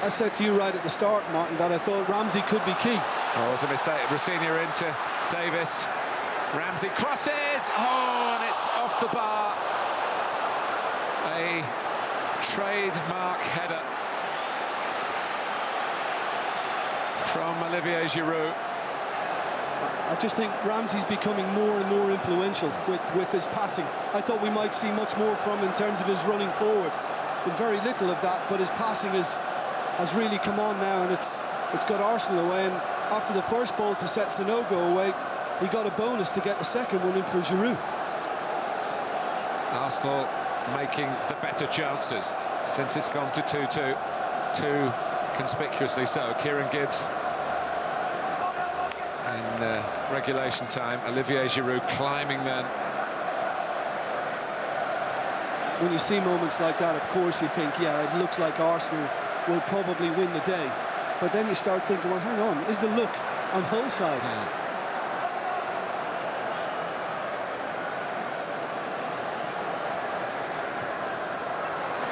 [SPEAKER 5] I said to you right at the start, Martin, that I thought Ramsey could be key.
[SPEAKER 4] Oh, it was a mistake. Rossignol into Davis. Ramsey crosses. Oh, and it's off the bar. A trademark header from Olivier Giroud.
[SPEAKER 5] I just think Ramsey's becoming more and more influential with his passing. I thought we might see much more from him in terms of his running forward. Been very little of that, but his passing has really come on now, and it's got Arsenal away. And after the first ball to set Sanogo away, he got a bonus to get the second one in for Giroud.
[SPEAKER 4] Arsenal making the better chances since it's gone to 2-2. Too conspicuously so. Kieran Gibbs in regulation time. Olivier Giroud climbing then.
[SPEAKER 5] When you see moments like that, of course you think, yeah, it looks like Arsenal will probably win the day. But then you start thinking, well, hang on, is the look on Hull side?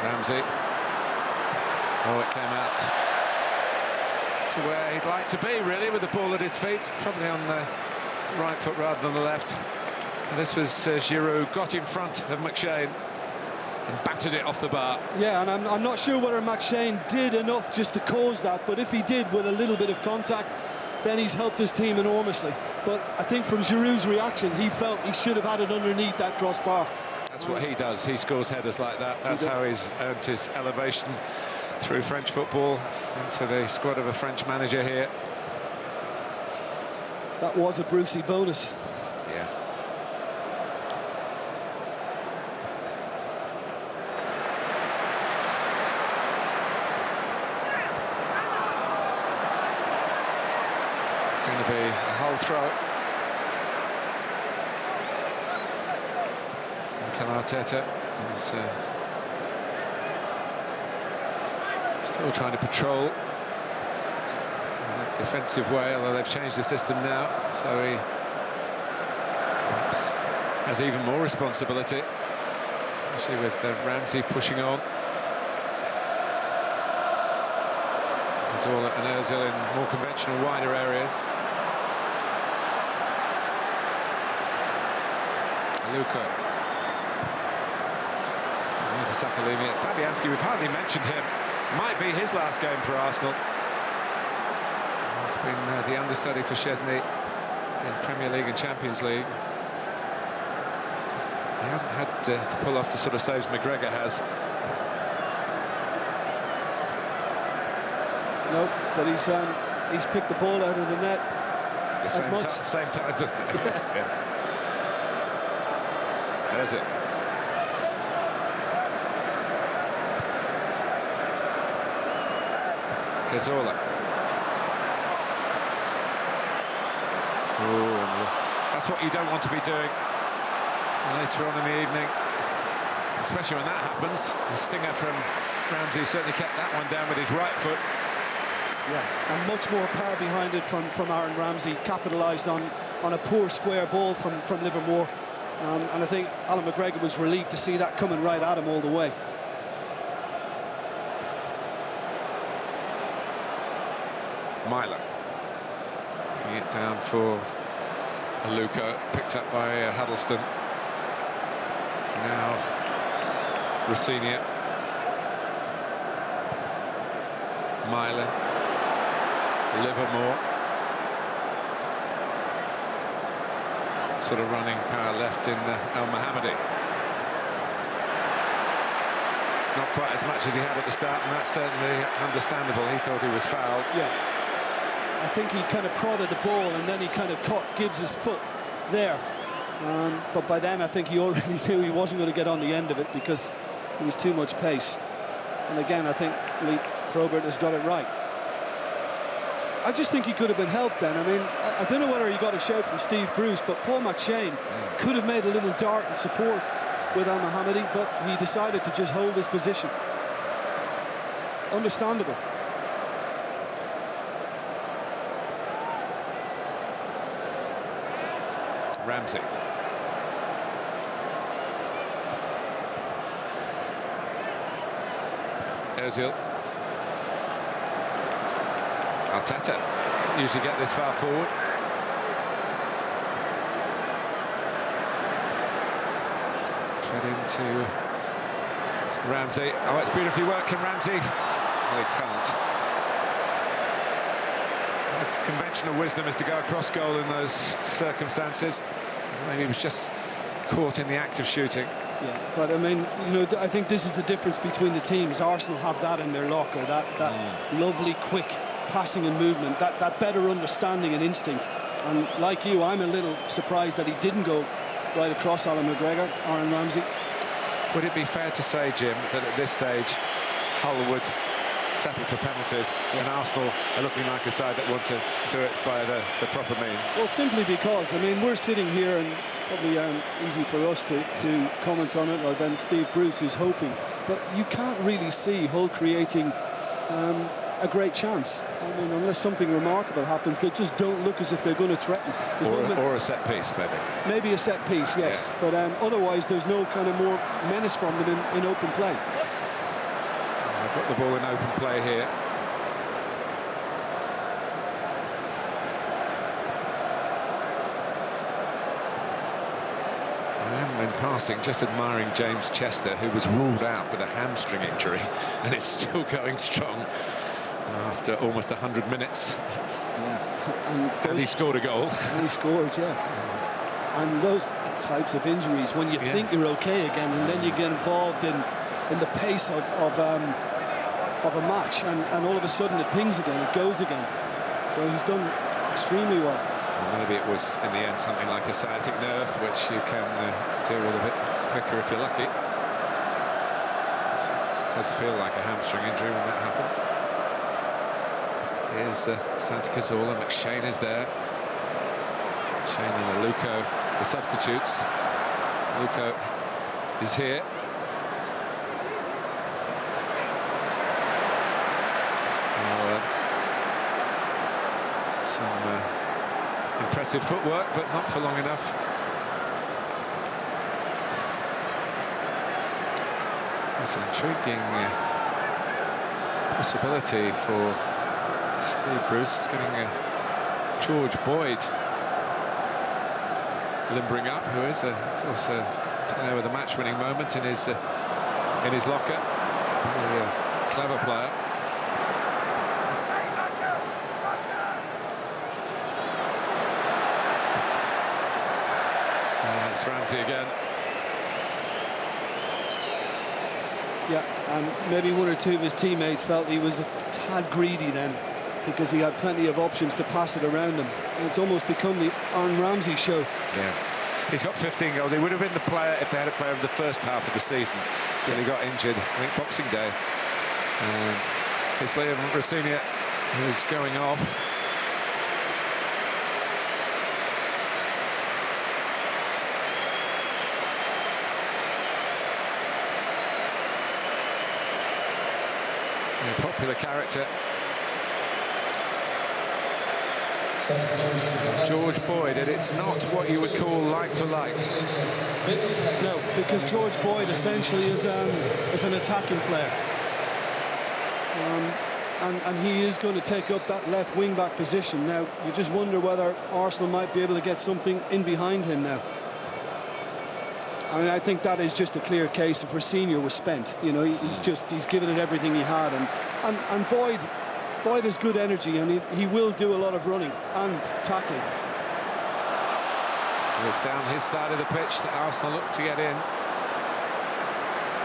[SPEAKER 4] Ramsey. Oh, it came out to where he'd like to be, really, with the ball at his feet. Probably on the right foot rather than the left. And this was Giroud, got in front of McShane and battered it off the bar.
[SPEAKER 5] Yeah, and I'm not sure whether McShane did enough just to cause that, but if he did with a little bit of contact, then he's helped his team enormously. But I think from Giroud's reaction, he felt he should have had it underneath that crossbar.
[SPEAKER 4] That's what he does. He scores headers like that. That's how he's earned his elevation through French football into the squad of a French manager here.
[SPEAKER 5] That was a Brucey bonus.
[SPEAKER 4] Yeah. It's going to be a Hull throw. Mikel Arteta is still trying to patrol in a defensive way, although they've changed the system now, so he perhaps has even more responsibility, especially with Ramsey pushing on. Cazorla and Ozil in more conventional, wider areas. Luka. To Sakalimi. Fabianski, we've hardly mentioned him. Might be his last game for Arsenal. He's been the understudy for Szczesny in Premier League and Champions League. He hasn't had to pull off the sort of saves McGregor has.
[SPEAKER 5] No, but he's picked the ball out of the net
[SPEAKER 4] Same time, doesn't it? Yeah. There's it. Cazorla. That's what you don't want to be doing later on in the evening, especially when that happens. The stinger from Ramsey certainly kept that one down with his right foot.
[SPEAKER 5] Yeah, and much more power behind it from Aaron Ramsey. Capitalised on a poor square ball from Livermore. And I think Alan McGregor was relieved to see that coming right at him all the way.
[SPEAKER 4] Myler. Looking it down for Luka, picked up by Huddleston. Now Rossignol. Myler. Livermore. Sort of running power left in El Mohammadi. Not quite as much as he had at the start, and that's certainly understandable. He thought he was fouled.
[SPEAKER 5] Yeah. I think he kind of prodded the ball and then he kind of caught Gibbs' foot there. But by then I think he already knew he wasn't going to get on the end of it because there was too much pace. And again, I think Lee Probert has got it right. I just think he could have been helped then. I mean, I don't know whether he got a shout from Steve Bruce, but Paul McShane could have made a little dart in support with Al Mohammadi, but he decided to just hold his position. Understandable.
[SPEAKER 4] Ramsey. Ozil. Arteta doesn't usually get this far forward. Fed into Ramsey. Oh, it's beautifully worked, can Ramsey? Well, he can't. The conventional wisdom is to go across goal in those circumstances. Maybe he was just caught in the act of shooting.
[SPEAKER 5] Yeah, but I mean, you know, I think this is the difference between the teams. Arsenal have that in their locker, that lovely, quick passing and movement, that better understanding and instinct. And like you, I'm a little surprised that he didn't go right across Alan McGregor, Aaron Ramsey.
[SPEAKER 4] Would it be fair to say, Jim, that at this stage, Hull would settle for penalties and Arsenal are looking like a side that want to do it by the proper means?
[SPEAKER 5] Well, simply because, I mean, we're sitting here and it's probably easy for us to comment on it, or then Steve Bruce is hoping. But you can't really see Hull creating a great chance. I mean, unless something remarkable happens, they just don't look as if they're going to threaten.
[SPEAKER 4] Or a set piece, maybe.
[SPEAKER 5] Maybe a set piece, yes. Yeah. But otherwise, there's no kind of more menace from them in open play.
[SPEAKER 4] They've got the ball in open play here. When passing, just admiring James Chester, who was ruled out with a hamstring injury and is still going strong after almost 100 minutes. Yeah. And he scored a goal.
[SPEAKER 5] And he scored, yeah. And those types of injuries, when you think you're okay again, and then you get involved in the pace of a match, and all of a sudden it pings again, it goes again. So he's done extremely well.
[SPEAKER 4] Well, maybe it was, in the end, something like a sciatic nerve, which you can deal with a bit quicker if you're lucky. It does feel like a hamstring injury when that happens. Here's Santi Cazorla. McShane is there. McShane and Luko, the substitutes. Luko is here. Some impressive footwork, but not for long enough. It's an intriguing possibility for Steve Bruce. Is getting George Boyd limbering up, who is, of course, a player with a match-winning moment in his locker. Really a clever player. It's Ramsey again.
[SPEAKER 5] Yeah, and maybe one or two of his teammates felt he was a tad greedy then, because he had plenty of options to pass it around him. And it's almost become the Aaron Ramsey show.
[SPEAKER 4] Yeah, he's got 15 goals. He would have been the player if they had a player of the first half of the season till he got injured, I think Boxing Day. And it's Liam Rosenior who's going off. A popular character. George Boyd, and it's not what you would call like for like.
[SPEAKER 5] No, because George Boyd essentially is an attacking player. And he is going to take up that left wing-back position. Now, you just wonder whether Arsenal might be able to get something in behind him now. I mean, I think that is just a clear case of Rosenior was spent. You know, he's given it everything he had, and Boyd has good energy, and he will do a lot of running and tackling.
[SPEAKER 4] It's down his side of the pitch that Arsenal look to get in.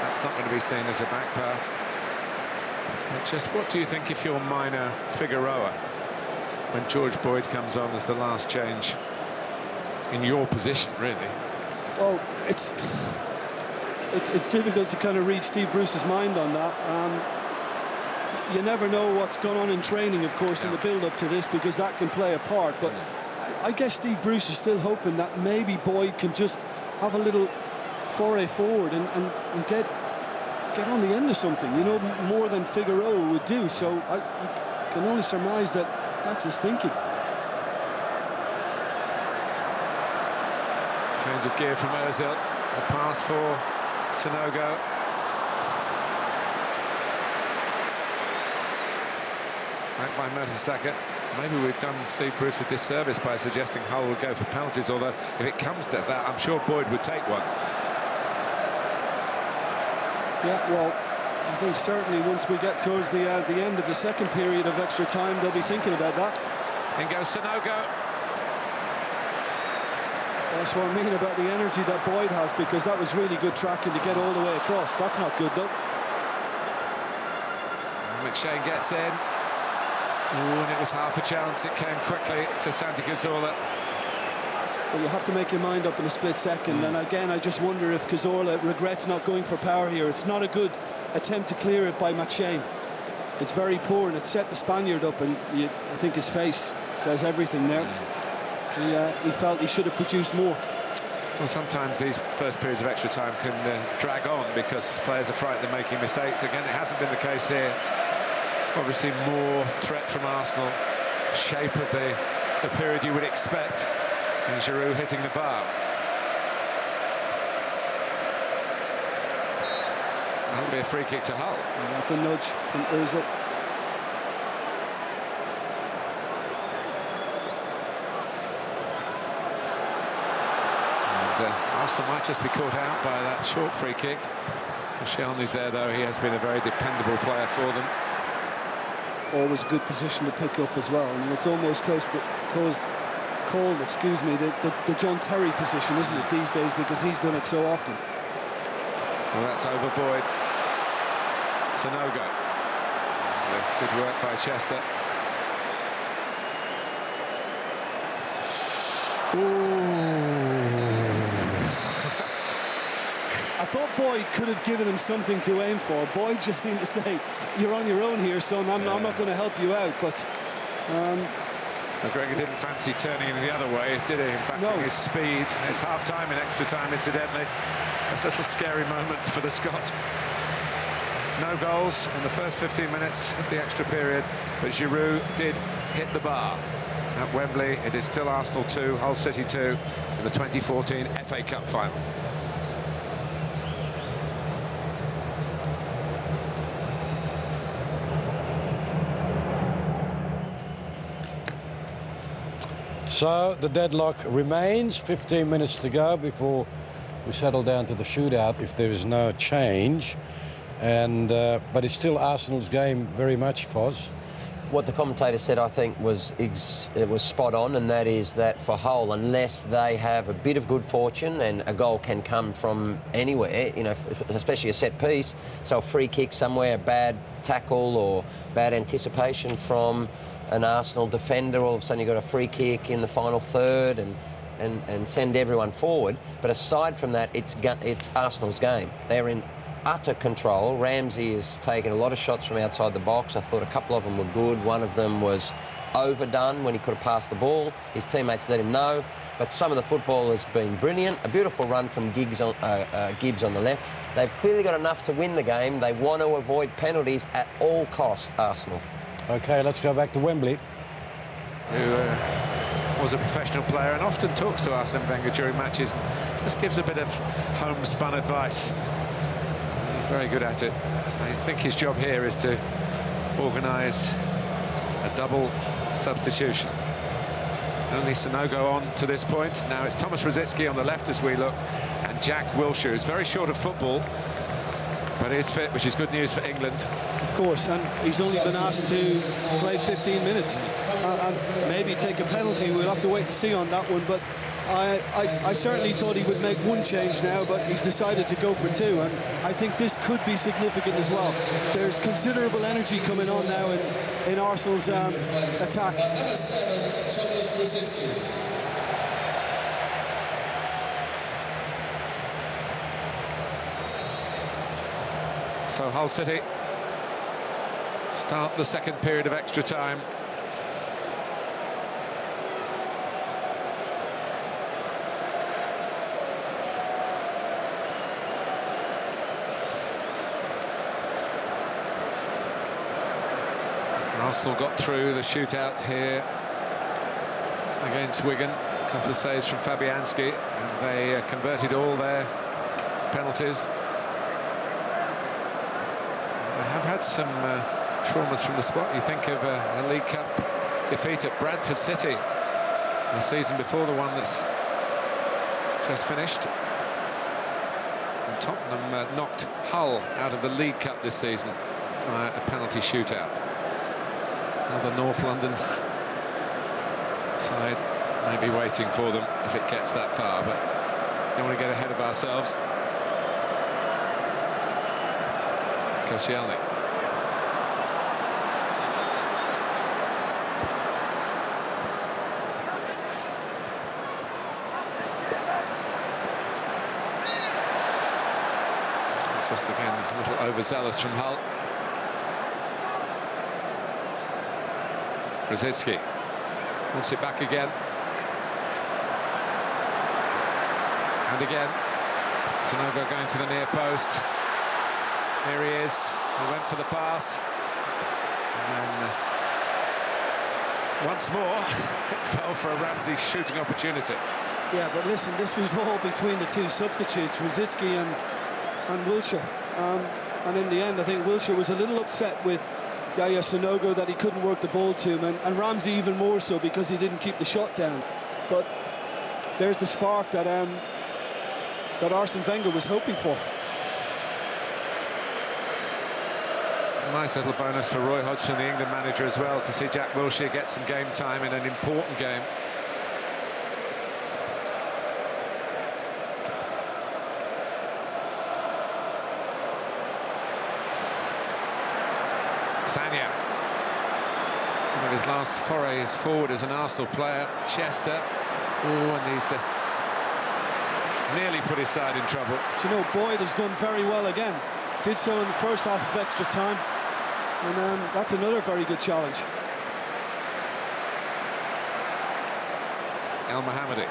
[SPEAKER 4] That's not going to be seen as a back pass. But just what do you think if you're Mina Figueroa when George Boyd comes on as the last change in your position, really?
[SPEAKER 5] Well, it's difficult to kind of read Steve Bruce's mind on that. You never know what's going on in training, of course, in the build-up to this, because that can play a part. But I guess Steve Bruce is still hoping that maybe Boyd can just have a little foray forward and get on the end of something, you know, more than Figueroa would do. So I can only surmise that that's his thinking.
[SPEAKER 4] Change of gear from Ozil. A pass for Sanogo. Back by Mertesacker. Maybe we've done Steve Bruce a disservice by suggesting Hull would go for penalties, although if it comes to that, I'm sure Boyd would take one.
[SPEAKER 5] Yeah, well, I think certainly once we get towards the end of the second period of extra time, they'll be thinking about that.
[SPEAKER 4] In goes Sanogo.
[SPEAKER 5] That's what I mean about the energy that Boyd has, because that was really good tracking to get all the way across. That's not good, though.
[SPEAKER 4] McShane gets in. Ooh, and it was half a chance. It came quickly to Santi Cazorla.
[SPEAKER 5] Well, you have to make your mind up in a split second. And again, I just wonder if Cazorla regrets not going for power here. It's not a good attempt to clear it by McShane. It's very poor, and it set the Spaniard up, and I think his face says everything there. He felt he should have produced more.
[SPEAKER 4] Well, sometimes these first periods of extra time can drag on because players are frightened of making mistakes. Again, it hasn't been the case here. Obviously, more threat from Arsenal. Shape of the period you would expect. And Giroud hitting the bar. That'll be a free kick to Hull.
[SPEAKER 5] And that's a nudge from Ozil.
[SPEAKER 4] Arsenal might just be caught out by that short free kick. Koscielny's there, though. He has been a very dependable player for them.
[SPEAKER 5] Always a good position to pick up as well. I mean, it's almost called the John Terry position, isn't it, these days, because he's done it so often.
[SPEAKER 4] Well, that's over Boyd. Sanogo. Good work by Chester.
[SPEAKER 5] I thought Boyd could have given him something to aim for. Boyd just seemed to say, "You're on your own here, son. I'm not going to help you out." But
[SPEAKER 4] McGregor didn't fancy turning the other way, did he? Backing his speed. It's half-time in extra time, incidentally. That's a little scary moment for the Scot. No goals in the first 15 minutes of the extra period, but Giroud did hit the bar. At Wembley, it is still Arsenal 2, Hull City 2 in the 2014 FA Cup final.
[SPEAKER 1] So the deadlock remains. 15 minutes to go before we settle down to the shootout if there is no change. But it's still Arsenal's game very much, Foz.
[SPEAKER 6] What the commentator said, I think, it was spot on, and that is that for Hull, unless they have a bit of good fortune, and a goal can come from anywhere, you know, especially a set piece, so a free kick somewhere, a bad tackle or bad anticipation from an Arsenal defender, all of a sudden you've got a free kick in the final third and send everyone forward. But aside from that, it's Arsenal's game. They're in utter control. Ramsey has taken a lot of shots from outside the box. I thought a couple of them were good. One of them was overdone when he could have passed the ball. His teammates let him know. But some of the football has been brilliant. A beautiful run from Gibbs on the left. They've clearly got enough to win the game. They want to avoid penalties at all costs, Arsenal.
[SPEAKER 1] OK, let's go back to Wembley.
[SPEAKER 4] Who was a professional player and often talks to Arsene Wenger during matches. Just gives a bit of homespun advice. He's very good at it. I think his job here is to organise a double substitution. Only Sanogo on to this point. Now it's Thomas Rosicky on the left as we look, and Jack Wilshere is very short of football, but is fit, which is good news for England.
[SPEAKER 5] Of course, and he's only been asked to play 15 minutes and maybe take a penalty. We'll have to wait and see on that one, but I certainly thought he would make one change now, but he's decided to go for two, and I think this could be significant as well. There's considerable energy coming on now in Arsenal's attack.
[SPEAKER 3] Number 7, Thomas Rosicky.
[SPEAKER 4] So Hull City start the second period of extra time. Arsenal got through the shootout here against Wigan. A couple of saves from Fabianski, and they converted all their penalties. They have had some traumas from the spot. You think of a League Cup defeat at Bradford City the season before, the one that's just finished. And Tottenham knocked Hull out of the League Cup this season via a penalty shootout. Another North London side may be waiting for them if it gets that far, but don't want to get ahead of ourselves. Koscielny. It's just again a little overzealous from Hull. Rosicky wants it back again. And again, Sanogo going to the near post. Here he is. He went for the pass. And then once more, it fell for a Ramsey shooting opportunity.
[SPEAKER 5] Yeah, but listen, this was all between the two substitutes, Rosicky and Wilshere. And in the end, I think Wilshere was a little upset with Yaya Sanogo that he couldn't work the ball to him, and Ramsey even more so because he didn't keep the shot down. But there's the spark that Arsene Wenger was hoping for.
[SPEAKER 4] A nice little bonus for Roy Hodgson, the England manager, as well, to see Jack Wilshere get some game time in an important game. Sagna, one of his last forays forward as an Arsenal player. Chester, and he's nearly put his side in trouble.
[SPEAKER 5] Do you know, Boyd has done very well again. Did so in the first half of extra time, and that's another very good challenge.
[SPEAKER 4] El Mohammadi.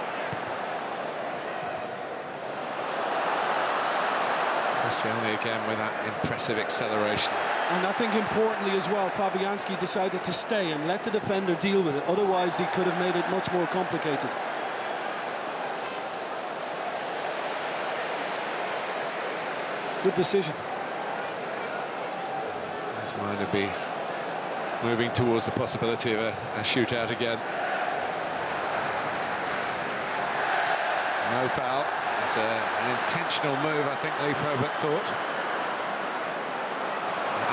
[SPEAKER 4] Koscielny again with that impressive acceleration.
[SPEAKER 5] And I think importantly as well, Fabianski decided to stay and let the defender deal with it. Otherwise, he could have made it much more complicated. Good decision.
[SPEAKER 4] His mind would be moving towards the possibility of a shootout again. No foul. It's an intentional move, I think Lee Probert thought.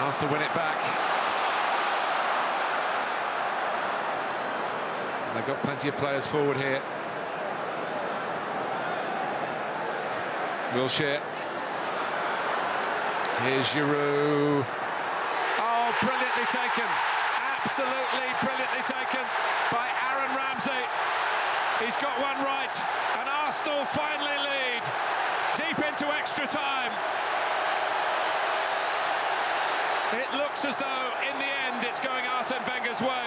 [SPEAKER 4] Arsenal win it back. And they've got plenty of players forward here. Wilshere. Here's Giroud. Oh, brilliantly taken. Absolutely brilliantly taken by Aaron Ramsey. He's got one right, and Arsenal finally lead deep into extra time. It looks as though, in the end, it's going Arsene Wenger's way.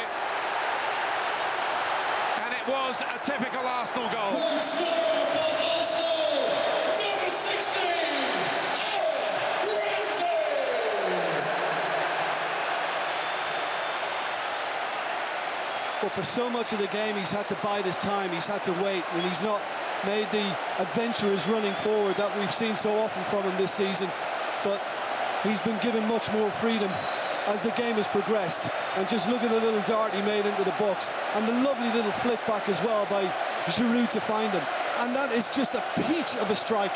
[SPEAKER 4] And it was a typical Arsenal goal.
[SPEAKER 3] Goal scorer for Arsenal, number 16, Aaron Ramsey.
[SPEAKER 5] But for so much of the game, he's had to bide his time. He's had to wait, and he's not made the adventurous running forward that we've seen so often from him this season. But he's been given much more freedom as the game has progressed. And just look at the little dart he made into the box, and the lovely little flick back as well by Giroud to find him. And that is just a peach of a strike,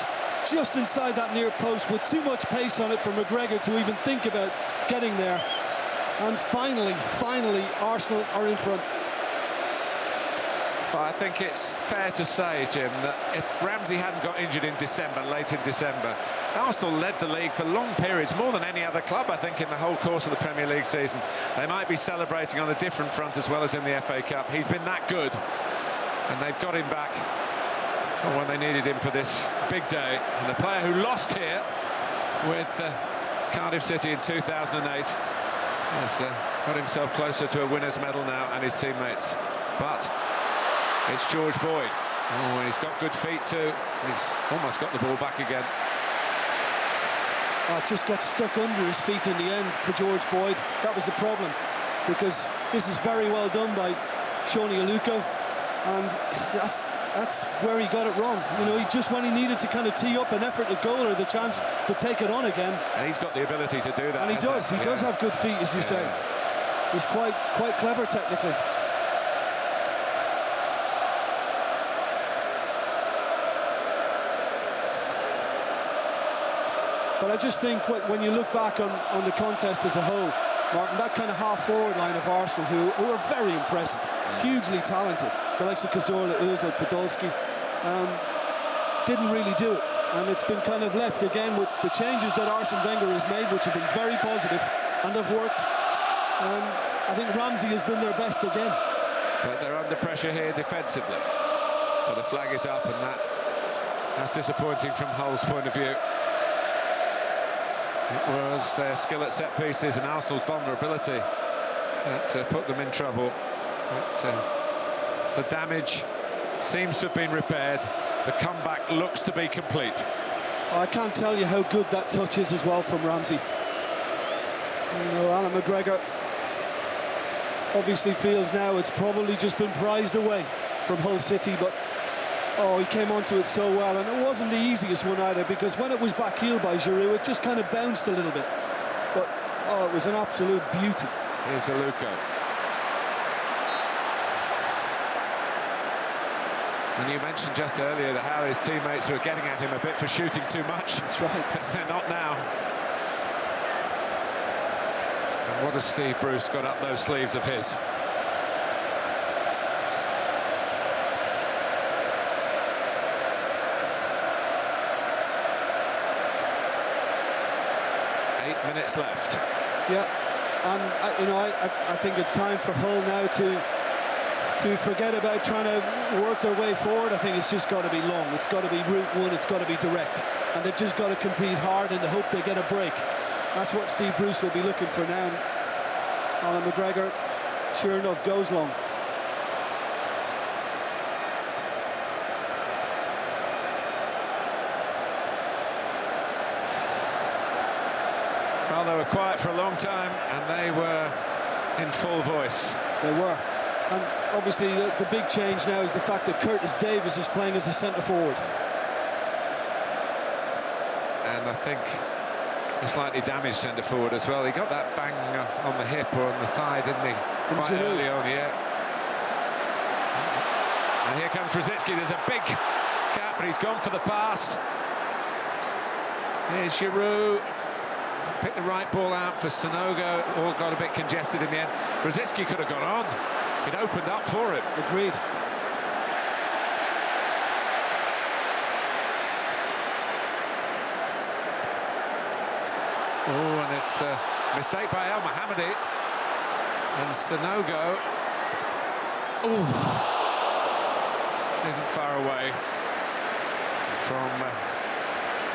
[SPEAKER 5] just inside that near post, with too much pace on it for McGregor to even think about getting there. And finally, Arsenal are in front.
[SPEAKER 4] Well, I think it's fair to say, Jim, that if Ramsey hadn't got injured in December, late in December, Arsenal led the league for long periods, more than any other club, I think, in the whole course of the Premier League season. They might be celebrating on a different front as well as in the FA Cup. He's been that good, and they've got him back when they needed him for this big day. And the player who lost here with Cardiff City in 2008 has got himself closer to a winner's medal now, and his teammates. But it's George Boyd. Oh, and he's got good feet too. He's almost got the ball back again.
[SPEAKER 5] It just got stuck under his feet in the end for George Boyd. That was the problem, because this is very well done by Shoni Aluko, and that's where he got it wrong. You know, just when he needed to kind of tee up an effort at goal or the chance to take it on again.
[SPEAKER 4] And he's got the ability to do that.
[SPEAKER 5] And he does. He does have good feet, as you say. He's quite clever technically. But I just think when you look back on the contest as a whole, Martin, that kind of half-forward line of Arsenal, who are very impressive, hugely talented, the likes of Cazorla, Özil, Podolski, didn't really do it. And it's been kind of left again with the changes that Arsene Wenger has made, which have been very positive and have worked. I think Ramsey has been their best again.
[SPEAKER 4] But they're under pressure here defensively. But the flag is up, and that's disappointing from Hull's point of view. It was their skill at set pieces and Arsenal's vulnerability that put them in trouble. But the damage seems to have been repaired. The comeback looks to be complete.
[SPEAKER 5] I can't tell you how good that touch is as well from Ramsey. You know, Alan McGregor obviously feels now it's probably just been prized away from Hull City, but he came onto it so well, and it wasn't the easiest one either, because when it was back heel by Giroud, it just kind of bounced a little bit. But it was an absolute beauty.
[SPEAKER 4] Here's Aluko. And you mentioned just earlier that how his teammates were getting at him a bit for shooting too much.
[SPEAKER 5] That's right.
[SPEAKER 4] They're not now. And what has Steve Bruce got up those sleeves of his? Minutes left.
[SPEAKER 5] Yeah, and I think it's time for Hull now to forget about trying to work their way forward. I think it's just got to be long. It's got to be route one. It's got to be direct, and they've just got to compete hard in the hope they get a break. That's what Steve Bruce will be looking for now. Alan McGregor, sure enough, goes long.
[SPEAKER 4] Well, they were quiet for a long time, and they were in full voice.
[SPEAKER 5] They were. And obviously the big change now is the fact that Curtis Davis is playing as a centre-forward.
[SPEAKER 4] And I think a slightly damaged centre-forward as well. He got that bang on the hip or on the thigh, didn't he?
[SPEAKER 5] From
[SPEAKER 4] Quite
[SPEAKER 5] Giroud.
[SPEAKER 4] early on, yeah. And here comes Rosicky. There's a big gap, but he's gone for the pass. Here's Giroud. Picked the right ball out for Sanogo. All got a bit congested in the end. Rosicky could have gone on. It opened up for him.
[SPEAKER 5] Agreed.
[SPEAKER 4] Oh, and it's a mistake by El Mohammadi. And Sanogo isn't far away from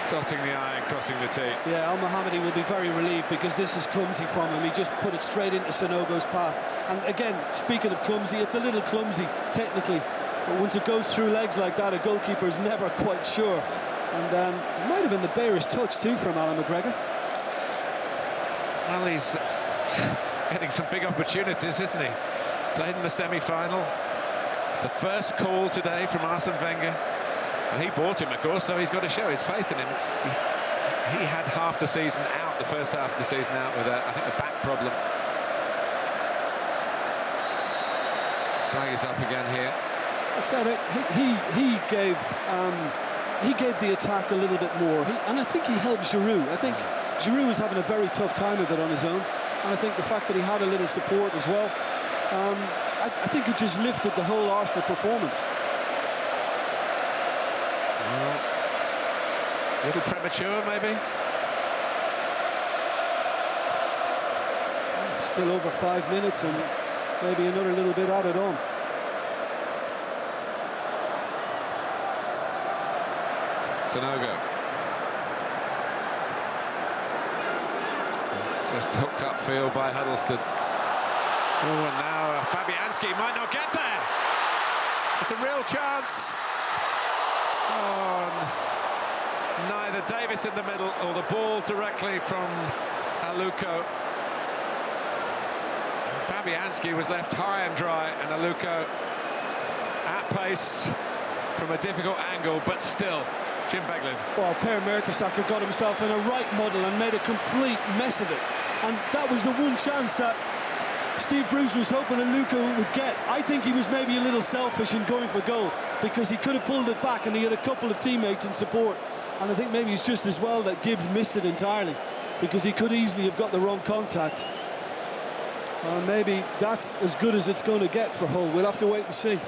[SPEAKER 4] dotting the I and crossing the T.
[SPEAKER 5] Yeah, El Mohammadi will be very relieved because this is clumsy from him. He just put it straight into Sanogo's path. And again, speaking of clumsy, it's a little clumsy technically, but once it goes through legs like that, a goalkeeper is never quite sure. And it might have been the barest touch too from Alan McGregor.
[SPEAKER 4] Well, he's getting some big opportunities, isn't he? Played in the semi-final. The first call today from Arsene Wenger. And he bought him, of course, so he's got to show his faith in him. He had half the season out, the first half of the season out with, I think, a back problem. Flag is up again here.
[SPEAKER 5] I said it, he gave the attack a little bit more. And I think he helped Giroud. I think Giroud was having a very tough time of it on his own. And I think the fact that he had a little support as well, I think it just lifted the whole Arsenal performance.
[SPEAKER 4] A little premature, maybe.
[SPEAKER 5] Still over 5 minutes and maybe another little bit added on.
[SPEAKER 4] Sanogo. It's just hooked up field by Huddleston. Oh, and now Fabianski might not get there. It's a real chance. Oh, neither Davis in the middle or the ball directly from Aluko. Fabianski was left high and dry, and Aluko at pace from a difficult angle, but still, Jim Beglin.
[SPEAKER 5] Well, Per Mertesacker got himself in a right muddle and made a complete mess of it. And that was the one chance that Steve Bruce was hoping Aluko would get. I think he was maybe a little selfish in going for goal because he could have pulled it back and he had a couple of teammates in support. And I think maybe it's just as well that Gibbs missed it entirely because he could easily have got the wrong contact. Maybe that's as good as it's going to get for Hull. We'll have to wait and see.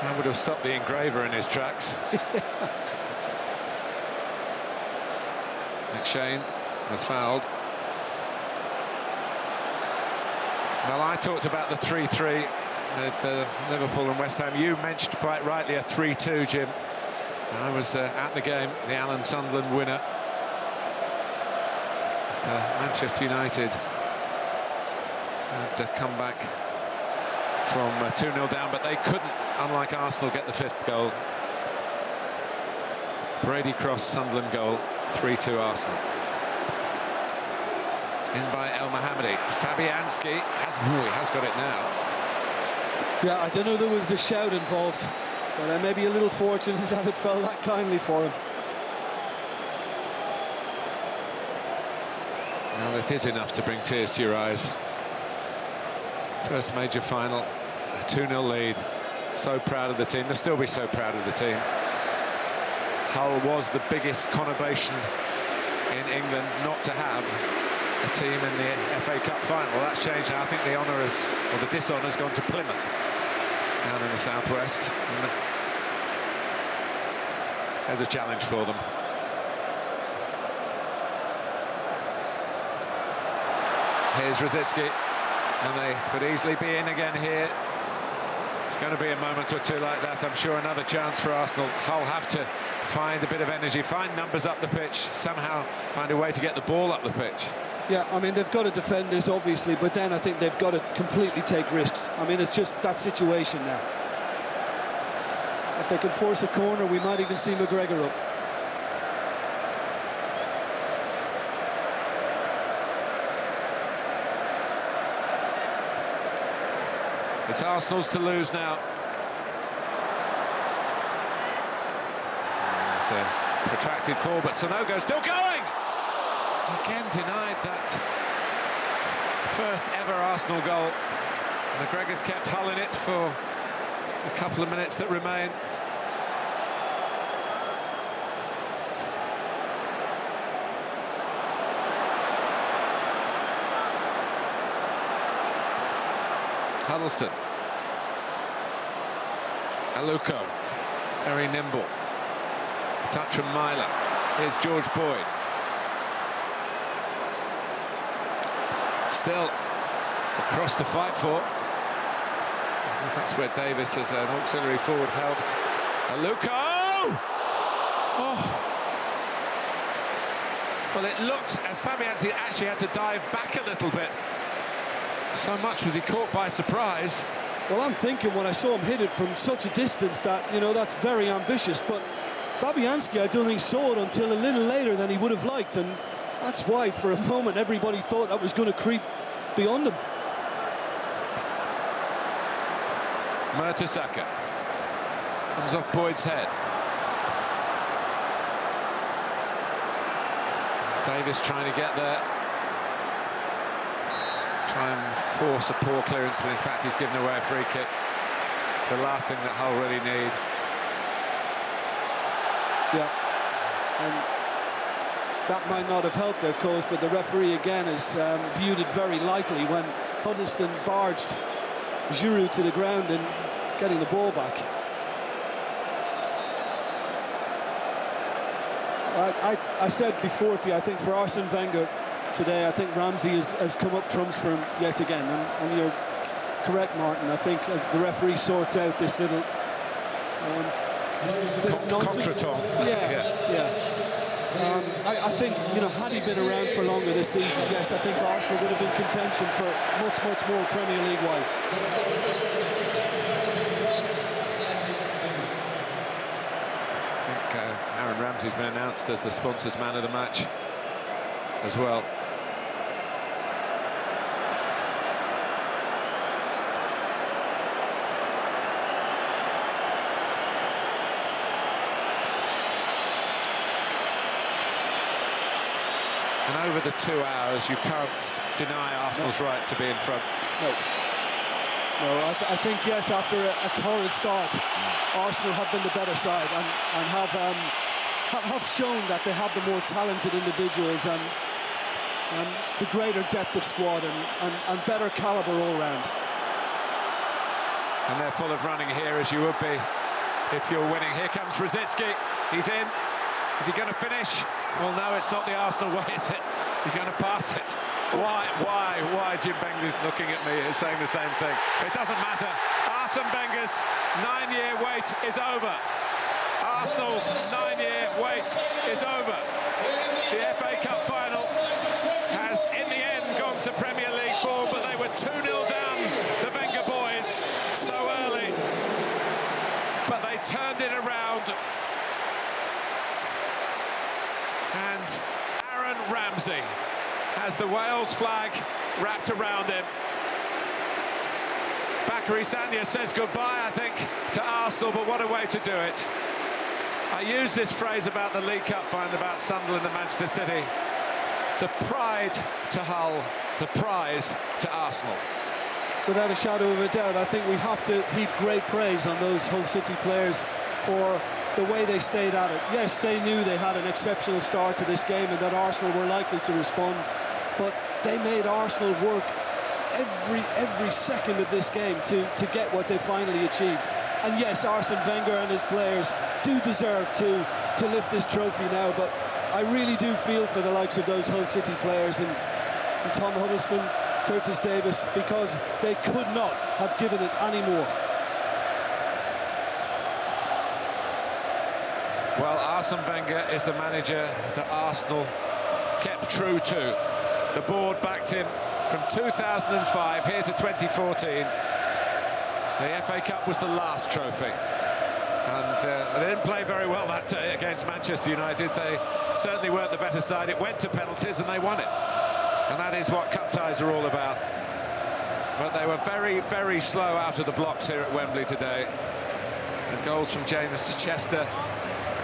[SPEAKER 4] I would have stopped the engraver in his tracks. McShane has fouled. Well, I talked about the 3-3 at Liverpool and West Ham. You mentioned quite rightly a 3-2, Jim. I was at the game, the Alan Sunderland winner. Manchester United had to come back from 2-0 down, but they couldn't, unlike Arsenal, get the fifth goal. Brady Cross Sunderland goal, 3-2 Arsenal. In by El Mohammadi. Fabianski has got it now.
[SPEAKER 5] Yeah, I don't know there was a shout involved, but maybe a little fortunate that it fell that kindly for him.
[SPEAKER 4] Well, it is enough to bring tears to your eyes. First major final, a 2-0 lead. So proud of the team. They'll still be so proud of the team. Hull was the biggest conurbation in England not to have a team in the FA Cup final. That's changed now. I think the honour has, or the dishonour has gone to Plymouth down in the southwest. And there's a challenge for them. Here's Rosicky, and they could easily be in again here. It's going to be a moment or two like that. I'm sure another chance for Arsenal. Hull have to find a bit of energy, find numbers up the pitch, somehow find a way to get the ball up the pitch.
[SPEAKER 5] Yeah, I mean, they've got to defend this, obviously, but then I think they've got to completely take risks. I mean, it's just that situation now. If they can force a corner, we might even see McGregor up.
[SPEAKER 4] It's Arsenal's to lose now. It's a protracted fall, but Sanogo's still going! Again denied that first ever Arsenal goal. McGregor's kept Hull in it for a couple of minutes that remain. Huddleston. Aluko, very nimble. Touch from Myler. Here's George Boyd. Still, it's a cross to fight for. Because that's where Davis, as an auxiliary forward, helps. Aluko! Oh! Well, it looked as Fabianski actually had to dive back a little bit. So much was he caught by surprise.
[SPEAKER 5] Well, I'm thinking when I saw him hit it from such a distance that, you know, that's very ambitious. But Fabianski, I don't think saw it until a little later than he would have liked. And that's why, for a moment, everybody thought that was going to creep beyond him.
[SPEAKER 4] Mertesacker comes off Boyd's head. Davis trying to get there. Try and force a poor clearance, but in fact he's given away a free kick. It's the last thing that Hull really need.
[SPEAKER 5] Yeah, and that might not have helped their cause, but the referee again has viewed it very lightly when Huddleston barged Giroud to the ground and getting the ball back. I said before to you, I think for Arsene Wenger today, I think Ramsey has come up trumps for him yet again, and you're correct, Martin. I think as the referee sorts out this little nonsense. Yeah. I think, you know, had he been around for longer this season, yes, I think Arsenal would have been contention for much more Premier League wise.
[SPEAKER 4] I think Aaron Ramsey's been announced as the sponsors man of the match as well. And over the 2 hours, you can't deny Arsenal's right to be in front.
[SPEAKER 5] No, I think, yes, after a torrid start, Arsenal have been the better side and have shown that they have the more talented individuals and the greater depth of squad and better calibre all round.
[SPEAKER 4] And they're full of running here, as you would be if you're winning. Here comes Rosicky. He's in. Is he going to finish? Well, no, it's not the Arsenal way, is it? He's going to pass it. Why? Jim Benger's looking at me and saying the same thing. It doesn't matter. Arsene Wenger's 9-year wait is over. Arsenal's 9-year wait is over. The FA Cup final has, in the end, gone to Premier League form, but they were 2-0 down, the Wenger boys, so early. But they turned it around. And Aaron Ramsey has the Wales flag wrapped around him. Bakary Sagna says goodbye, I think, to Arsenal, but what a way to do it. I use this phrase about the League Cup final, about Sunderland and Manchester City. The pride to Hull, the prize to Arsenal.
[SPEAKER 5] Without a shadow of a doubt, I think we have to heap great praise on those Hull City players for the way they stayed at it. Yes, they knew they had an exceptional start to this game and that Arsenal were likely to respond, but they made Arsenal work every second of this game to get what they finally achieved. And yes, Arsene Wenger and his players do deserve to lift this trophy now, but I really do feel for the likes of those Hull City players and Tom Huddleston, Curtis Davis, because they could not have given it any more.
[SPEAKER 4] Well, Arsene Wenger is the manager that Arsenal kept true to. The board backed him from 2005 here to 2014. The FA Cup was the last trophy. And they didn't play very well that day against Manchester United. They certainly weren't the better side. It went to penalties and they won it. And that is what cup ties are all about. But they were very, very slow out of the blocks here at Wembley today. And goals from James Chester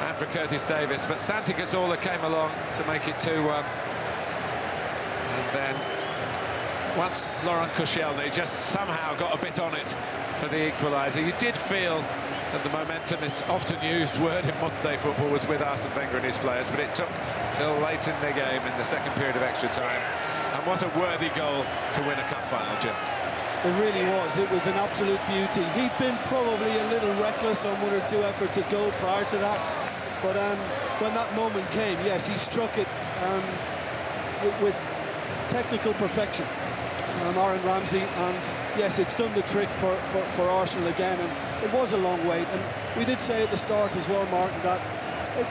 [SPEAKER 4] and for Curtis Davis. But Santi Cazorla came along to make it 2-1. And then once Laurent Koscielny just somehow got a bit on it for the equaliser, you did feel that the momentum, is often used word in modern-day football, was with Arsene Wenger and his players, but it took till late in the game, in the second period of extra time. And what a worthy goal to win a cup final, Jim.
[SPEAKER 5] It really was. It was an absolute beauty. He'd been probably a little reckless on 1 or 2 efforts at goal prior to that, but when that moment came, yes, he struck it with technical perfection. Aaron Ramsey, and yes, it's done the trick for Arsenal again, and it was a long wait. And we did say at the start as well, Martin, that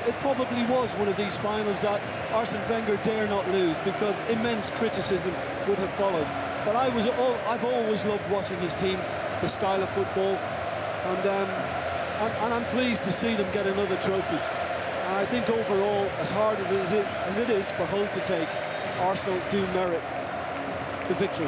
[SPEAKER 5] it probably was one of these finals that Arsene Wenger dare not lose, because immense criticism would have followed. But I've always loved watching his teams, the style of football, and I'm pleased to see them get another trophy. And I think overall, as hard as it is for Hull to take, Arsenal do merit the victory.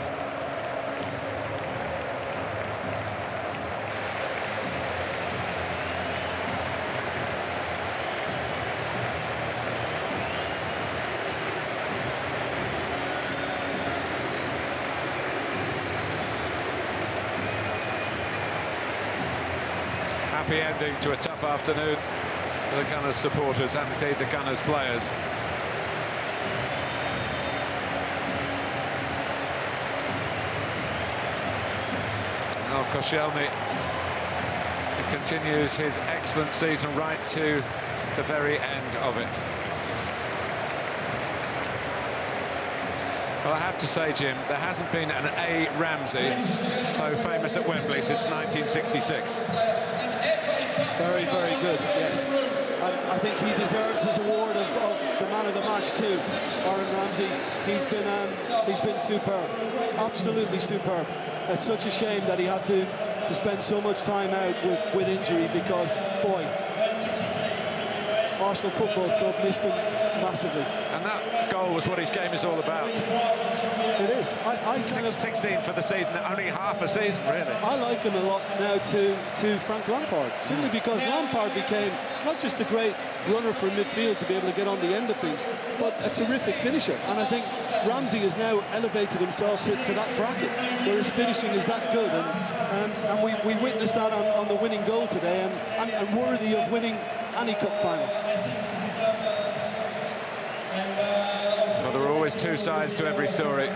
[SPEAKER 4] Happy ending to a tough afternoon for the Gunners supporters and indeed the Gunners players. Now Koscielny continues his excellent season right to the very end of it. Well, I have to say, Jim, there hasn't been an A. Ramsey so famous at Wembley since 1966.
[SPEAKER 5] Very, very good, yes. I think he deserves his award of the man of the match too. Aaron Ramsey, he's been superb, absolutely superb. It's such a shame that he had to spend so much time out with injury, because, boy, Arsenal Football Club missed him massively.
[SPEAKER 4] And that goal was what his game is all about.
[SPEAKER 5] It is. I
[SPEAKER 4] 16 for the season, only half a season, really.
[SPEAKER 5] I like him a lot now to Frank Lampard, simply because Lampard became not just a great runner for midfield to be able to get on the end of things, but a terrific finisher. And I think Ramsey has now elevated himself to that bracket where his finishing is that good. And we witnessed that on the winning goal today, and worthy of winning any cup final.
[SPEAKER 4] Well, there are always two sides to every story.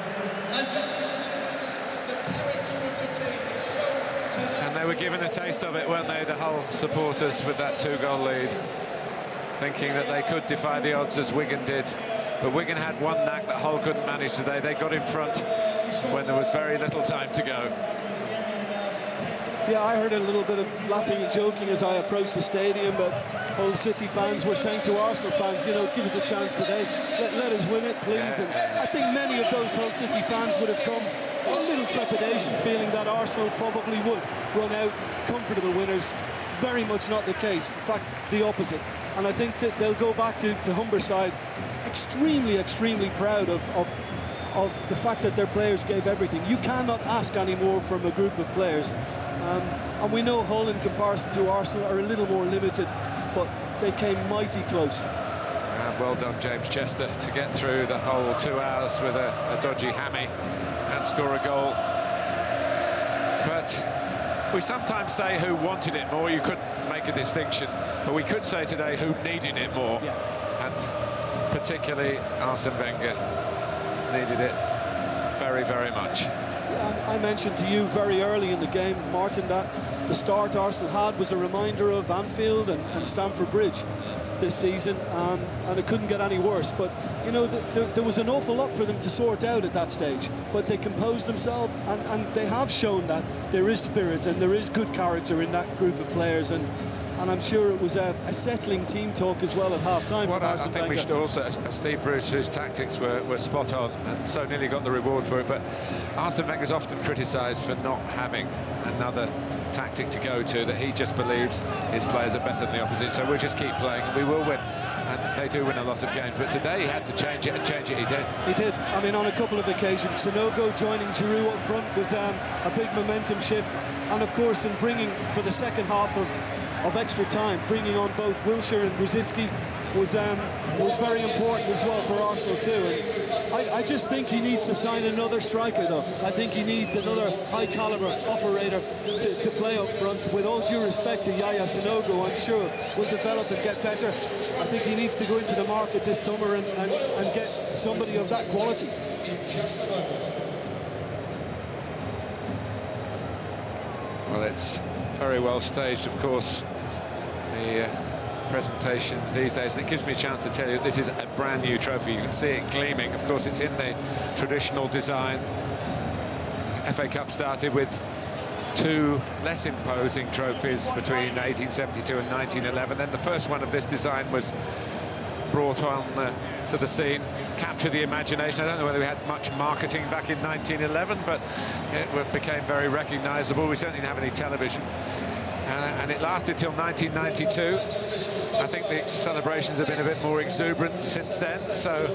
[SPEAKER 4] And they were given a taste of it, weren't they, the Hull supporters, with that 2-goal lead, thinking that they could defy the odds as Wigan did. But Wigan had one knack that Hull couldn't manage today. They got in front when there was very little time to go.
[SPEAKER 5] Yeah, I heard a little bit of laughing and joking as I approached the stadium, but Hull City fans were saying to Arsenal fans, you know, give us a chance today, let us win it, please. And I think many of those Hull City fans would have come with a little trepidation, feeling that Arsenal probably would run out comfortable winners. Very much not the case, in fact, the opposite. And I think that they'll go back to Humberside extremely, extremely proud of the fact that their players gave everything. You cannot ask any more from a group of players. And we know Hull, in comparison to Arsenal, are a little more limited, but they came mighty close.
[SPEAKER 4] And well done, James Chester, to get through the whole 2 hours with a dodgy hammy and score a goal. But we sometimes say who wanted it more. You couldn't make a distinction, but we could say today who needed it more.
[SPEAKER 5] Yeah.
[SPEAKER 4] And particularly Arsene Wenger needed it very, very much.
[SPEAKER 5] I mentioned to you very early in the game, Martin, that the start Arsenal had was a reminder of Anfield and Stamford Bridge this season, and it couldn't get any worse. But, you know, there was an awful lot for them to sort out at that stage, but they composed themselves, and they have shown that there is spirit and there is good character in that group of players, and I'm sure it was a settling team talk as well at half-time for Arsene Wenger.
[SPEAKER 4] I think we should also, Steve Bruce, whose tactics were spot on and so nearly got the reward for it, but Arsene Wenger's often criticised for not having another tactic to go to, that he just believes his players are better than the opposition. So we'll just keep playing and we will win. And they do win a lot of games, but today he had to change it, and change it he did.
[SPEAKER 5] He did. I mean, on a couple of occasions, Sanogo joining Giroud up front was a big momentum shift. And of course, in bringing, for the second half of extra time, bringing on both Wilshere and Brzezinski was very important as well for Arsenal too. And I just think he needs to sign another striker though. I think he needs another high caliber operator to play up front. With all due respect to Yaya Sanogo, I'm sure will develop and get better. I think he needs to go into the market this summer and get somebody of that quality.
[SPEAKER 4] Well, it's very well staged, of course, the presentation these days, and it gives me a chance to tell you this is a brand new trophy. You can see it gleaming. Of course, it's in the traditional design. FA Cup started with two less imposing trophies between 1872 and 1911. Then the first one of this design was brought on to the scene, captured the imagination. I don't know whether we had much marketing back in 1911, but it became very recognisable. We certainly didn't have any television. And it lasted till 1992. I think the celebrations have been a bit more exuberant since then. So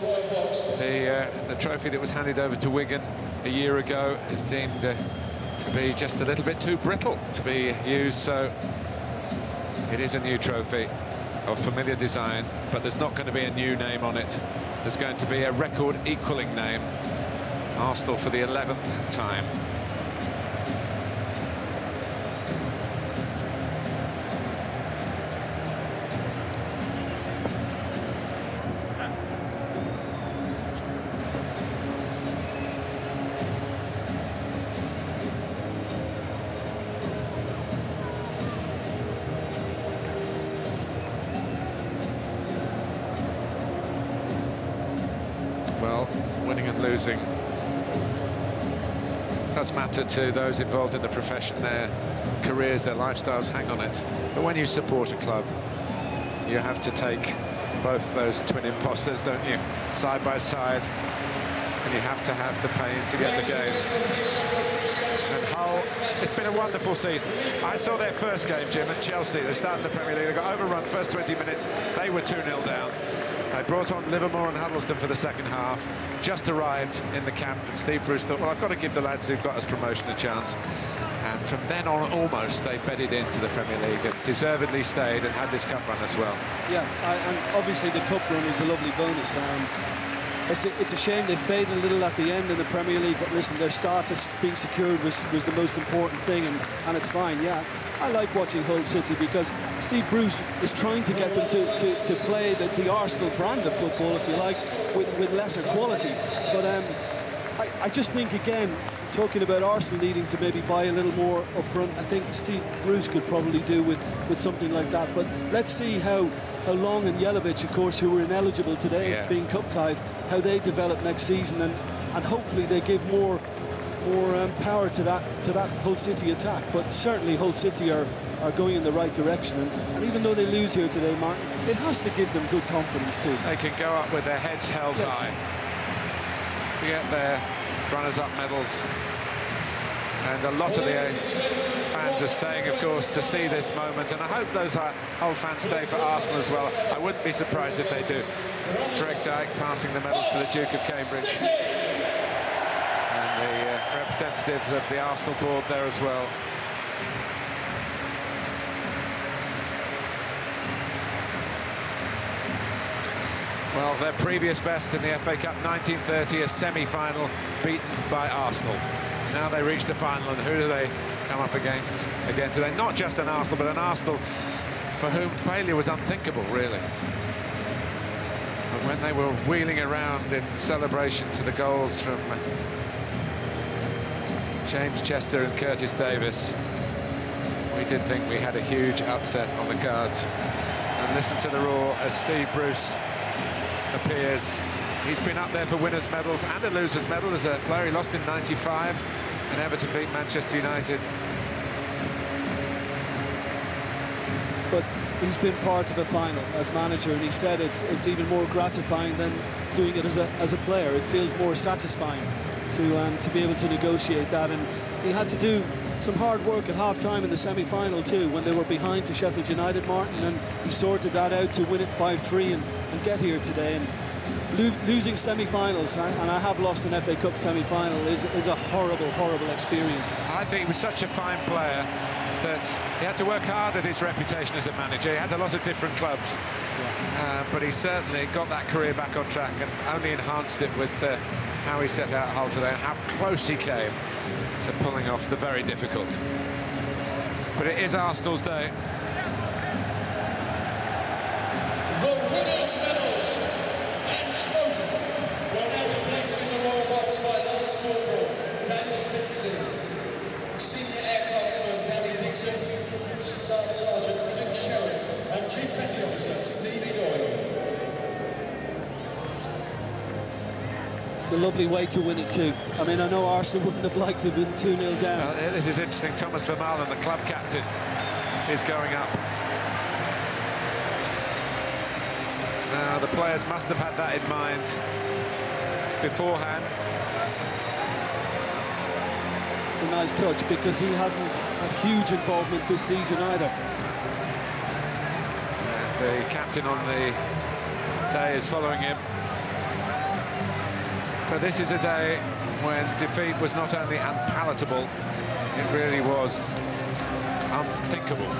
[SPEAKER 4] the trophy that was handed over to Wigan a year ago is deemed to be just a little bit too brittle to be used. So it is a new trophy of familiar design, but there's not going to be a new name on it. There's going to be a record equaling name. Arsenal for the 11th time. Well, winning and losing does matter to those involved in the profession. Their careers, their lifestyles hang on it. But when you support a club, you have to take both those twin imposters, don't you, side by side, and you have to have the pain to get the game. And Hull, it's been a wonderful season. I saw their first game, Jim, at Chelsea. They started the Premier League, they got overrun first 20 minutes, they were 2-0 down. They brought on Livermore and Huddleston for the second half, just arrived in the camp, and Steve Bruce thought, well, I've got to give the lads who've got us promotion a chance. And from then on, almost, they bedded into the Premier League and deservedly stayed and had this cup run as well.
[SPEAKER 5] Yeah, and obviously the cup run is a lovely bonus. It's a shame they faded a little at the end in the Premier League, but listen, their status being secured was the most important thing, and it's fine, yeah. I like watching Hull City because Steve Bruce is trying to get them to play the Arsenal brand of football, if you like, with lesser quality. But I just think, again, talking about Arsenal needing to maybe buy a little more up front, I think Steve Bruce could probably do with something like that. But let's see how Long and Jelavic, of course, who were ineligible today, being cup-tied, how they develop next season, and hopefully they give more power to that Hull City attack. But certainly Hull City are going in the right direction, and even though they lose here today, Martin, it has to give them good confidence too.
[SPEAKER 4] They can go up with their heads held high to get their runners-up medals, and a lot of the fans are staying, of course, to see this moment, and I hope those Hull fans stay for Arsenal as well. I wouldn't be surprised if they do. Greg Dyke passing the medals to the Duke of Cambridge, and the representatives of the Arsenal board there as well. Well, their previous best in the FA Cup, 1930, a semi-final beaten by Arsenal. Now they reach the final, and who do they come up against again today? Not just an Arsenal, but an Arsenal for whom failure was unthinkable, really. And when they were wheeling around in celebration to the goals from James Chester and Curtis Davis, we did think we had a huge upset on the cards. And listen to the roar as Steve Bruce appears. He's been up there for winners' medals and a losers' medal as a player. He lost in '95 and Everton beat Manchester United.
[SPEAKER 5] But he's been part of a final as manager, and he said it's even more gratifying than doing it as a player. It feels more satisfying to be able to negotiate that, and he had to do some hard work at half-time in the semi-final too, when they were behind to Sheffield United, Martin, and he sorted that out to win it 5-3 and get here today. And losing semi-finals, and I have lost an FA Cup semi-final, is a horrible, horrible experience.
[SPEAKER 4] I think he was such a fine player that he had to work hard at his reputation as a manager. He had a lot of different clubs, but he certainly got that career back on track and only enhanced it with how he set out Hull today and how close he came to pulling off the very difficult. But it is Arsenal's day.
[SPEAKER 3] The winners' medals and trophy were now replaced in the royal box by Lance Corporal Daniel Dickinson, Senior Aircraftsman Danny Dixon, Staff Sergeant Clint Sherritt, and Chief Petty Officer Stevie Doyle.
[SPEAKER 5] It's a lovely way to win it too. I mean, I know Arsenal wouldn't have liked to have been 2-0 down.
[SPEAKER 4] This is interesting. Thomas Vermaelen, the club captain, is going up. Now, the players must have had that in mind beforehand.
[SPEAKER 5] It's a nice touch because he hasn't had huge involvement this season either.
[SPEAKER 4] And the captain on the day is following him. But this is a day when defeat was not only unpalatable, it really was unthinkable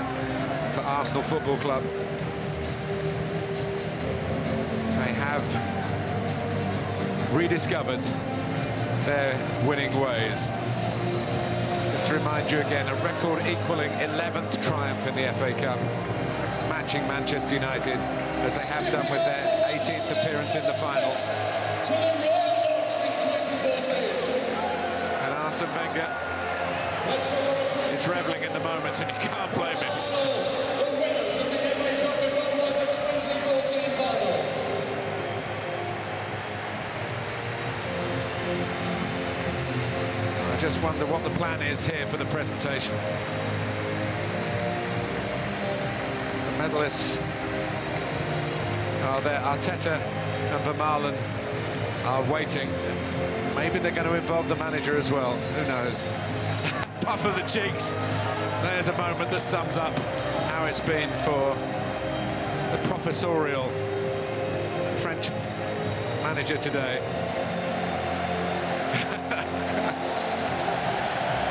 [SPEAKER 4] for Arsenal Football Club. They have rediscovered their winning ways. Just to remind you again, a record equaling 11th triumph in the FA Cup, matching Manchester United as they have done with their 18th appearance in the final.
[SPEAKER 3] To the royal box in 2014.
[SPEAKER 4] And Arsene Wenger is revelling in the moment, and you can't blame him.
[SPEAKER 3] Arsenal, the winners of the FA Cup in Budweiser 2014 final.
[SPEAKER 4] I just wonder what the plan is here for the presentation. The medalists are there. Arteta and Vermaelen are waiting. Maybe they're going to involve the manager as well. Who knows? Puff of the cheeks. There's a moment that sums up how it's been for the professorial French manager today.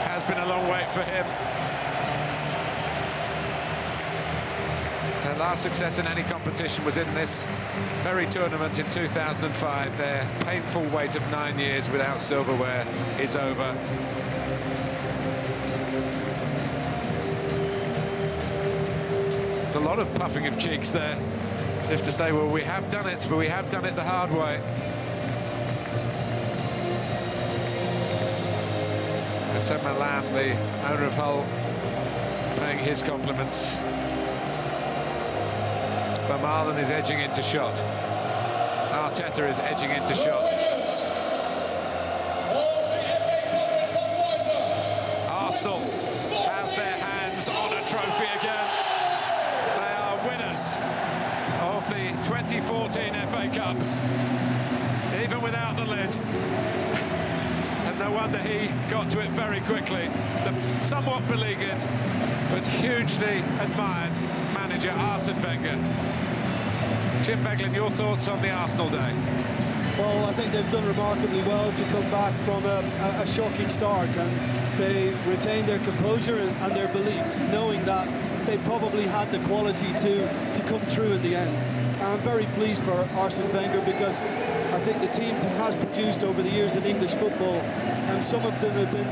[SPEAKER 4] Has been a long wait for him. Their last success in any competition was in this very tournament in 2005. Their painful wait of 9 years without silverware is over. There's a lot of puffing of cheeks there, as if to say, well, we have done it, but we have done it the hard way. Arsene Lamb, the owner of Hull, paying his compliments. Vermaelen is edging into shot. Arteta is edging into shot. Arsenal have their hands on a trophy again. They are winners of the 2014 FA Cup, even without the lid. And no wonder he got to it very quickly. The somewhat beleaguered, but hugely admired manager Arsene Wenger. Jim Beglin, your thoughts on the Arsenal day?
[SPEAKER 5] Well, I think they've done remarkably well to come back from a shocking start, and they retained their composure and their belief, knowing that they probably had the quality to come through in the end. I'm very pleased for Arsene Wenger because I think the teams he has produced over the years in English football, and some of them have been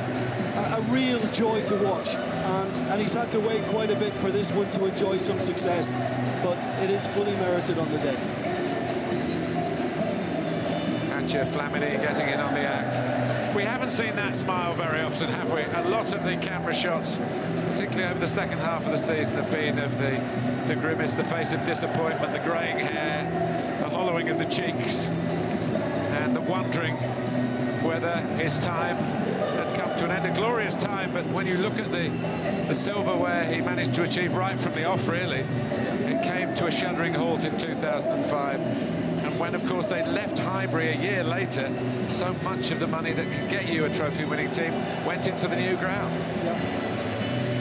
[SPEAKER 5] a real joy to watch. And he's had to wait quite a bit for this one to enjoy some success, but it is fully merited on the day.
[SPEAKER 4] Atcha Flamini getting in on the act. We haven't seen that smile very often, have we? A lot of the camera shots, particularly over the second half of the season, have been of the grimace, the face of disappointment, the greying hair, the hollowing of the cheeks, and the wondering whether his time had come to an end. A glorious time, but when you look at the silverware he managed to achieve right from the off, really, it came to a shuddering halt in 2005. And when, of course, they left Highbury a year later, so much of the money that can get you a trophy-winning team went into the new ground.
[SPEAKER 5] Yep.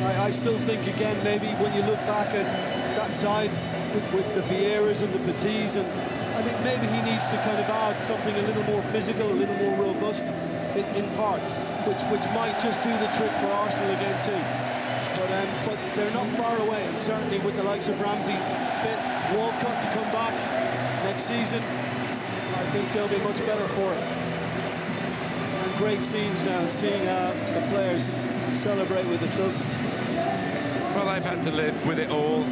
[SPEAKER 5] I still think, again, maybe when you look back at that side with the Vieiras and the Petits, and I think maybe he needs to kind of add something a little more physical, a little more robust in parts, which might just do the trick for Arsenal again too. But they're not far away, and certainly with the likes of Ramsey fit, Walcott to come back next season, I think they'll be much better for it. And great scenes now, and seeing the players celebrate with the trophy.
[SPEAKER 4] Well, they've had to live with it all.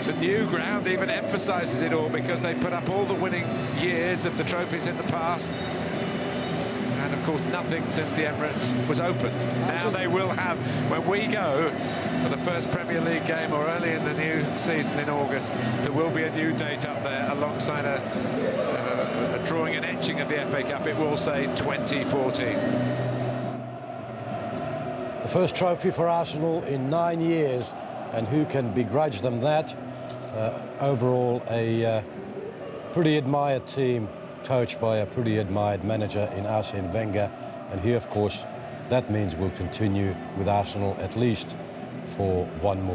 [SPEAKER 4] The new ground even emphasises it all, because they put up all the winning years of the trophies in the past. And, of course, nothing since the Emirates was opened. Now they will have, when we go for the first Premier League game or early in the new season in August, there will be a new date up there alongside a drawing and etching of the FA Cup. It will say 2014.
[SPEAKER 1] The first trophy for Arsenal in 9 years, and who can begrudge them that? Overall, a pretty admired team, coached by a pretty admired manager in Arsene Wenger. And here, of course, that means we'll continue with Arsenal at least for one more